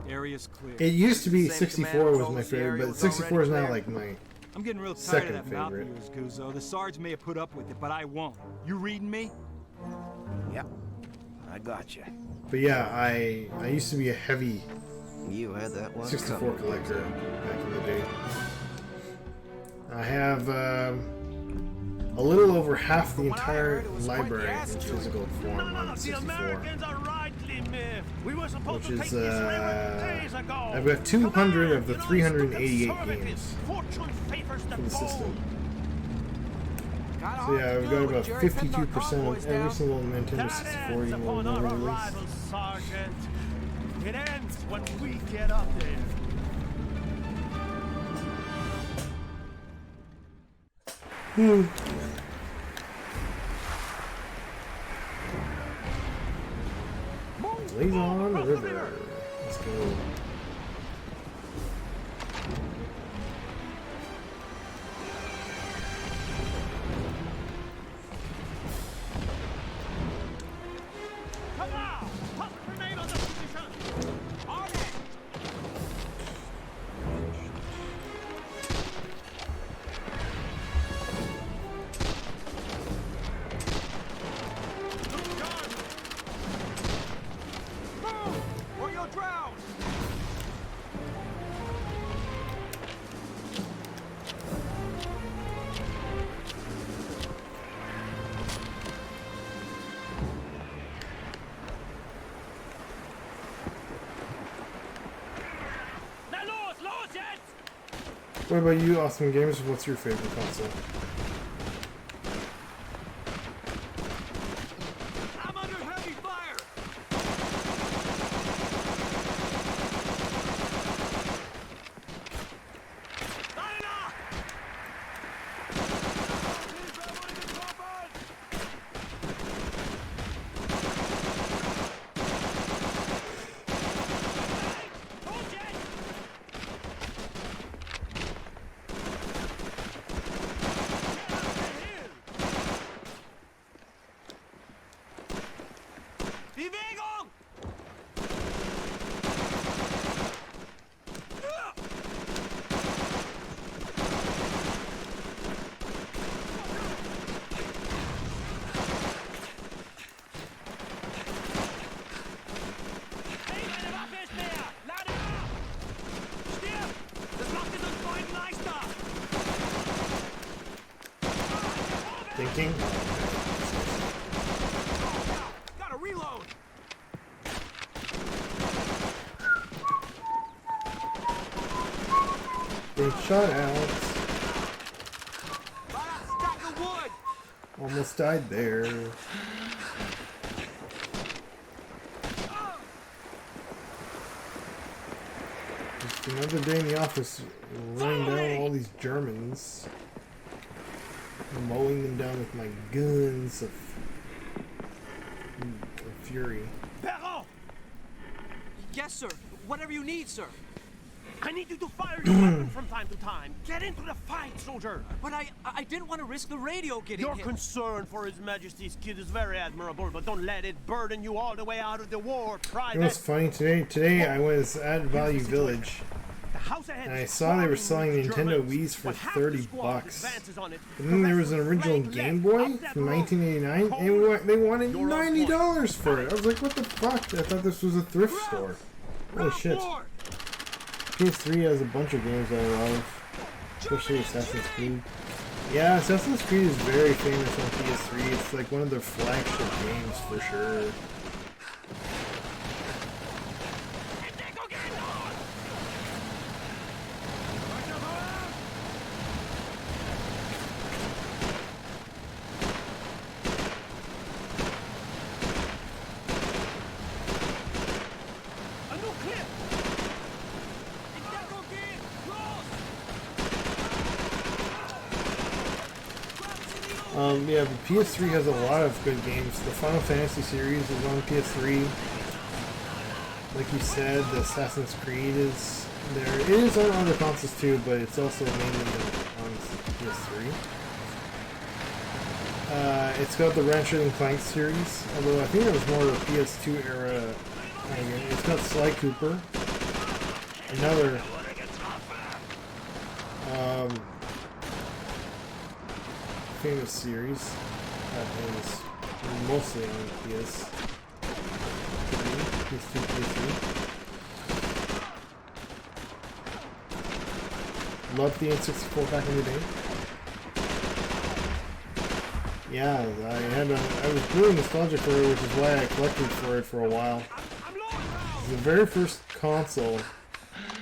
Area's clear. It used to be Same 64 command was told my us the favorite, area but was 64 is already now clear. like my I'm getting real tired second of that mouth of favorite. yours, Guzzo. The Sarge may have put up with it, but I won't. You reading me? Yep. I got you. But yeah, I used to be a heavy You had that one 64 coming. collector back in the day. I have a little over half the entire library in physical form on 64. are rightly miffed. We were supposed Which to is, take this river days ago. I've got 200 of the 388 games Fortune favors the for the system. Kinda So hard yeah, to I've do got with about Jerry 52% Pinlock convoys of every down. single Nintendo 64 you will upon ever our release. arrival, Sergeant. It ends when we get up there. Lays on the river. Let's go. Come on! Pop a grenade on the position! On it! Move, or you'll drown. Now lose it! What about you, Awesome Games? What's your favorite console? I'm under heavy fire. Bewegung! Keine Waffe ist mehr! Lade ab! Stirb! Das macht es uns beiden leichter! Thinking? Gotta reload. Being shot out. Stack of wood. Almost died there. Just another day in the office, running down all these Germans, mowing them down with my guns of fury. Perron! Yes, sir. Whatever you need, sir. I need you to fire your weapon from time to time. Get into the fight, soldier! But I didn't want to risk the radio getting Your hit. concern for His Majesty's kid is very admirable, but don't let it burden you all the way out of the war, You Private. know what's funny? Today I was at Value Village, The house ahead and I is saw they were selling swarming with Nintendo Germans. Wii's for When half the 30 squad bucks. advances on it, And then the there rest was an will original flank Game left Boy up that from road. 1989, and they wanted $90 for it. I was like, what the fuck? I thought this was a thrift store. Holy shit. PS3 has a bunch of games that I love, especially Assassin's Creed. Yeah, Assassin's Creed is very famous on PS3. It's like one of their flagship games for sure. Yeah, but PS3 has a lot of good games. The Final Fantasy series is on PS3. Like you said, the Assassin's Creed is there. It is on other consoles too, but it's also mainly on PS3. It's got the Ratchet and Clank series, although I think it was more of a PS2 era It's got Sly Cooper, another famous series that is mostly on PS2, PS3. Loved the N64 back in the day. Yeah, I was really nostalgic for it, which is why I collected for it for a while. It's the very first console,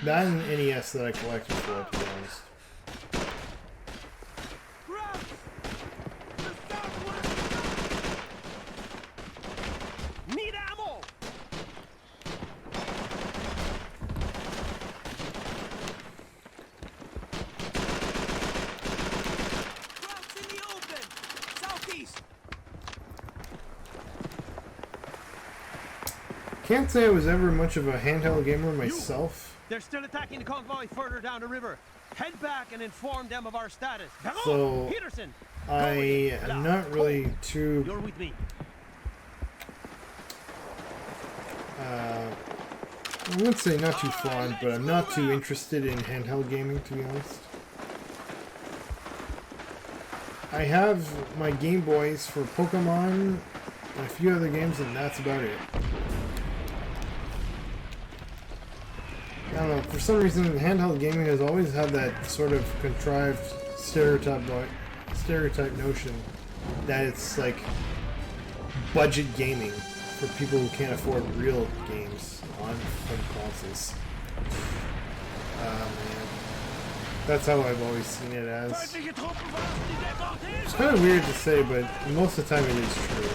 that and NES, that I collected for, to be honest. Need ammo! Rocks in the open! Southeast! Can't say I was ever much of a handheld gamer myself. They're still attacking the convoy further down the river. Head back and inform them of our status. So, Peterson, I am not really too... You're with me. I wouldn't say not too fond, but I'm not too interested in handheld gaming, to be honest. I have my Game Boys for Pokemon and a few other games, and that's about it. I don't know, for some reason handheld gaming has always had that sort of contrived stereotype notion that it's like budget gaming for people who can't afford real games on consoles. Man. That's how I've always seen it as. It's kind of weird to say, but most of the time it is true.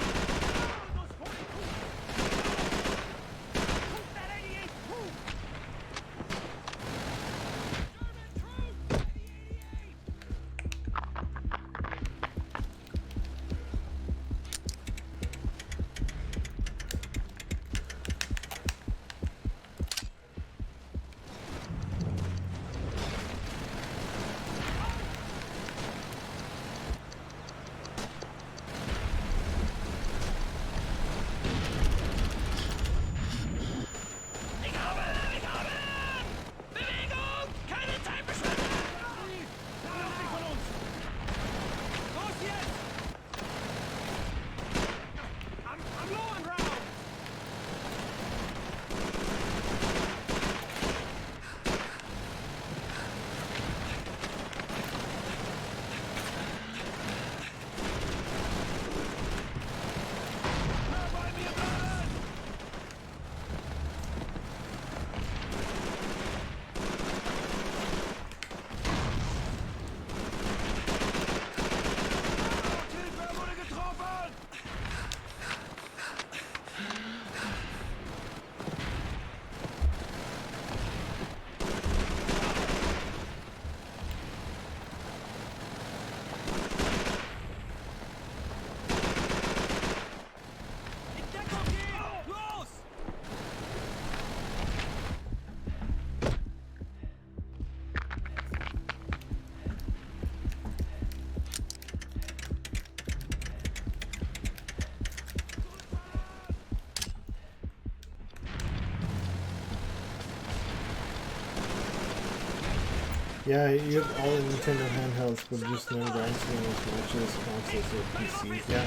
Yeah, you have all the Nintendo handhelds, but just no grindstone as much as consoles or PCs. Yeah.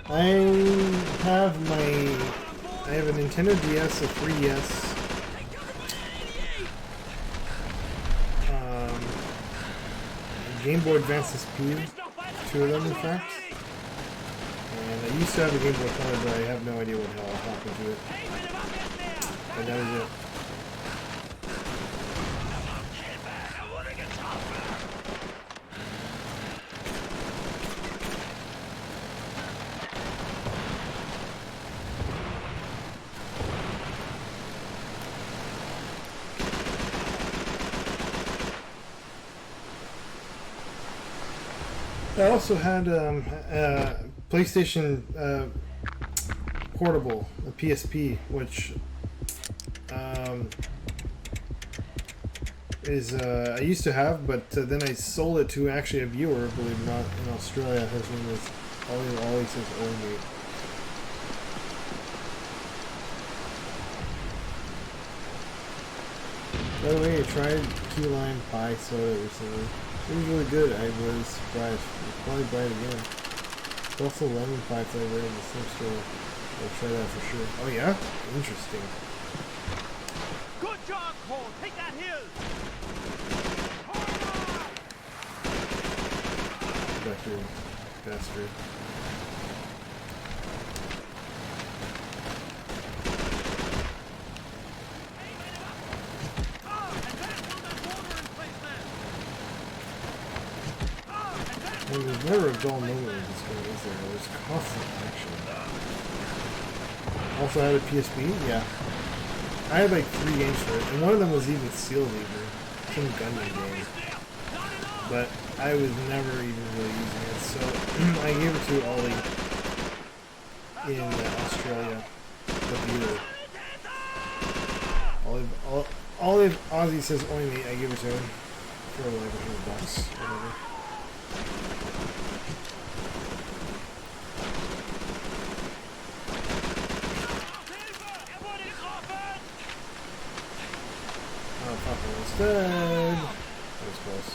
I have a Nintendo DS, a 3DS, Game Boy Advance SP, 2 of them in fact. And I used to have a Game Boy Color, but I have no idea what the hell happened to it. And that was it. I also had PlayStation Portable, a PSP, which is I used to have, but then I sold it to actually a viewer, believe it or not, in Australia. His name was always his own mate. By the way, I tried key lime pie soda recently. It was really good. I was surprised. I'll probably buy it again. There's also lemon pie flavor in the same store. I'll try that for sure. Oh yeah? Interesting. Good job, Cole. Take that hill. Back here, bastard. Well, there's never a dull moment with this game, is there? There's constant action. Also, I had a PSP? Yeah. I had like 3 games for it, and one of them was even sealed even. Some Gundam game. But I was never even really using it, so I gave it to Ollie in Australia. The dealer. Olive Ozzy says oi mate, I give it to him for like $100, whatever. Oh, Papa was dead. That was close.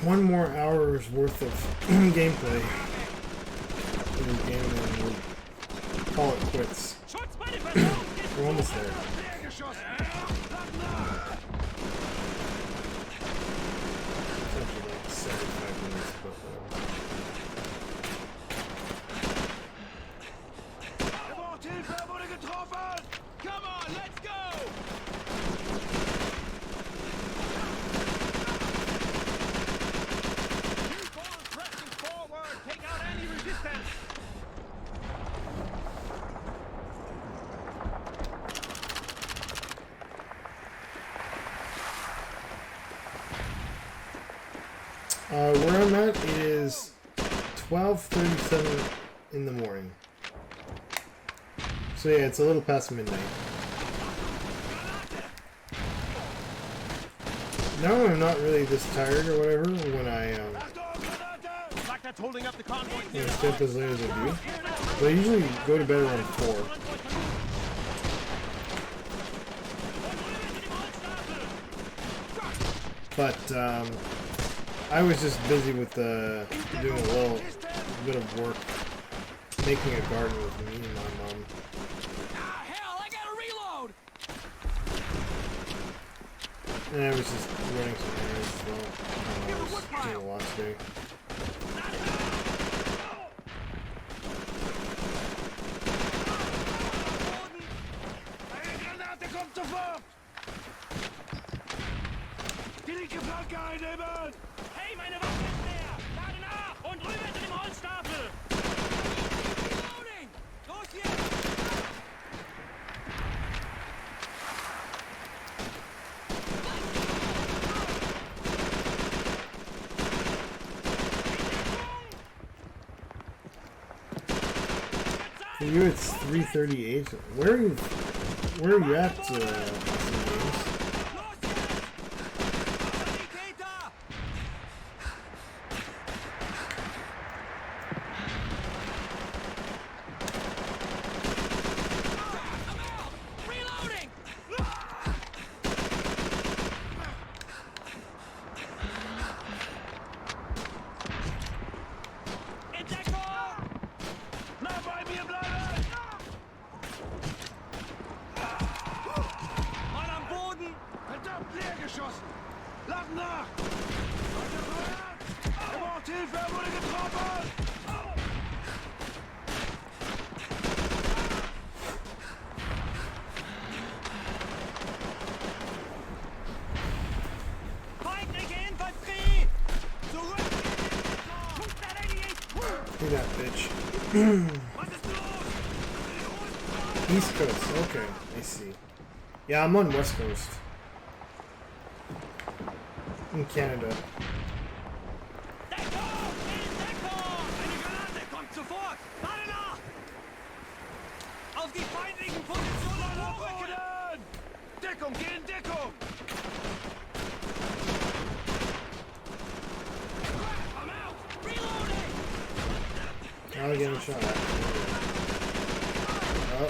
One more hour's worth of gameplay in the game and we'll call it quits. We're almost there. It's actually like 75 minutes, but Come on, let's go! Where I'm at is 12:37 in the morning. So yeah, it's a little past midnight. Now I'm not really this tired or whatever when I holding up the convoy. Stay up as late as I do. But I usually go to bed around 4. But I was just busy with doing a little bit of work, making a garden with me and my mom. Hell, I gotta reload! And I was just running some errands as well. I was doing a lot today. For you, it's 3:38. Where are you at? Look at that bitch. East Coast, okay, I see. Yeah, I'm on West Coast. In Canada. Auf die feindlichen Positionen erobern! Deckung, geh in Deckung! Now we're getting shot at. Oh.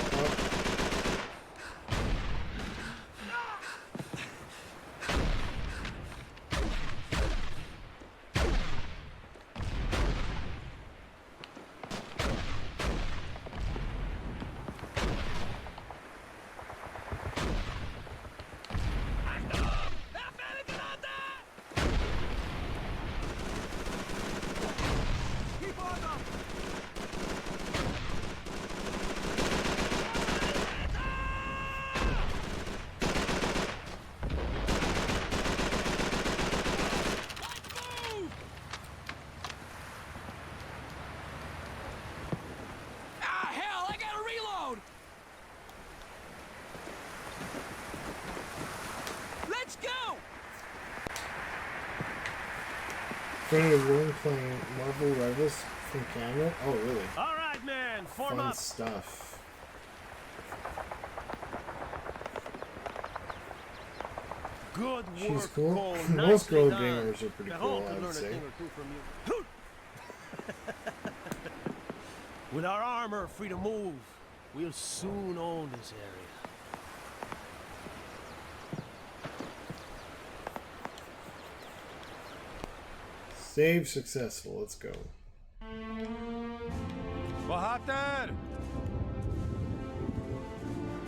Friend of Warren playing Marvel Rivals from Canada? Oh, really? All right, man, form Fun up. stuff. Good work. She's cool. Cole. Most girl Nicely done. gamers are pretty I cool, hope I to would learn a say. thing or two from you. With our armor free to move, we'll soon own this area. Save successful. Let's go. Bahater!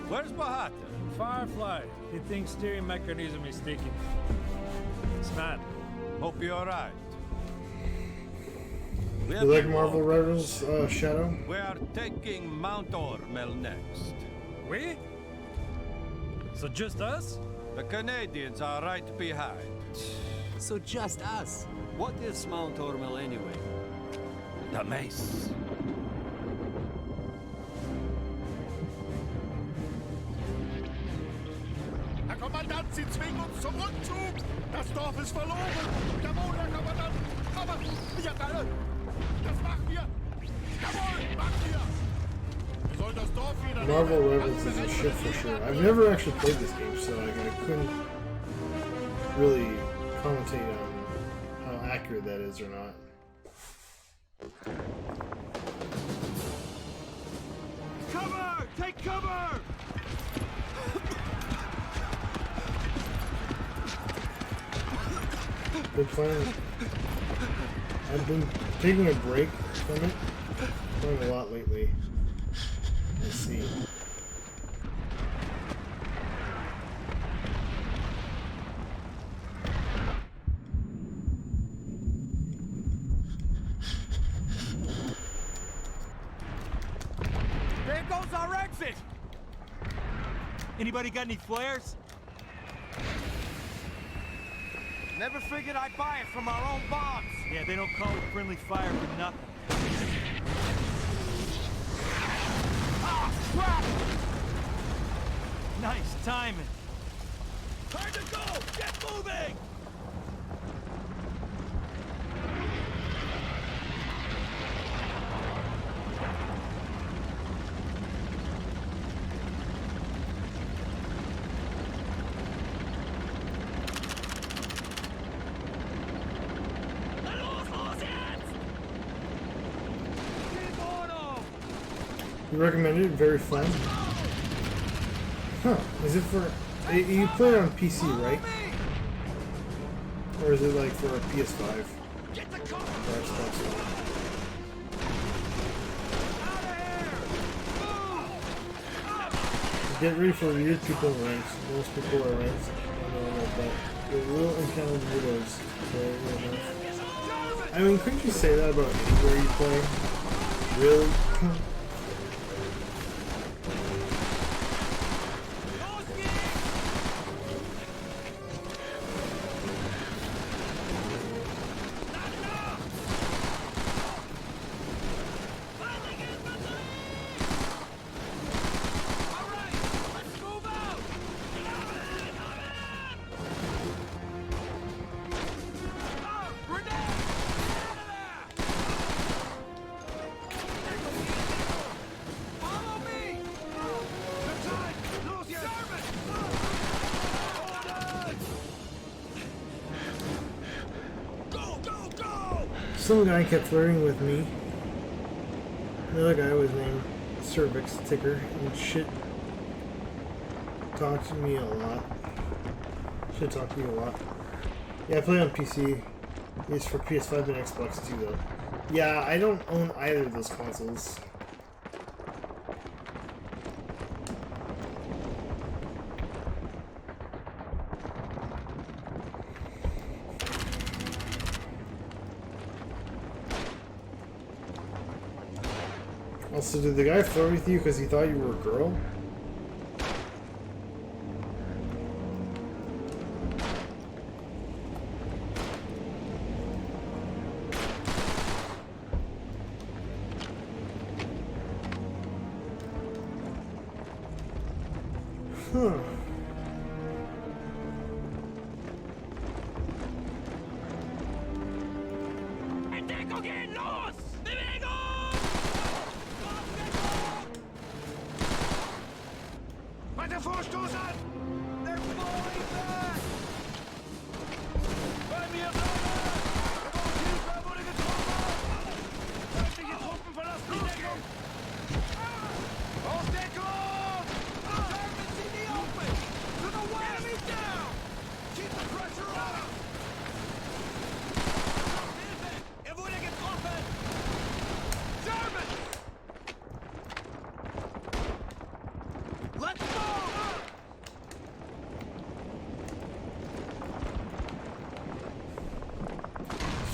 Where's Bahater? Firefly. He thinks steering mechanism is sticking. It's mad. Hope you're alright. You like Marvel Rivals, Shadow? We are taking Mount Ormel next. We? So just us? The Canadians are right behind. So just us. What is Mount Ormel anyway? The mace. Herr Kommandant, Sie zwingen uns zum Rückzug! Das Dorf ist verloren! Jawohl, Herr Kommandant! Aber, wir alle! Das machen wir! Jawohl, machen wir! Wir sollen das Dorf wieder... Marvel Rivals is a shit for sure. I've never actually played this game, so I couldn't really commentate on how accurate that is or not. Cover! Take cover! Been playing. I've been taking a break from it. Playing a lot lately. Let's see. There goes our exit! Anybody got any flares? Never figured I'd buy it from our own bombs. Yeah, they don't call it friendly fire for nothing. Ah, crap! Nice timing. Time to go! Get moving! You recommend it? Very fun. Huh? Is it for? You play it on PC, right? Or is it like for a PS5? Or Xbox One? Get ready for weird people in ranks. Most people are ranks. I don't know about that. You will encounter weirdos. I mean, couldn't you say that about anywhere you play? Really? Some guy kept flirting with me. Another guy was named Cervix Ticker and shit. Talked to me a lot. Should talk to you a lot. Yeah, I play on PC. It's for PS5 and Xbox too, though. Yeah, I don't own either of those consoles. Also, did the guy flirt with you because he thought you were a girl? Huh.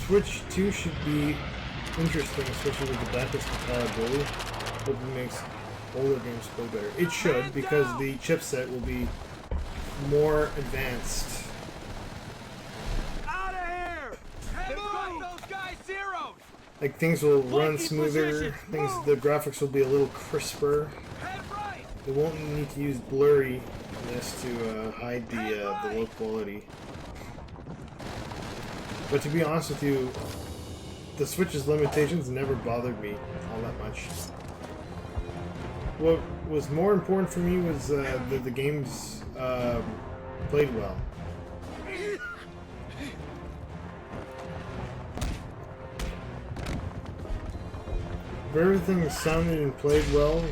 Switch 2 should be interesting, especially with the backwards compatibility. Hope it makes older games play better. It should, because the chipset will be more advanced. Out of here! They've got those guys zeroed! Like, things will run smoother, the graphics will be a little crisper. They won't need to use blurriness to hide the low quality. But to be honest with you, the Switch's limitations never bothered me all that much. What was more important for me was that the games played well. If everything sounded and played well,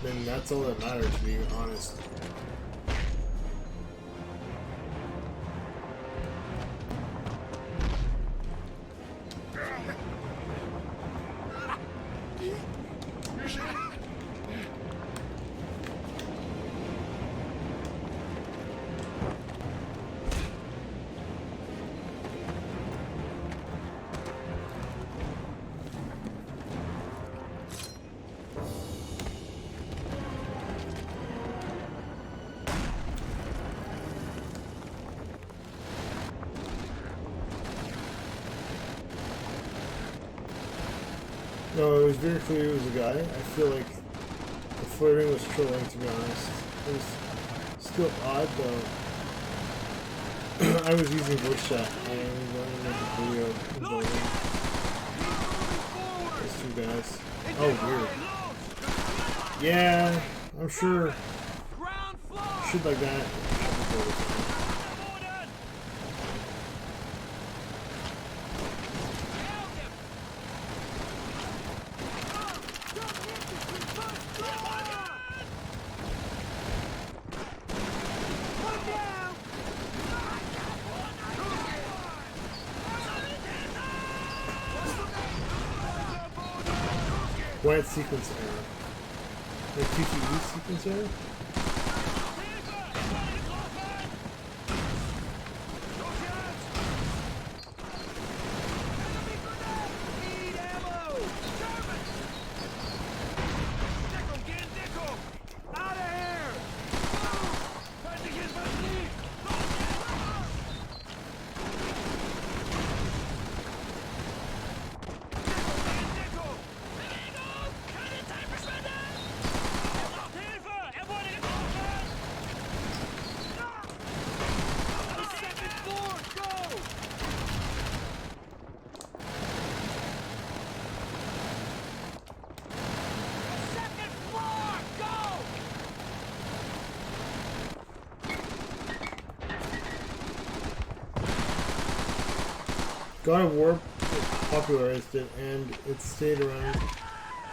then that's all that matters, to be honest. No, it was very clear it was a guy. I feel like the flirting was trolling, to be honest. It was still odd, though. I was using voice chat and wanted to make a video involving those two guys. Oh, weird. Yeah, I'm sure shit like that. Quiet sequence error. The QTE sequence error? God of War popularized it, and it stayed around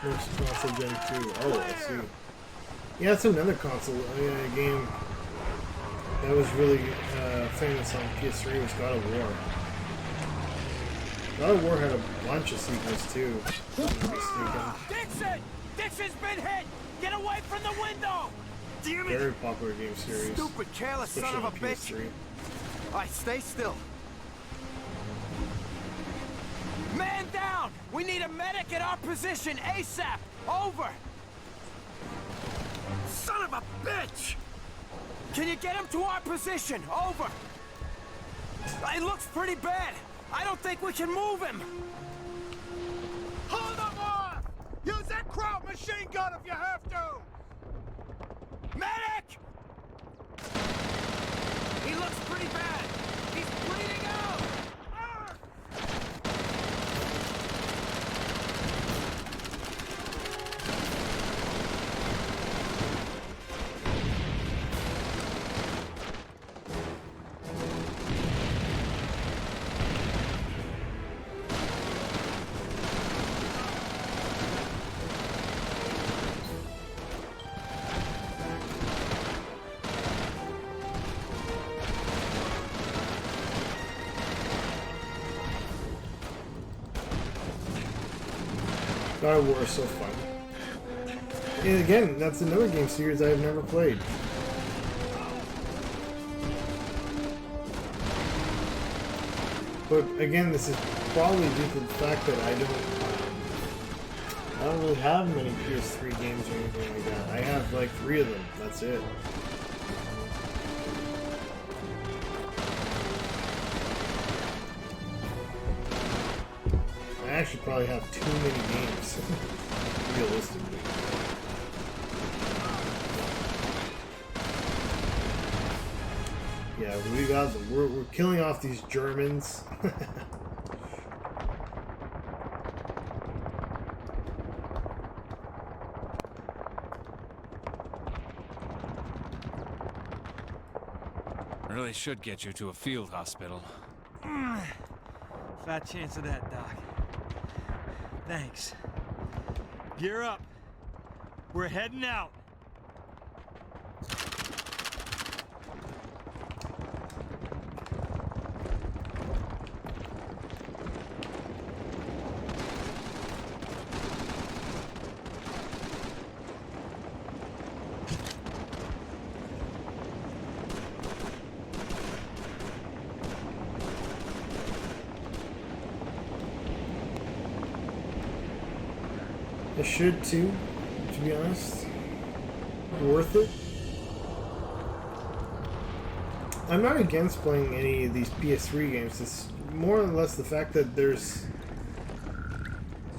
next console Gen 2. Oh, I see. Yeah, it's another console game that was really famous on PS3 was God of War. God of War had a bunch of sequels too, if I'm not mistaken. Dixon! Dixon's been hit! Get away from the window! Damn it! Very popular game series. Stupid, careless son of a bitch! Alright, stay still. Man down! We need a medic at our position ASAP! Over! Son of a bitch! Can you get him to our position? Over! It looks pretty bad. I don't think we can move him. Hold him off! Use that Kraut machine gun if you have to! Medic! He looks pretty bad. He's bleeding out! God of War is so fun. And again, that's another game series I have never played. But again, this is probably due to the fact that I don't really have many PS3 games or anything like that. I have like 3 of them. That's it. I actually probably have too many games, realistically. Yeah, we got them. We're killing off these Germans. Really should get you to a field hospital. Fat chance of that, Doc. Thanks. Gear up. We're heading out. I should too, to be honest. Worth it. I'm not against playing any of these PS3 games. It's more or less the fact that there's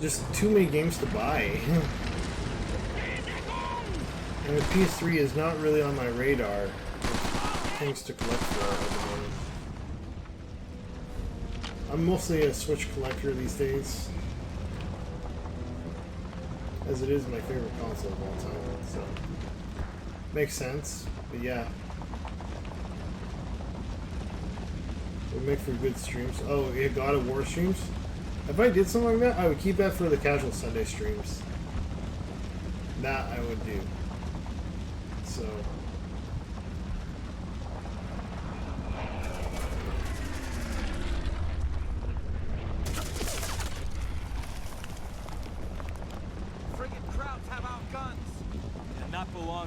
just too many games to buy. And the PS3 is not really on my radar of things to collect for at the moment. I'm mostly a Switch collector these days, as it is my favorite console of all time, so makes sense. But yeah, it would make for good streams. Oh, yeah, God of War streams. If I did something like that, I would keep that for the casual Sunday streams. That I would do. So.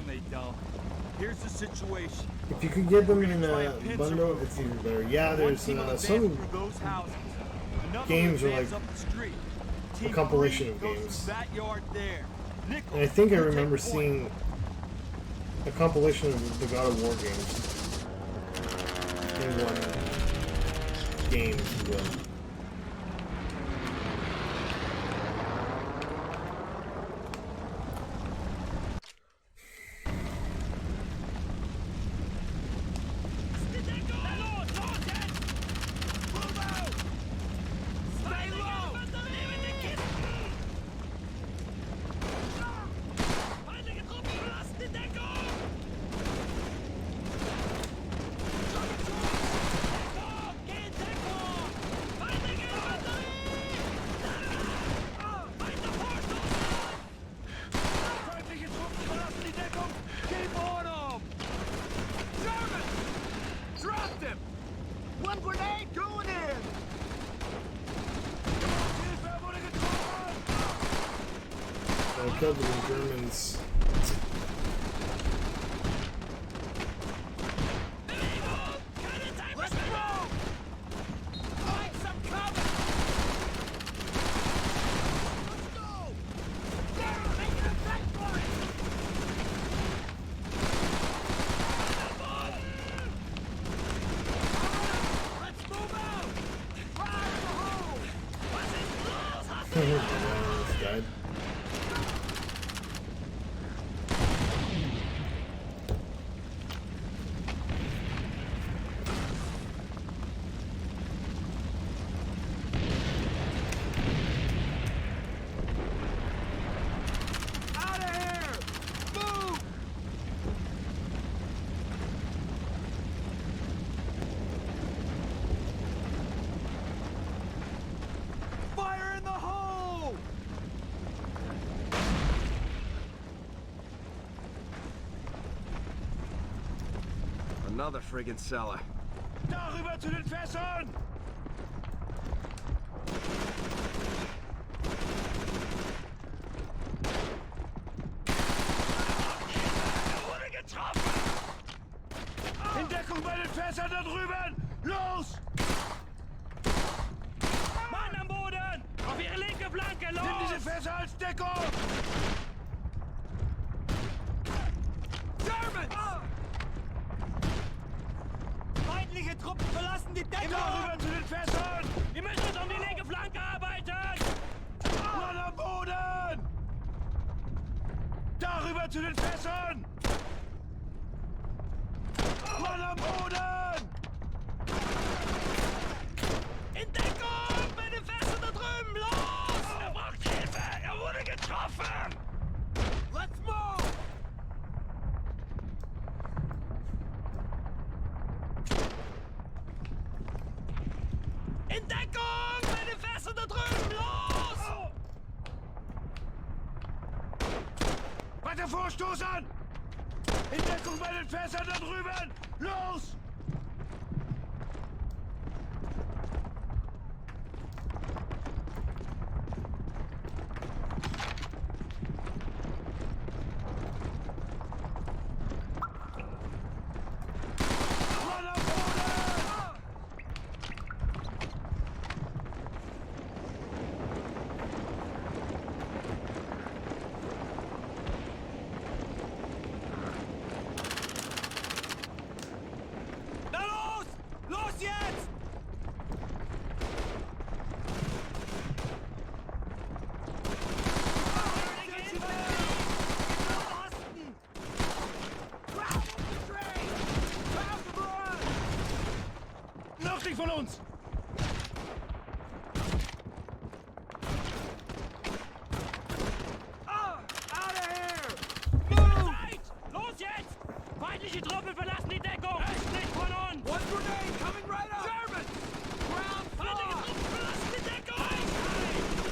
long they don't. Here's the situation. If you could get them in a bundle, it's even better. Yeah, there's some games are like a compilation of games. And I think I remember seeing a compilation of the God of War games in one game, if you will. Killed the Germans. Let's move! Find some cover! Let's go! There, make it a fight for it! Let's move out! Fire the hole! Was it close? Died. Another friggin' cellar. Darüber zu den Fässern! Wurde getroffen! In Deckung bei den Fässern da drüben! Los! Mann am Boden! Auf ihre linke Flanke, los! Nimm diese Fässer als Deckung! Germans! Feindliche Truppen verlassen die Deckung! Immer rüber zu den Fässern! Wir müssen uns um die linke Flanke arbeiten! Mann am Boden! Darüber zu den Fässern! Mann am Boden! In Deckung! Bei den Fässern da drüben! Los! Er braucht Hilfe! Er wurde getroffen! Let's move! In Deckung! Bei den Fässern da drüben! Los! Weiter vorstoßen! In Deckung bei den Fässern da drüben! Los! Mann am Boden! Na los! Los jetzt! Nördlich von uns! Zeit! Los jetzt! Feindliche Truppen verlassen die Deckung! Östlich von uns! One grenade coming right up! Germans! Ground Feindliche floor! Truppen verlassen die Deckung!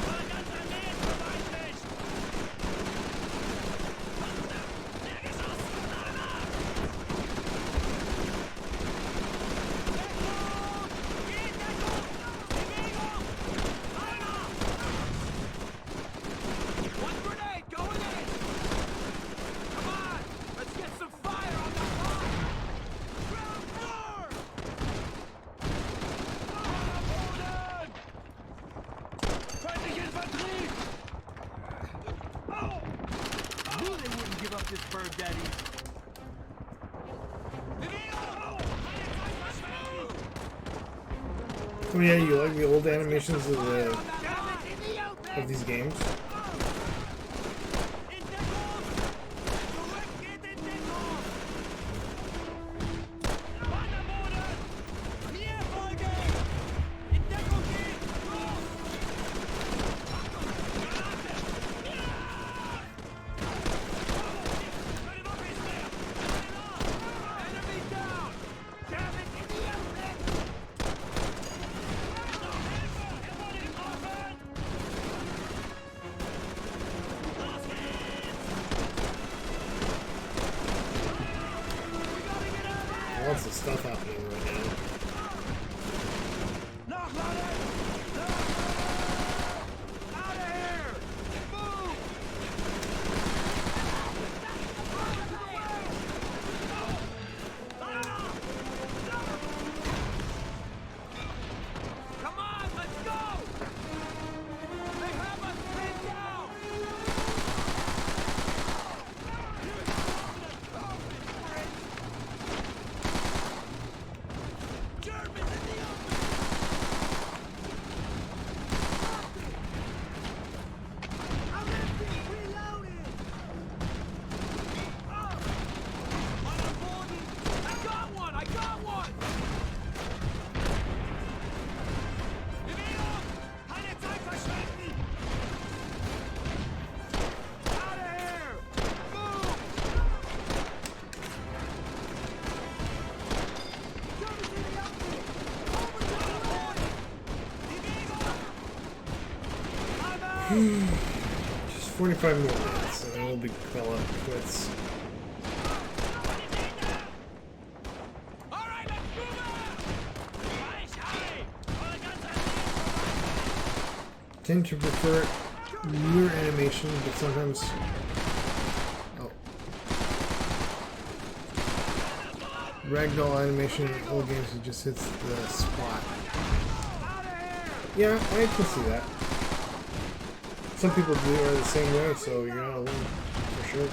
Voll ganz daneben, feindlich! Der geschossen! Deckung! Geht this bird that easy. Oh yeah, you like the old animations of these games? Lots of stuff happening right now. Just 45 more minutes and then we'll be call up quits. Tend to prefer newer animation, but sometimes. Oh. Ragdoll animation in old games, it just hits the spot. Yeah, I can see that. Some people do it the same way, so you're not alone, for sure.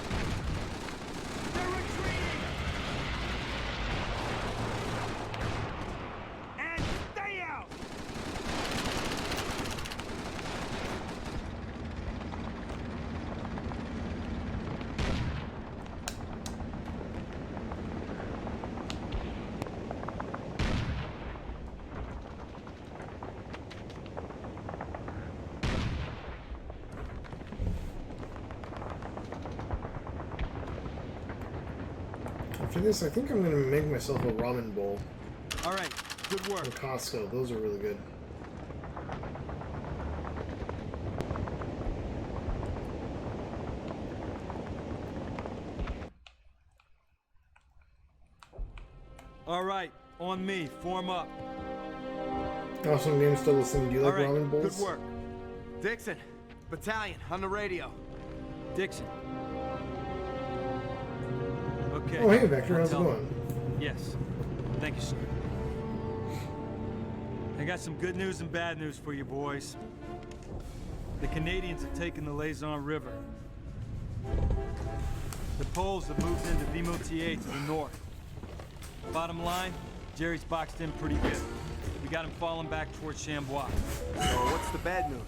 After this, I think I'm gonna make myself a ramen bowl. Alright, good work. From Costco, those are really good. Alright, on me, form up. Awesome game, still listening. Do you like ramen bowls? Good work. Dixon, battalion, on the radio. Dixon. Okay. Oh, hey, Vector, how's it going? Yes. Thank you, sir. I got some good news and bad news for you boys. The Canadians have taken the Laison River. The Poles have moved into Vimoutiers to the north. Bottom line, Jerry's boxed in pretty good. We got him falling back towards Chambois. So what's the bad news?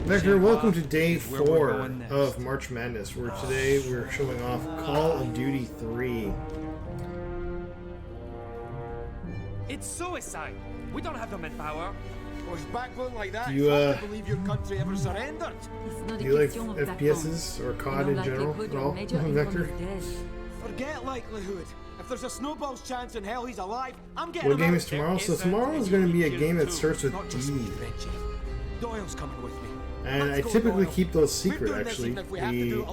Vector, welcome to day 4 of March Madness, where today we're showing off Call of Duty 3. It's suicide. We don't have the manpower. Was backbone like that? You, I can't believe your country ever surrendered. Do you like FPSs or COD in general at all, Vector? Forget likelihood. If there's a snowball's chance in hell he's alive, I'm getting. What game is tomorrow? So tomorrow is going to be a game that starts with D. Doyle's coming with me. And I typically keep those secret, actually. I know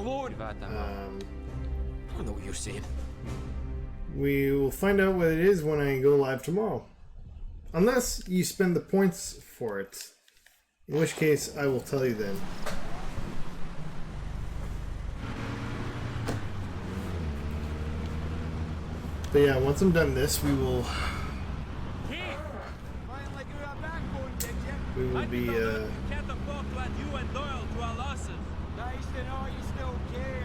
what you're saying. We will find out what it is when I go live tomorrow. Unless you spend the points for it. In which case, I will tell you then. But yeah, once I'm done this, we will be, Can't afford to add you and Doyle to our losses. Nice to know you still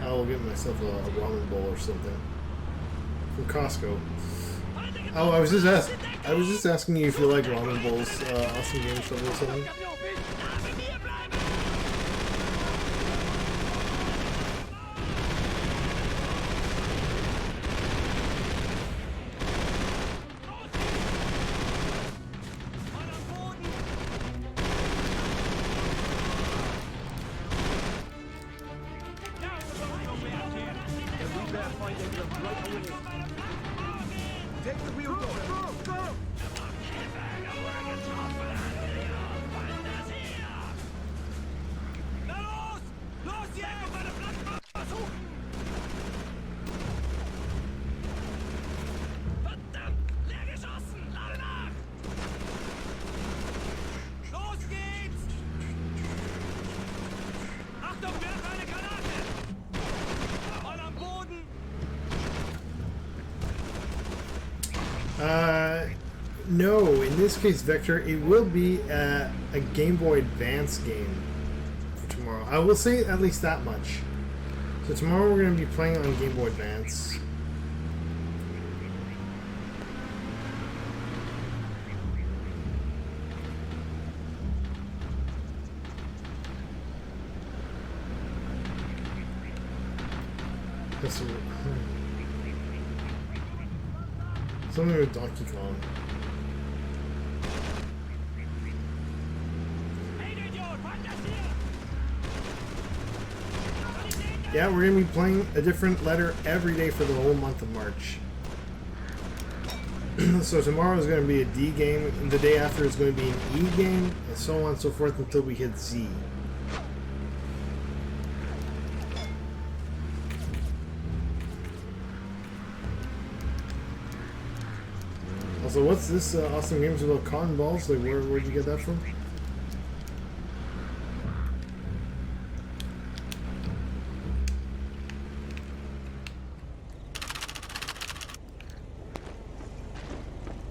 I'll get myself a ramen bowl or something from Costco. Oh, I was just asking you if you like ramen bowls, Awesome Games Trouble or something. Take the wheel, go! No, in this case, Vector, it will be a Game Boy Advance game for tomorrow. I will say at least that much. So tomorrow we're going to be playing on Game Boy Advance. Something with Donkey Kong. Yeah, we're going to be playing a different letter every day for the whole month of March. So tomorrow is going to be a D game, and the day after is going to be an E game, and so on and so forth until we hit Z. Also, what's this awesome games about cotton balls? Like, where'd you get that from?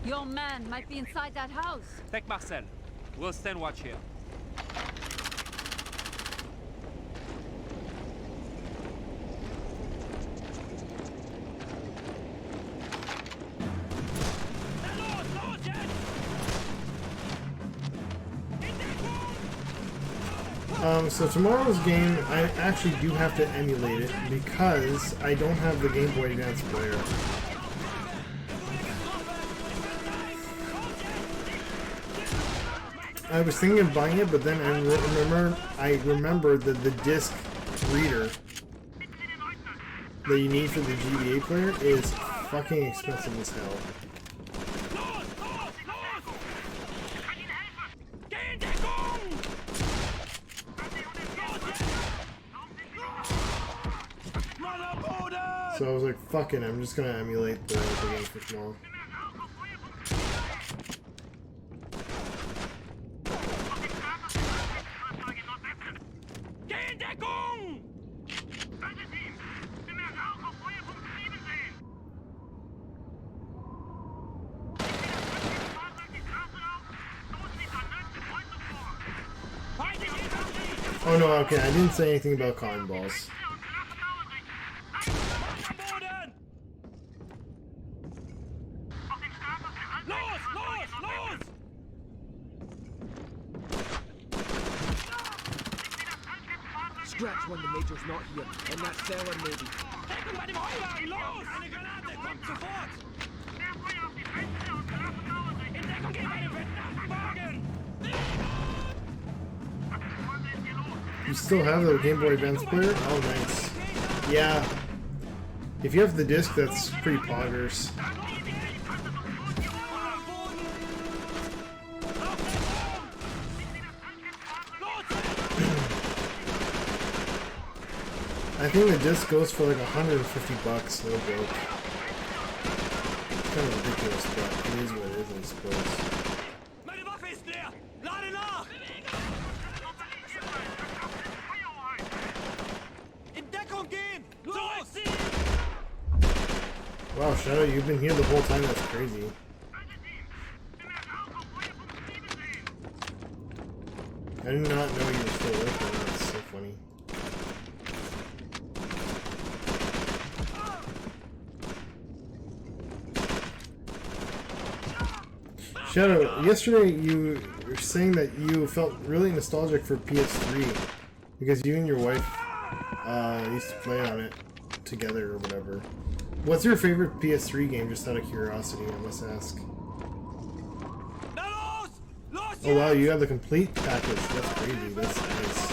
Your man might be inside that house. Take Marcel. We'll stand watch here. So tomorrow's game, I actually do have to emulate it because I don't have the Game Boy Advance player. I was thinking of buying it, but then I remembered that the disc reader that you need for the GBA player is fucking expensive as hell. So I was like, fuck it, I'm just gonna emulate the game for tomorrow. Oh no, okay, I didn't say anything about cotton balls. Scratch when the Major's not here, and that sailor maybe. You still have the Game Boy Advance player? Oh, nice. Yeah. If you have the disc, that's pretty poggers. I think the disc goes for like $150, no joke. It's kind of ridiculous, but it is what it is, I suppose. Wow, Shadow, you've been here the whole time, that's crazy. I did not know you were still working, that's so funny. Shadow, yesterday you were saying that you felt really nostalgic for PS3 because you and your wife used to play on it together or whatever. What's your favorite PS3 game, just out of curiosity, I must ask? Oh wow, you have the complete package. That's crazy. That's nice.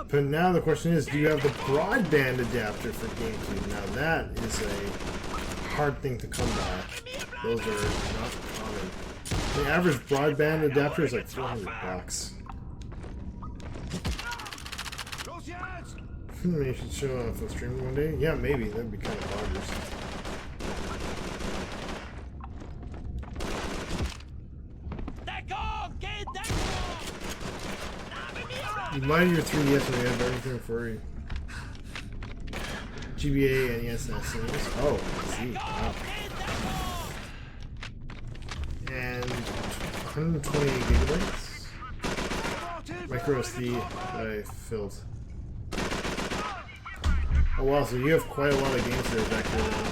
But now the question is, do you have the broadband adapter for GameCube? Now that is a hard thing to come by. Those are not common. The average broadband adapter is like $400. Maybe you should show off a stream one day? Yeah, maybe. That'd be kind of bonkers. You mind your 3DS and we have everything for you. GBA, NES, SNES. Oh, I see. Wow. And 128 gigabytes. Micro SD that I filled. Oh wow, so you have quite a lot of games there back there now.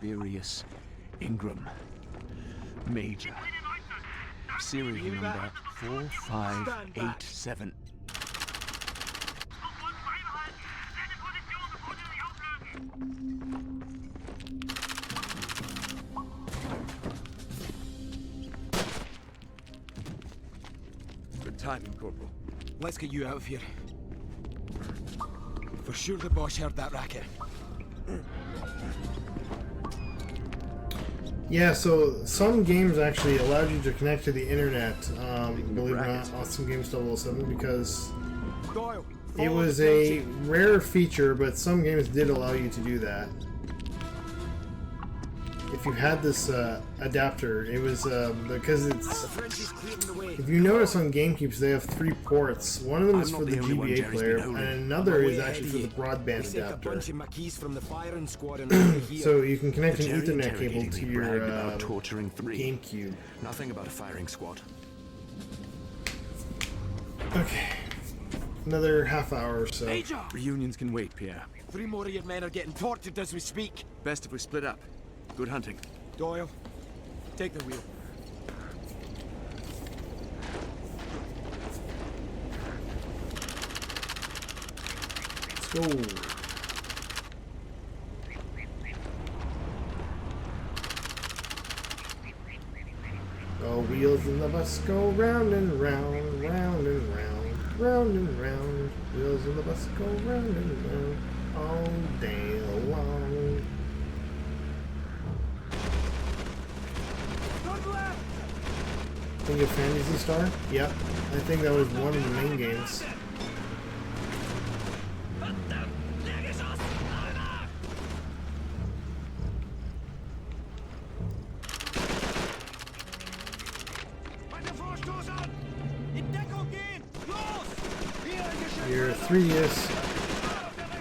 Tiberius Ingram, Major, serial number 4587. Good timing, Corporal. Let's get you out of here. For sure the Bosch heard that racket. Yeah, so some games actually allowed you to connect to the internet, believe it or not, Awesome Games 007, because it was a rare feature, but some games did allow you to do that. If you had this adapter, it was because it's. If you notice on GameCubes, they have 3 ports. One of them is for the GBA player, and another is actually for the broadband adapter. So you can connect an Ethernet cable to your GameCube. Nothing about a firing squad. Okay, another half hour or so. Reunions can wait, Pierre. 3 more of your men are getting tortured as we speak. Best if we split up. Good hunting. Doyle, take the wheel. Let's go. The wheels in the bus go round and round, round and round, round and round. Wheels in the bus go round and round all day long. Think of Phantasy Star? Yep. I think that was one of the main games. Your 3DS,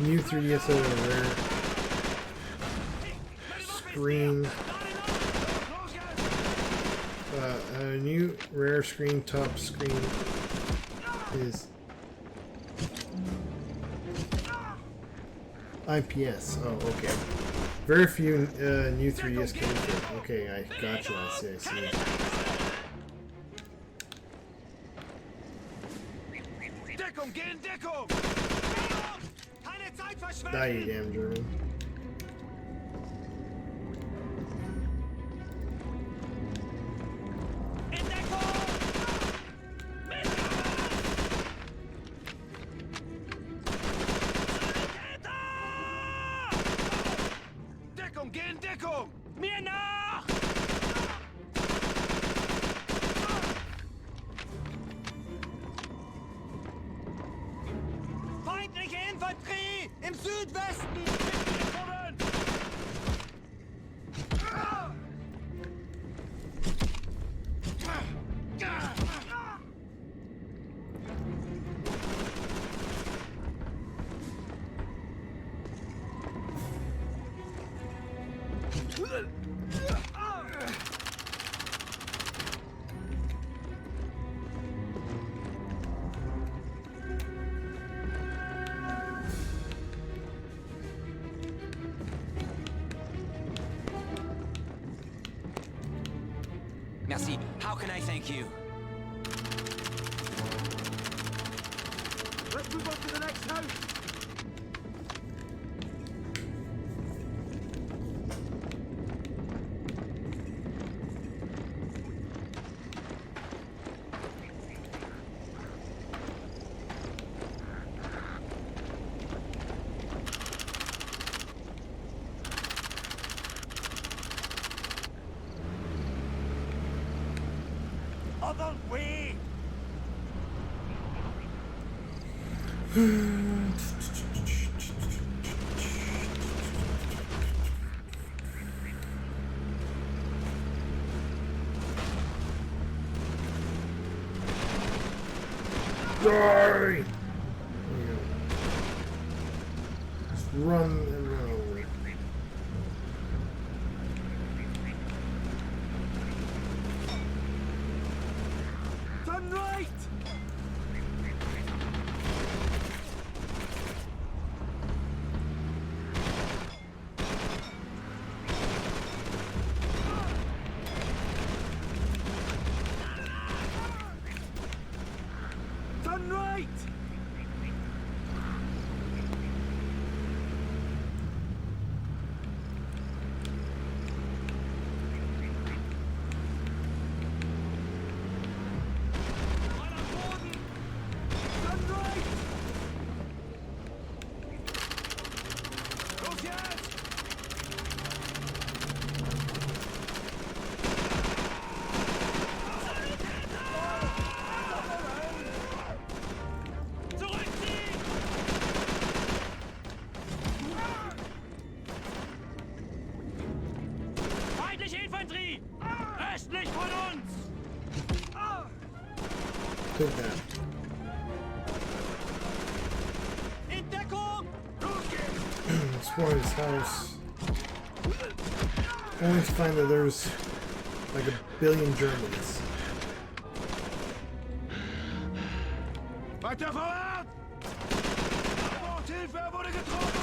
new 3DS has a rare screen. A new rare screen, top screen is IPS. Oh, okay. Very few new 3DS games. Okay, I gotcha. I see. Die, you damn German. Mir nach! Feindliche Infanterie im Südwesten! can I thank you? Let's move on to the next house. Other way! Die! Just run and run over. Turn right! Turn right! Feindliche Infanterie! Östlich von uns! Take that. In Deckung! Explore his house. Only to find that there's like a billion Germans. Weiter vorwärts! Hilfe, er wurde getroffen!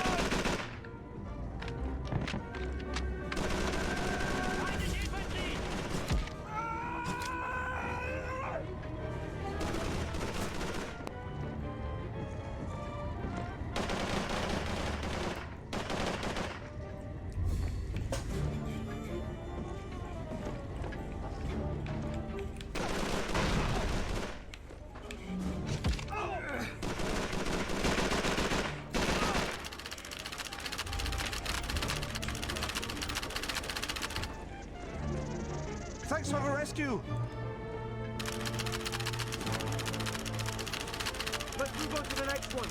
Feindliche Infanterie! Thanks for the rescue! Let's move on to the next one.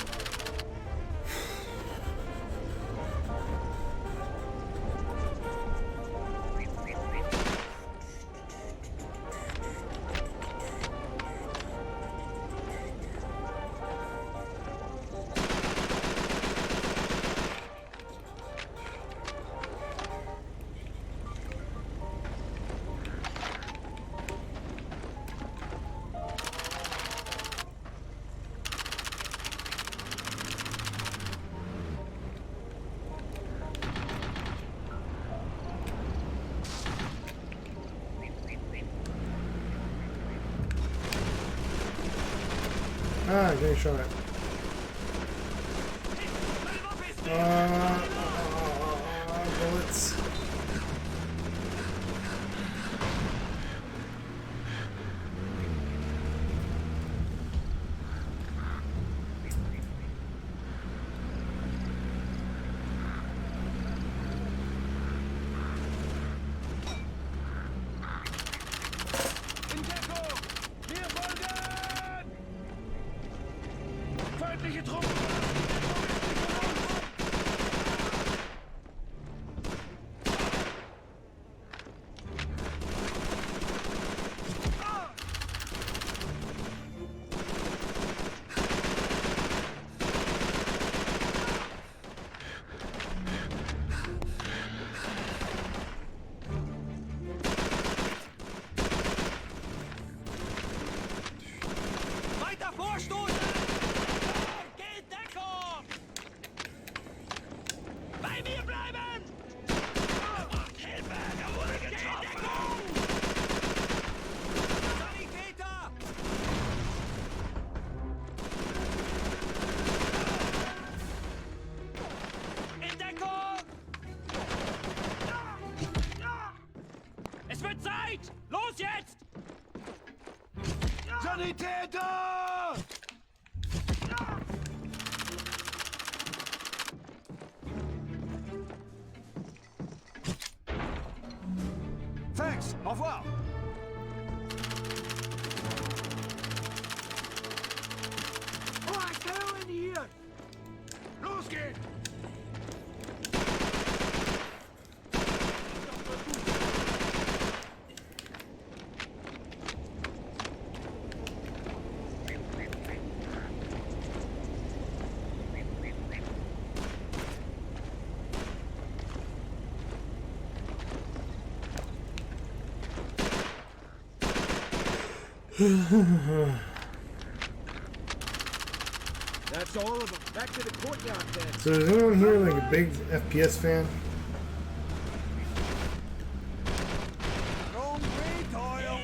Ah, getting shot at. Bullets. In Deckung! Wir folgen! Feindliche Truppen! Weiter vorstoßen! Geht Commander! Thanks. Au revoir. All right, get her in here. Los geht's! That's all of them. Back to the courtyard then. So is anyone here like a big FPS fan? Wrong way, Doyle!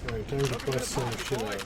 Alright, time to bust some shit out.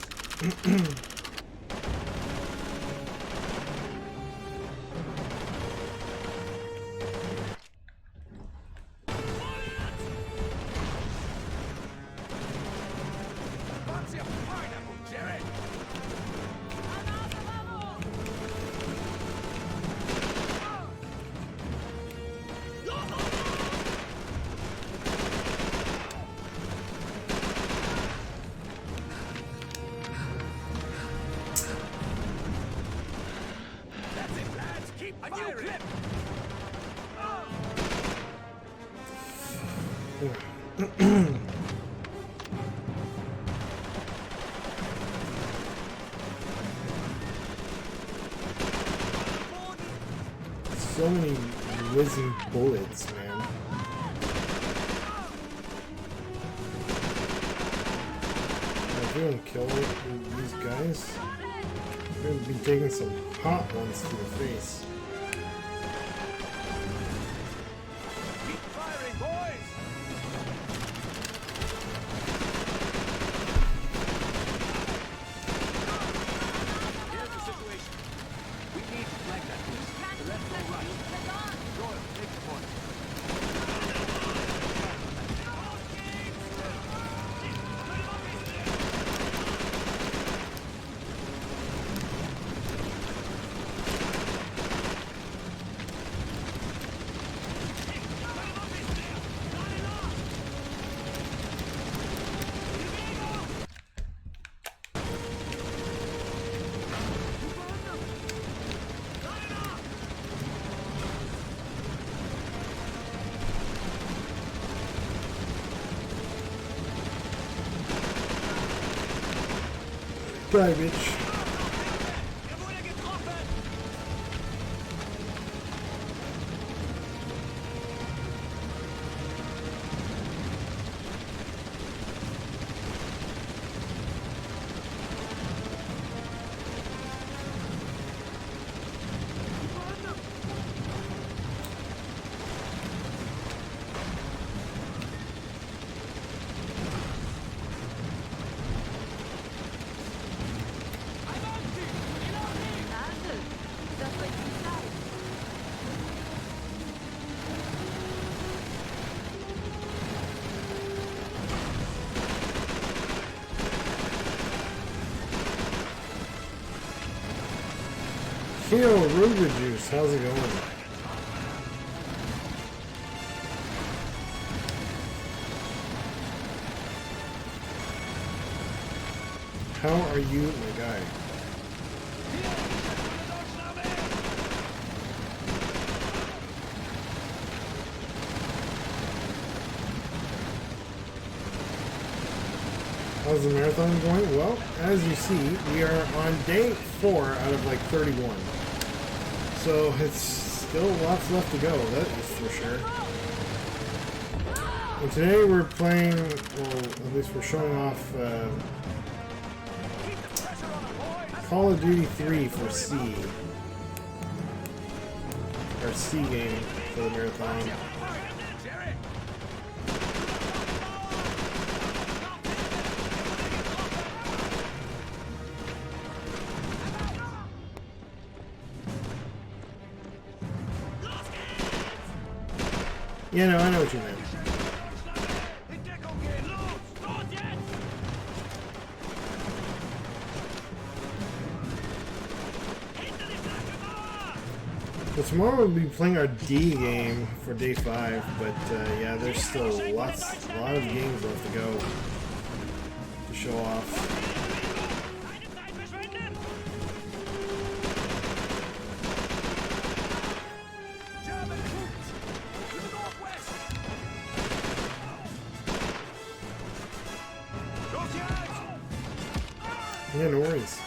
So many whizzing bullets, man. If we don't kill these guys, we're gonna be taking some hot ones to the face. Keep firing, boys! Here's the situation. We need to flank that piece. The rest will rush. Doyle, take the point. Garbage. Yo, Ruger Juice, how's it going? How are you, my guy? How's the marathon going? Well, as you see, we are on day 4 out of like 31. So it's still lots left to go, that is for sure. And today we're playing, well, at least we're showing off Call of Duty 3 for C. Our C game for the marathon. Yeah, no, I know what you meant. So tomorrow we'll be playing our D game for day 5, but yeah, there's still a lot of games left to go to show off. Yeah, no worries.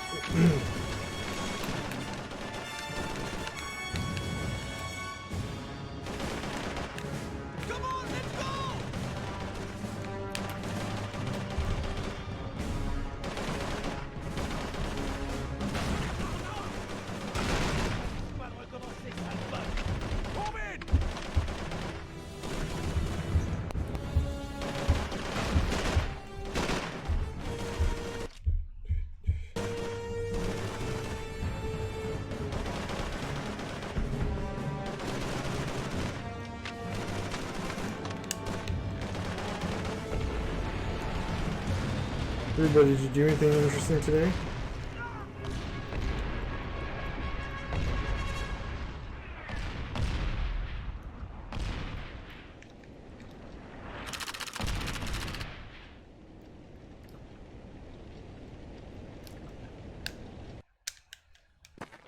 Everybody, did you do anything interesting today?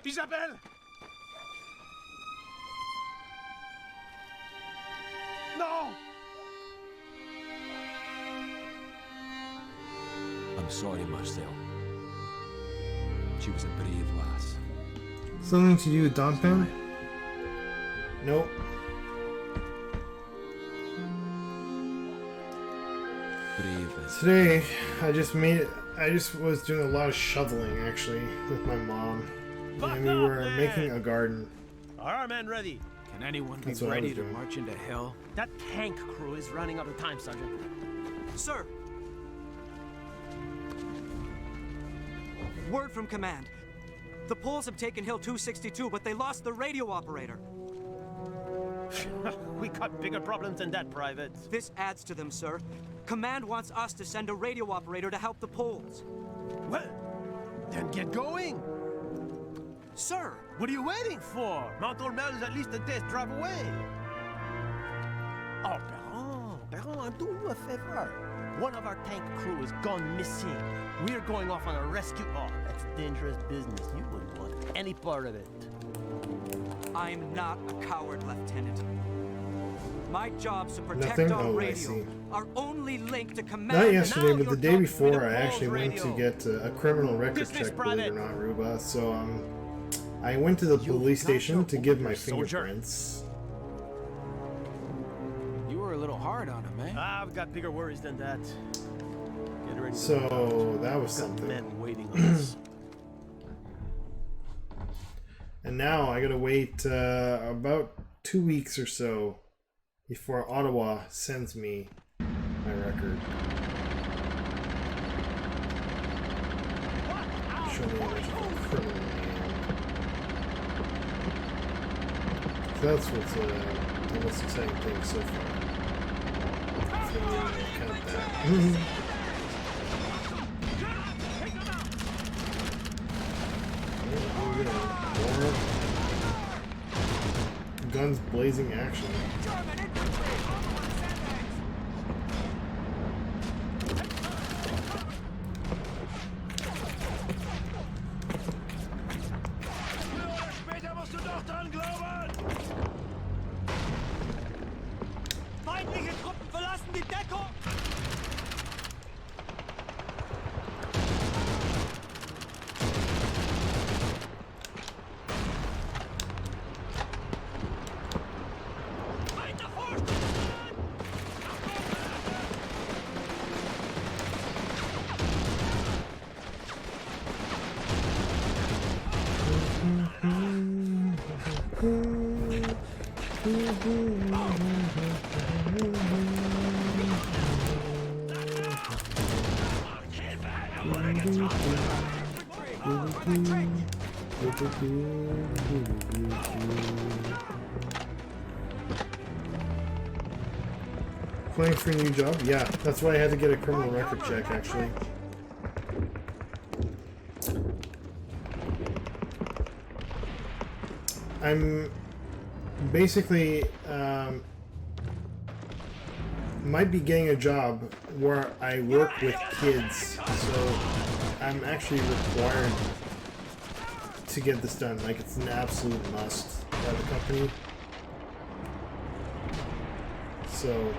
Isabelle! No! I'm sorry, Marcel. She was a brave lass. Something to do with Donphan? Nope. Brave. Today, I just was doing a lot of shoveling, actually, with my mom. And we were making a garden. Are our men ready? Can anyone be That's what I ready was to doing. march into hell? That tank crew is running out of time, Sergeant. Sir! Word from command. The Poles have taken Hill 262, but they lost the radio operator. We got bigger problems than that, Private. This adds to them, sir. Command wants us to send a radio operator to help the Poles. Well, then get going. Sir! What are you waiting for? Mount Ormel is at least a day's drive away. Oh, Perron, do you a favor. One of our tank crew has gone missing. We're going off on a rescue. Oh, that's dangerous business. You wouldn't want any part of it. I'm not a coward, Lieutenant. My job's to protect Nothing? our Oh, I radio. see. Our only link to command. Not yesterday, Now but the you're day done before, with the I actually Poles went to radio. get a criminal record Business check, believe it or private. not, Ruba. So, I went to the police got your station to give my orders, soldier. fingerprints. You were a little hard on him, eh? I've got bigger worries than that. Get ready. So, that was We've got something. men waiting on us. And now I gotta wait about 2 weeks or so before Ottawa sends me my record. Show me how much of a criminal I am. So that's what's the most exciting thing so far. So, count that. More guns blazing action. die Deckung! Applying for a new job? Yeah, that's why I had to get a criminal record check, actually. I'm basically might be getting a job where I work with kids, so I'm actually required to get this done. Like, it's an absolute must by the company. So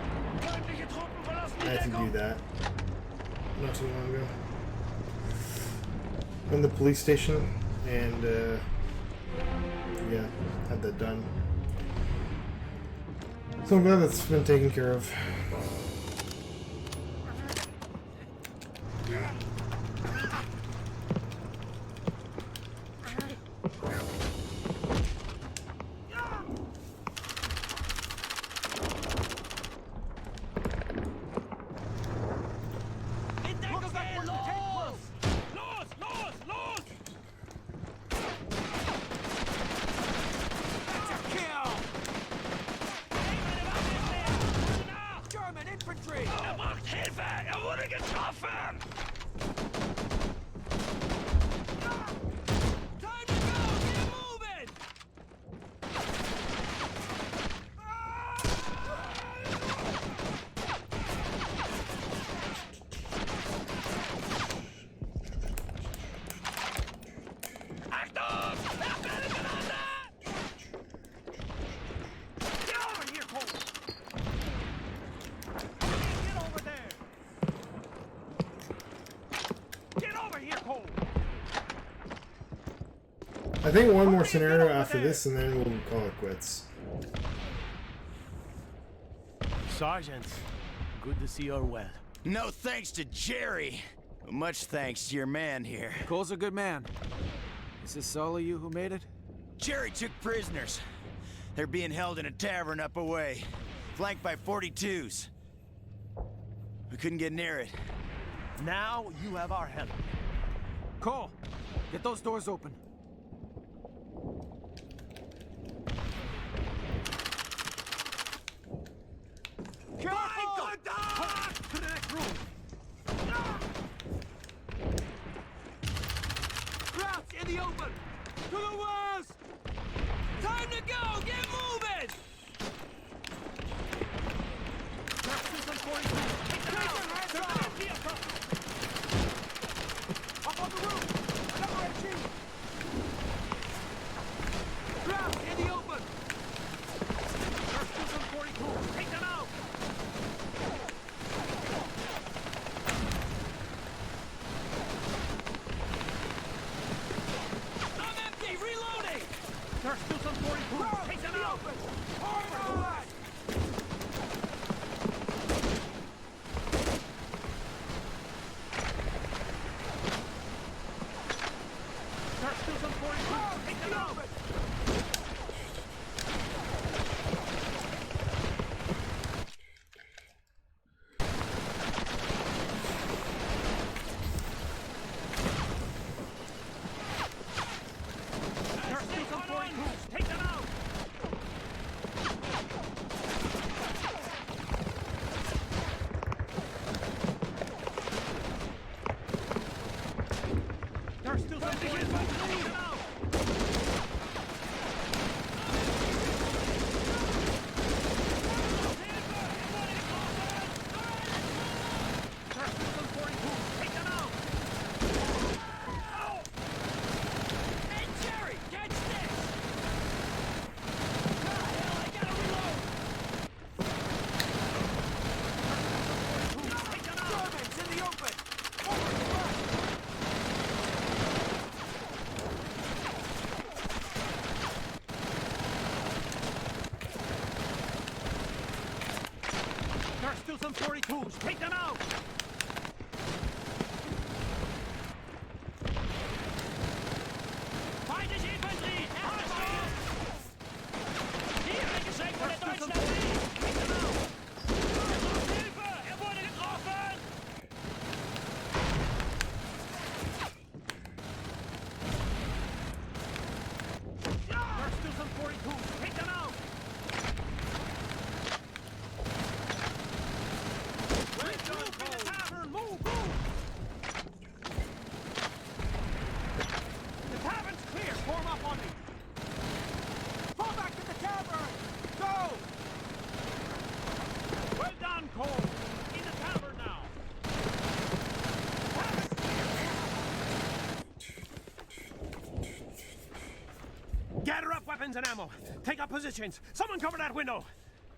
I had to do that not too long ago. In the police station, and yeah, had that done. So I'm glad that's been taken care of. I think one more scenario after this, and then we'll call it quits. Sergeant, good to see you're well. No thanks to Jerry. Much thanks to your man here. Cole's a good man. Is this all of you who made it? Jerry took prisoners. They're being held in a tavern up away, flanked by 42s. We couldn't get near it. Now you have our help. Cole, get those doors open. To the next room. Crouch in the open! To the west! Time to go! Get moving! Up on the roof! Another HE! There's still some 42s. Take them out! Feindliche Infanterie! Erster! Hier, ein Geschenk von der deutschen Armee! Hilfe! Er wurde getroffen! There's still some 42s. Take them out! Move in the tavern! Move! The tavern's clear! Form up on me! Fall back to the tavern! Go! Well done, Cole! In the tavern now! Gather up weapons and ammo. Take up positions. Someone cover that window.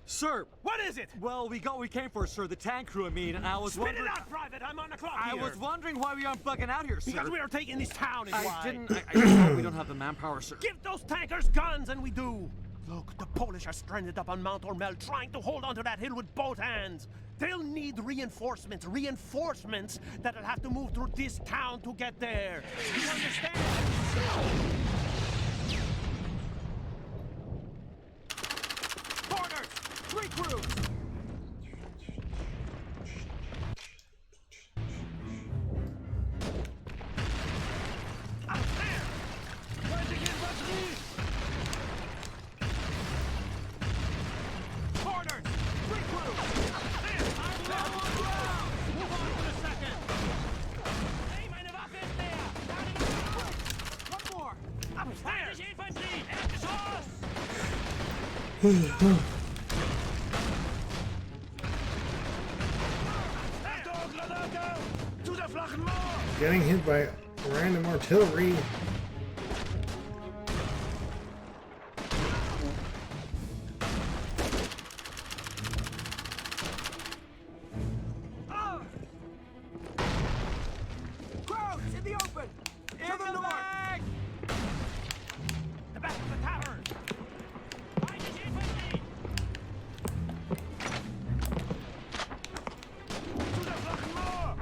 Sir! What is it? Well, we got what we came for, sir. The tank crew, I mean, and I was Spit wondering... it out, Private! I'm on the clock I here. was wondering why we aren't bugging out here, sir. Because we are taking this town, is why. I just thought we don't have the manpower, sir. Give those tankers guns, and we do. Look, the Polish are stranded up on Mount Ormel, trying to hold onto that hill with both hands. They'll need reinforcements that'll have to move through this town to get there. You understand? Orders! 3 crews! Out there! Feindliche Infanterie! Orders! 3 crews! There! I'm low on ground! Move on for a second! Hey, meine Waffe ist leer! Lade noch auf! One more! Up there! Feindliche Infanterie! Erdgeschoss! Getting hit by random artillery. Crowds in the open! In the north! The back of the tavern! Feindliche Infanterie! To the flanken Moor!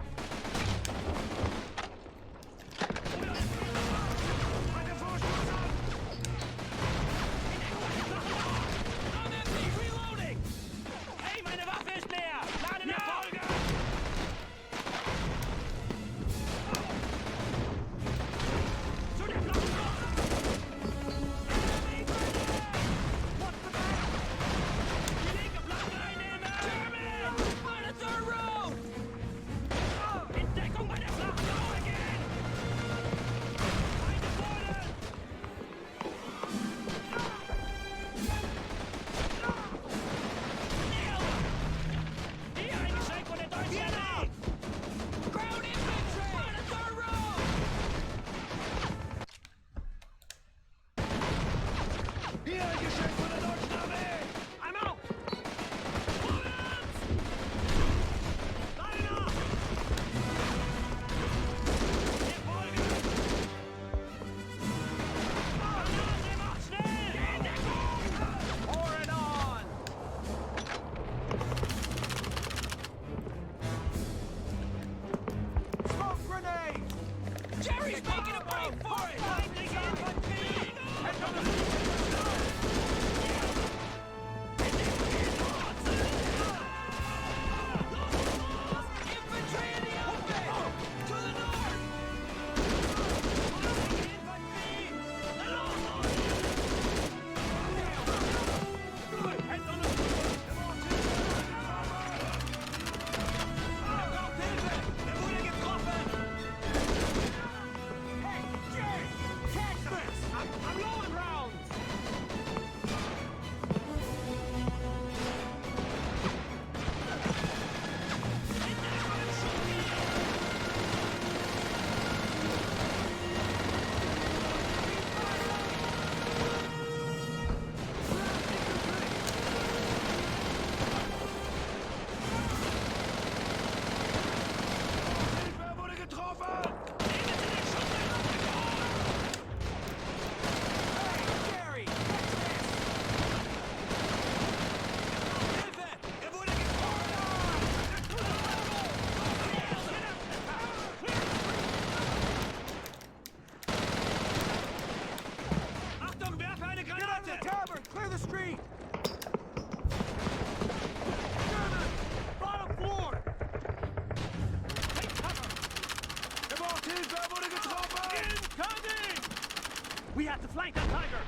We have to flank that tiger.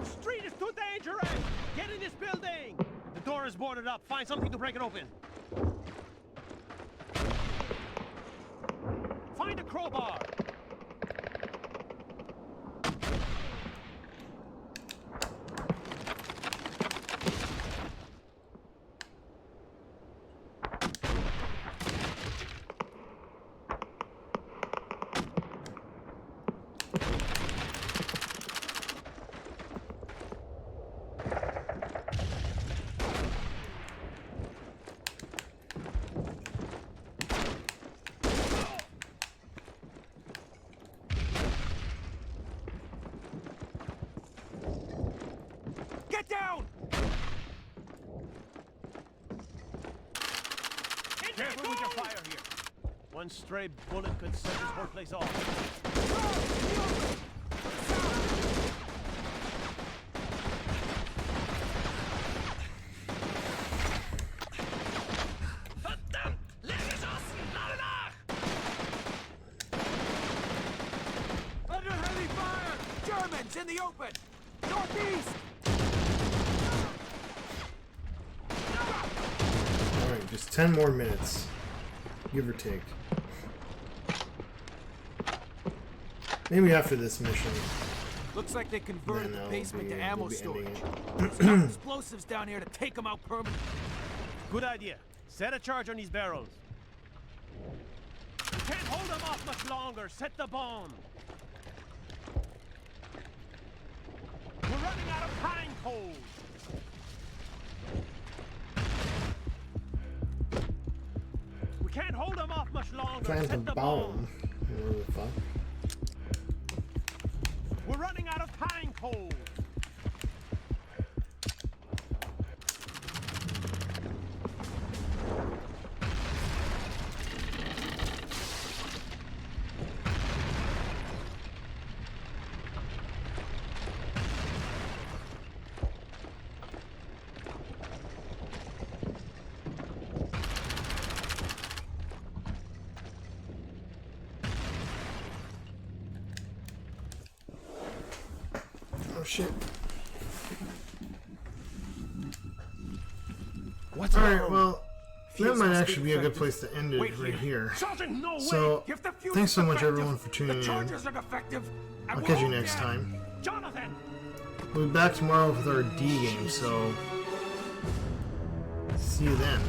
The street is too dangerous. Get in this building. The door is boarded up. Find something to break it open. Find a crowbar. Get down! Careful with your fire here. One stray bullet could set this whole place off. Under heavy fire! Germans in the open! Northeast! Alright, just 10 more minutes. Give or take. Maybe after this mission. Looks like they converted then the basement to we'll ammo be storage. ending There's enough explosives down here to take them out permanently. Good idea. Set a charge on these barrels. You can't hold them off much longer. Set the bomb. We're running out of pine coals. We can't hold them off much longer. Plant a Set the bomb. What the fuck? We're running out of pine coals. Oh shit. What's Alright, well, that might actually be a good place to end it right here. Sergeant, no So, way. If the fuse thanks so is much defective, everyone for tuning the in. charges are defective, and I'll we're catch you all next dead. time. Jonathan! We'll be back tomorrow with our D game, so see you then.